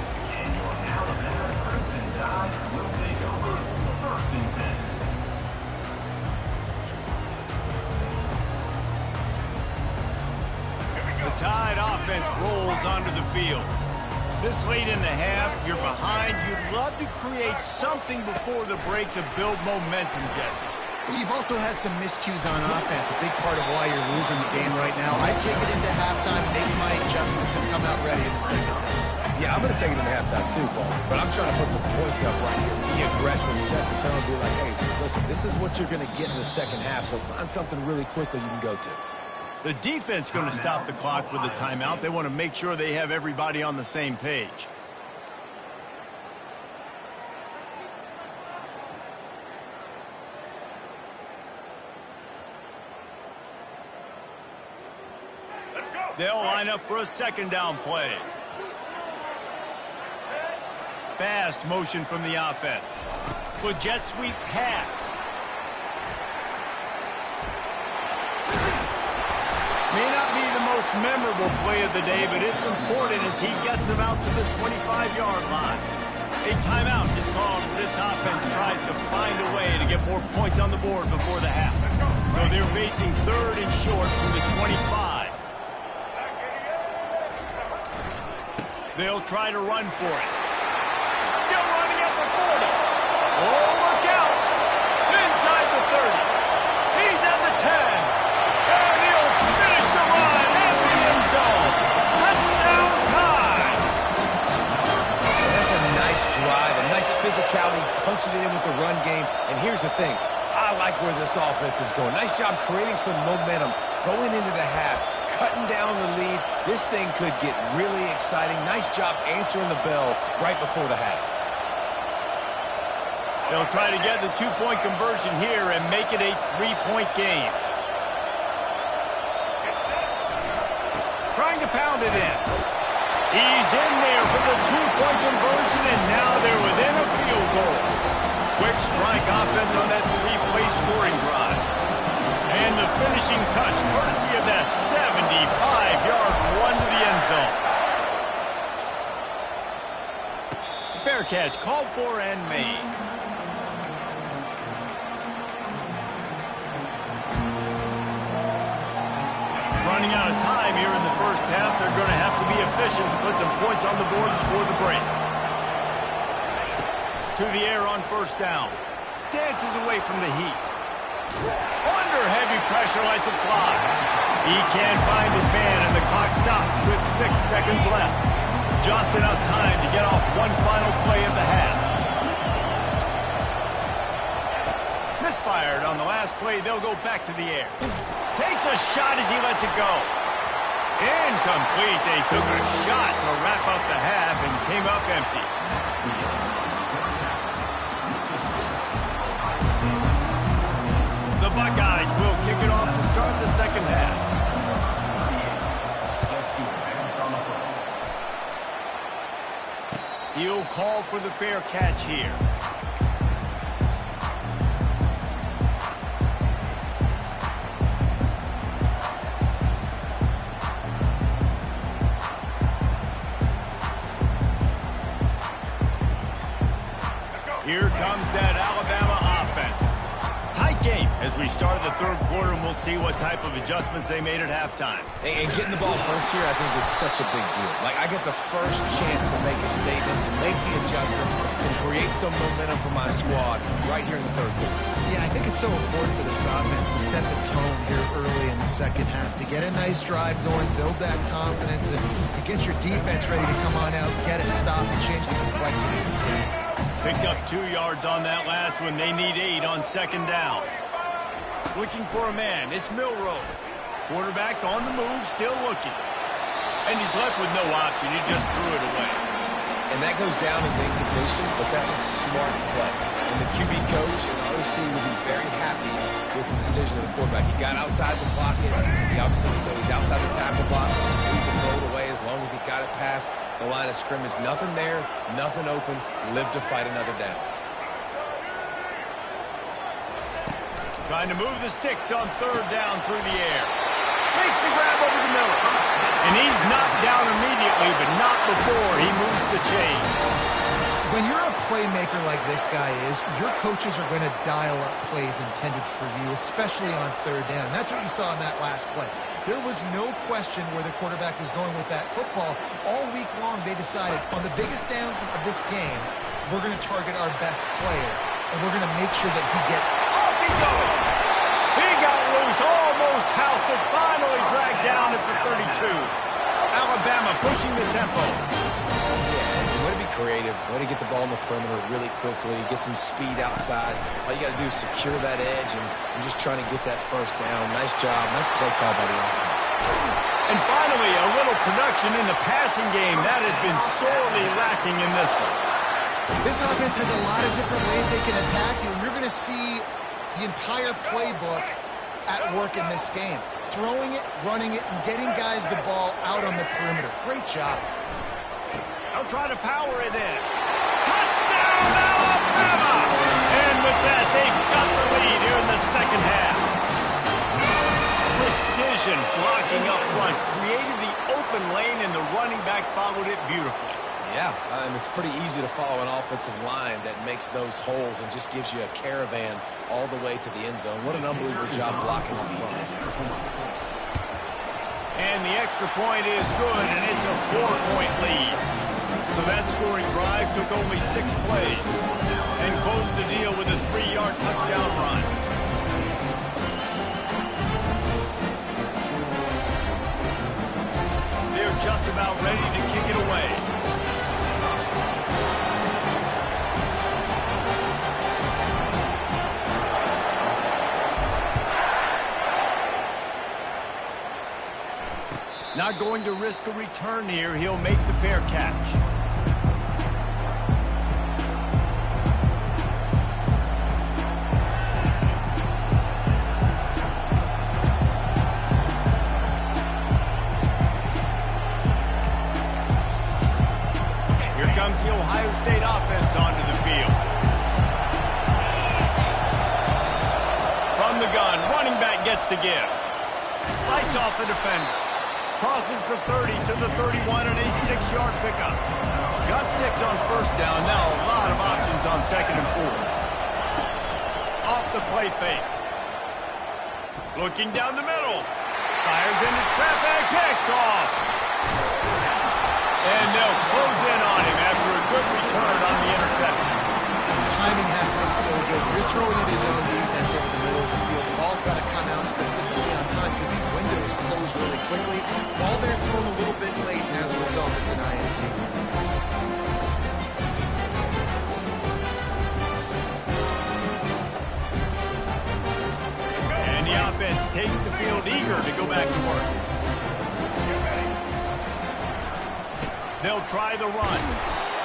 The Tide offense rolls onto the field. This late in the half, you're behind. You'd love to create something before the break to build momentum, Jesse. Well, you've also had some miscues on offense, a big part of why you're losing the game right now. I take it into halftime, make my adjustments, and come out ready in the second half. Yeah, I'm going to take it into halftime too, Paul. But I'm trying to put some points up right here. Be aggressive, set the tone, be like, hey, listen, this is what you're going to get in the second half, so find something really quickly you can go to. The defense going to stop the clock with a timeout. They want to make sure they have everybody on the same page. They'll line up for a second down play. Fast motion from the offense. Good jet sweep pass. May not be the most memorable play of the day, but it's important as he gets them out to the 25-yard line. A timeout is called as this offense tries to find a way to get more points on the board before the half. So they're facing third and short from the 25. They'll try to run for it. Still running at the 40. Oh, look out. Inside the 30. He's at the 10. And he'll finish the run at the end zone. Touchdown time. That's a nice drive, a nice physicality, punching it in with the run game. And here's the thing. I like where this offense is going. Nice job creating some momentum going into the half. Cutting down the lead. This thing could get really exciting. Nice job answering the bell right before the half. They'll try to get the two-point conversion here and make it a three-point game. Trying to pound it in. He's in there for the two-point conversion, and now they're within a field goal. Quick strike offense on that three-play scoring drive. And the finishing touch, courtesy of that 75-yard run to the end zone. Fair catch, called for and made. out of time here in the first half. They're going to have to be efficient to put some points on the board before the break. To the air on first down. Dances away from the heat. Under heavy pressure, lets it fly. He can't find his man, and the clock stops with 6 seconds left. Just enough time to get off one final play of the half. Misfired on the last play. They'll go back to the air. Takes a shot as he lets it go. Incomplete. They took a shot to wrap up the half and came up empty. The Buckeyes will kick it off to start the second half. He'll call for the fair catch here. Here comes that Alabama offense. Tight game as we start the third quarter, and we'll see what type of adjustments they made at halftime. And getting the ball first here, I think, is such a big deal. Like, I get the first chance to make a statement, to make the adjustments, to create some momentum for my squad right here in the third quarter. Yeah, I think it's so important for this offense to set the tone here early in the second half, to get a nice drive going, build that confidence, and get your defense ready to come on out, get a stop, and change the complexity of this game. Picked up 2 yards on that last one. They need 8 on second down. Looking for a man. It's Milroe. Quarterback on the move, still looking. And he's left with no option. He just threw it away. And that goes down as incompletion, but that's a smart play. And the QB coach and the OC will be very happy with the decision of the quarterback. He got outside the pocket. He obviously, so he's outside the tackle box. He can throw it away as long as he got it past the line of scrimmage. Nothing there, nothing open. Live to fight another down. Trying to move the sticks on third down through the air. Makes the grab over the middle. And he's knocked down immediately, but not before he moves the chains. When you're a playmaker like this guy is, your coaches are going to dial up plays intended for you, especially on third down. That's what you saw in that last play. There was no question where the quarterback was going with that football. All week long, they decided on the biggest downs of this game, we're going to target our best player, and we're going to make sure that he gets off he goes. He got loose, almost housed it, finally dragged down at the 32. Alabama pushing the tempo. Way to be creative, way to get the ball in the perimeter really quickly, get some speed outside. All you got to do is secure that edge and just trying to get that first down. Nice job, nice play call by the offense. And finally, a little production in the passing game. That has been sorely lacking in this one. This offense has a lot of different ways they can attack you, and you're going to see the entire playbook at work in this game. Throwing it, running it, and getting guys the ball out on the perimeter. Great job. They'll try to power it in. Touchdown, Alabama! And with that, they've got the lead here in the second half. Precision blocking up front created the open lane, and the running back followed it beautifully. Yeah, it's pretty easy to follow an offensive line that makes those holes and just gives you a caravan all the way to the end zone. What an unbelievable job blocking up front. And the extra point is good, and it's a 4-point lead. So that scoring drive took only 6 plays and closed the deal with a 3-yard touchdown run. They're just about ready to kick it away. Not going to risk a return here. He'll make the fair catch. Here comes the Ohio State offense onto the field. From the gun, running back gets to give. Fights off the defender. Crosses the 30 to the 31 and a 6-yard pickup. Got 6 on first down. Now a lot of options on second and 4. Off the play fake. Looking down the middle. Fires into traffic, picked off. And they'll close in on him after a good return on the interception. Timing has to be so good. You're throwing at his own defense over the middle of the field. The ball's got to come out specifically on time because these windows close really quickly. Ball there thrown a little bit late, and as a result, it's an INT. And the offense takes the field eager to go back to work. They'll try the run.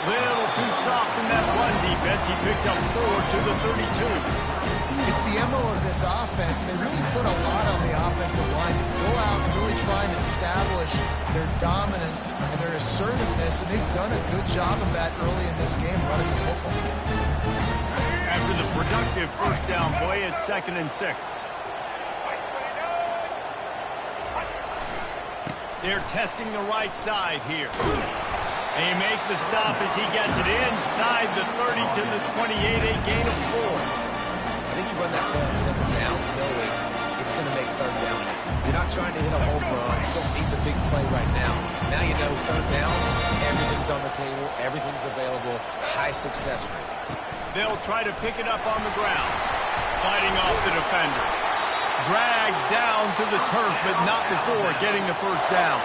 Little too soft in that run defense. He picks up 4 to the 32. It's the MO of this offense. They really put a lot on the offensive line to go out and really try and establish their dominance and their assertiveness, and they've done a good job of that early in this game running the football. After the productive first down play, it's 2nd and 6. They're testing the right side here. They make the stop as he gets it inside the 30 to the 28, a gain of 4. I think you run that play on 2nd down, knowing it's going to make 3rd down easy. You're not trying to hit a home run. You don't need the big play right now. Now you know 3rd down, everything's on the table, everything's available, high success rate. They'll try to pick it up on the ground. Fighting off the defender. Dragged down to the turf, but not before getting the first down.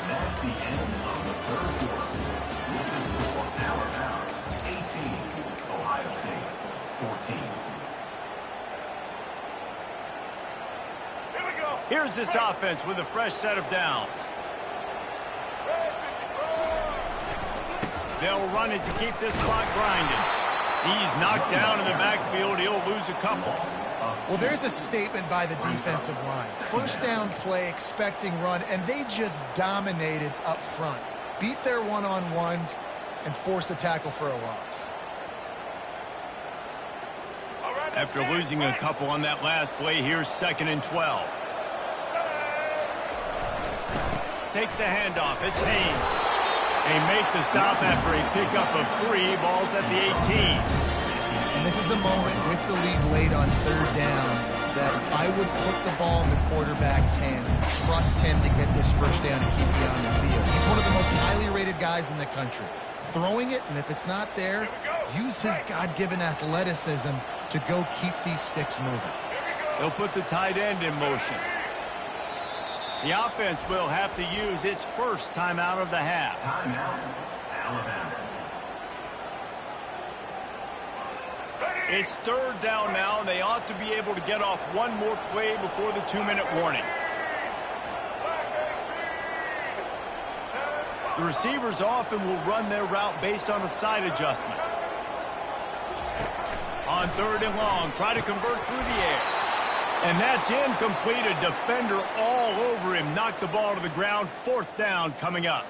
That's the end of the 3rd quarter. With the score, Alabama 18, Ohio State 14. Here's this offense with a fresh set of downs. They'll run it to keep this clock grinding. He's knocked down in the backfield. He'll lose a couple. Well, there's a statement by the defensive line. First down play, expecting run, and they just dominated up front. Beat their one-on-ones and forced a tackle for a loss. After losing a couple on that last play, here's 2nd and 12. Takes the handoff. It's Haynes. They make the stop after a pickup of 3. Ball's at the 18. And this is a moment with the lead late on 3rd down that I would put the ball in the quarterback's hands and trust him to get this first down and keep you on the field. He's one of the most highly rated guys in the country. Throwing it, and if it's not there, use his God-given athleticism to go keep these sticks moving. They'll put the tight end in motion. The offense will have to use its first timeout of the half. Timeout, Alabama. It's 3rd down now, and they ought to be able to get off one more play before the 2-minute warning. The receivers often will run their route based on a side adjustment. On 3rd and long, try to convert through the air. And that's incomplete. A defender all over him. Knocked the ball to the ground. 4th down coming up.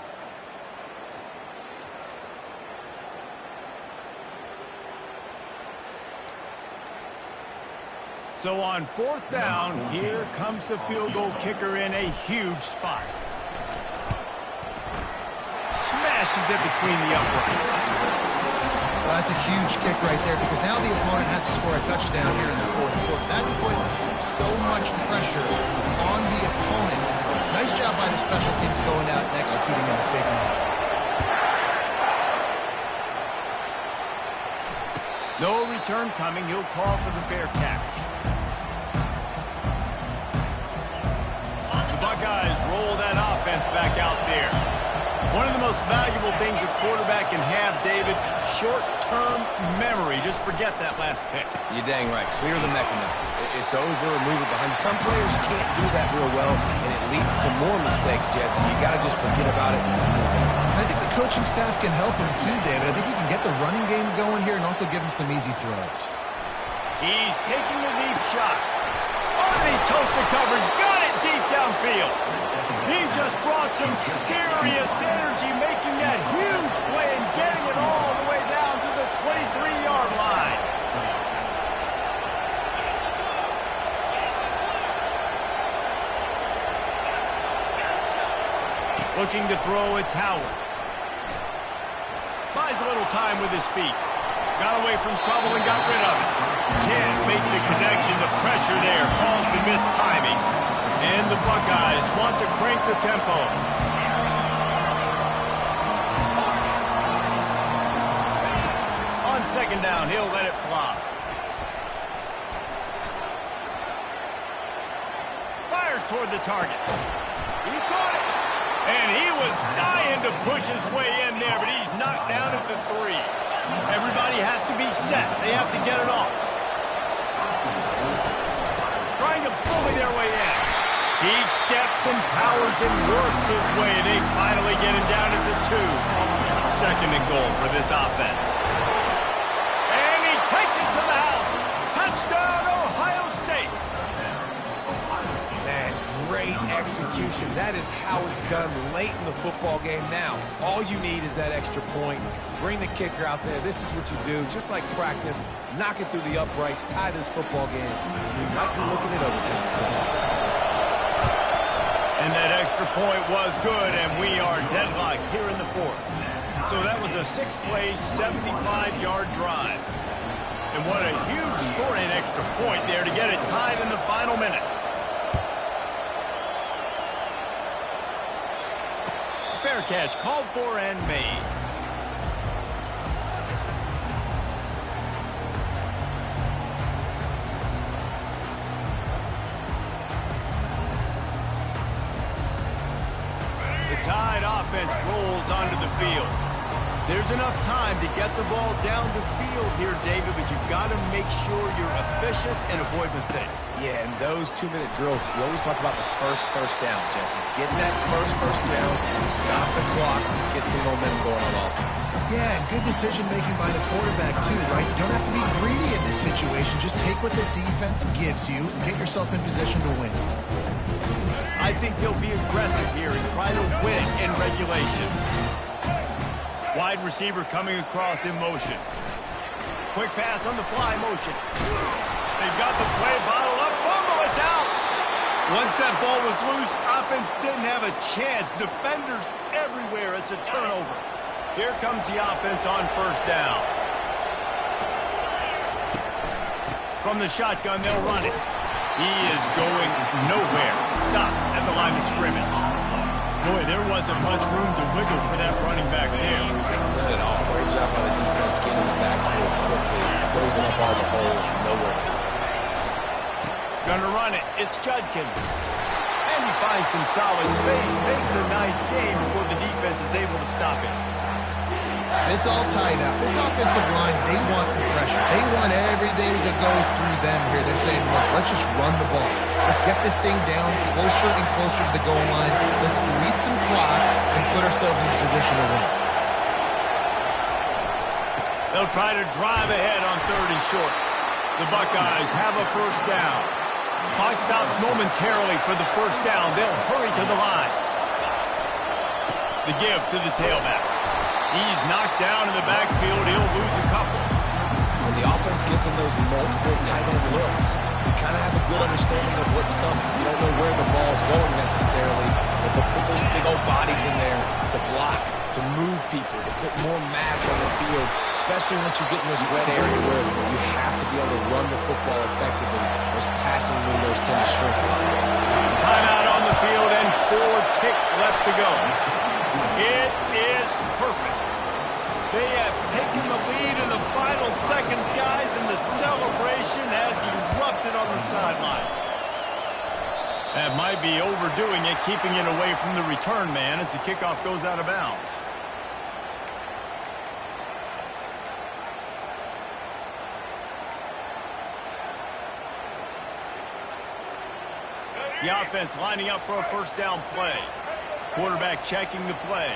So on 4th down, here comes the field goal kicker in a huge spot. Smashes it between the uprights. Well, that's a huge kick right there because now the opponent has to score a touchdown here in the 4th quarter. That put so much pressure on the opponent. Nice job by the special teams going out and executing in a big way. No return coming. He'll call for the fair catch. The Buckeyes roll that offense back out there. One of the most valuable things a quarterback can have, David, short-term memory. Just forget that last pick. You're dang right. Clear the mechanism. It's over, move it behind. Some players can't do that real well, and it leads to more mistakes, Jesse. You got to just forget about it and move on. And I think the coaching staff can help him too, David. I think he can get the running game going here and also give him some easy throws. He's taking a deep shot. Oh, he toasted coverage. Got it deep downfield. He just brought some serious energy, making that huge play and getting it all the way down to the 23-yard line. Looking to throw, it's Howard. Buys a little time with his feet. Got away from trouble and got rid of it. Can't make the connection. The pressure there caused the missed timing. And the Buckeyes want to crank the tempo. On second down, he'll let it fly. Fires toward the target. He caught it. And he was dying to push his way in there, but he's knocked down at the 3. Everybody has to be set. They have to get it off. Trying to bully their way in. He steps and powers and works his way. They finally get him down at the 2. Second and goal for this offense. And he takes it to the house. Touchdown, Ohio State. Man, great execution. That is how it's done late in the football game now. All you need is that extra point. Bring the kicker out there. This is what you do. Just like practice, knock it through the uprights, tie this football game. We might be looking at overtime soon. And that extra point was good, and we are deadlocked here in the 4th. So that was a 6-play, 75-yard drive. And what a huge scoring extra point there to get it tied in the final minute. Fair catch called for and made. Tide offense rolls onto the field. There's enough time to get the ball down the field here, David, but you've got to make sure you're efficient and avoid mistakes. Yeah, and those 2-minute drills, you always talk about the first down, Jesse. Get that first down, stop the clock, get some momentum going on offense. Yeah, and good decision-making by the quarterback, too, right? You don't have to be greedy in this situation. Just take what the defense gives you and get yourself in position to win. I think they'll be aggressive here and try to win in regulation. Wide receiver coming across in motion. Quick pass on the fly motion. They've got the play bottled up. Fumble, it's out. Once that ball was loose, offense didn't have a chance. Defenders everywhere. It's a turnover. Here comes the offense on first down. From the shotgun, they'll run it. He is going nowhere. Stop at the line of scrimmage. Boy, there wasn't much room to wiggle for that running back there. Not at all. Great job by the defense getting in the backfield quickly, closing up all the holes, nowhere to go. Gonna run it. It's Judkins. And he finds some solid space, makes a nice game before the defense is able to stop it. It's all tied up. This offensive line, they want the pressure. They want everything to go through them here. They're saying, look, let's just run the ball. Let's get this thing down closer and closer to the goal line. Let's bleed some clock and put ourselves in a position to win. They'll try to drive ahead on 3rd and short. The Buckeyes have a first down. Clock stops momentarily for the first down. They'll hurry to the line. The give to the tailback. He's knocked down in the backfield. He'll lose a couple. When the offense gets in those multiple tight end looks, you kind of have a good understanding of what's coming. You don't know where the ball's going necessarily, but they'll put those big old bodies in there to block, to move people, to put more mass on the field, especially once you get in this red area where you have to be able to run the football effectively. Those passing windows tend to shrink a lot. Timeout on the field and 4 ticks left to go. It is perfect. They have taken the lead in the final seconds, guys, and the celebration has erupted on the sideline. That might be overdoing it, keeping it away from the return man as the kickoff goes out of bounds. The offense lining up for a first down play. Quarterback checking the play.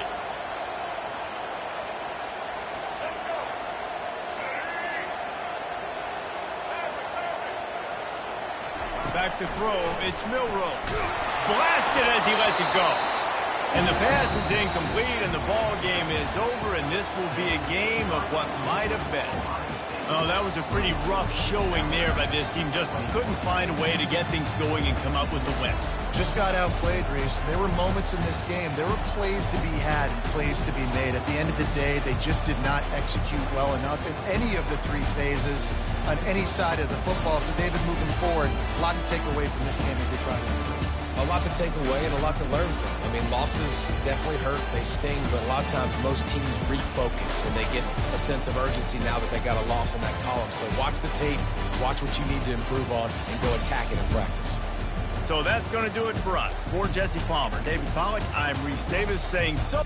Back to throw, it's Milroe. Blasted as he lets it go. And the pass is incomplete, and the ball game is over, and this will be a game of what might have been. Oh, that was a pretty rough showing there by this team. Just couldn't find a way to get things going and come up with the win. Just got outplayed, Reese. There were moments in this game. There were plays to be had and plays to be made. At the end of the day, they just did not execute well enough in any of the three phases on any side of the football. So, David, moving forward, a lot to take away from this game as they try to improve. A lot to take away and a lot to learn from. I mean, losses definitely hurt, they sting, but a lot of times most teams refocus and they get a sense of urgency now that they got a loss in that column. So watch the tape, watch what you need to improve on, and go attack it in practice. So that's going to do it for us. For Jesse Palmer, David Pollack, I'm Reese Davis saying so.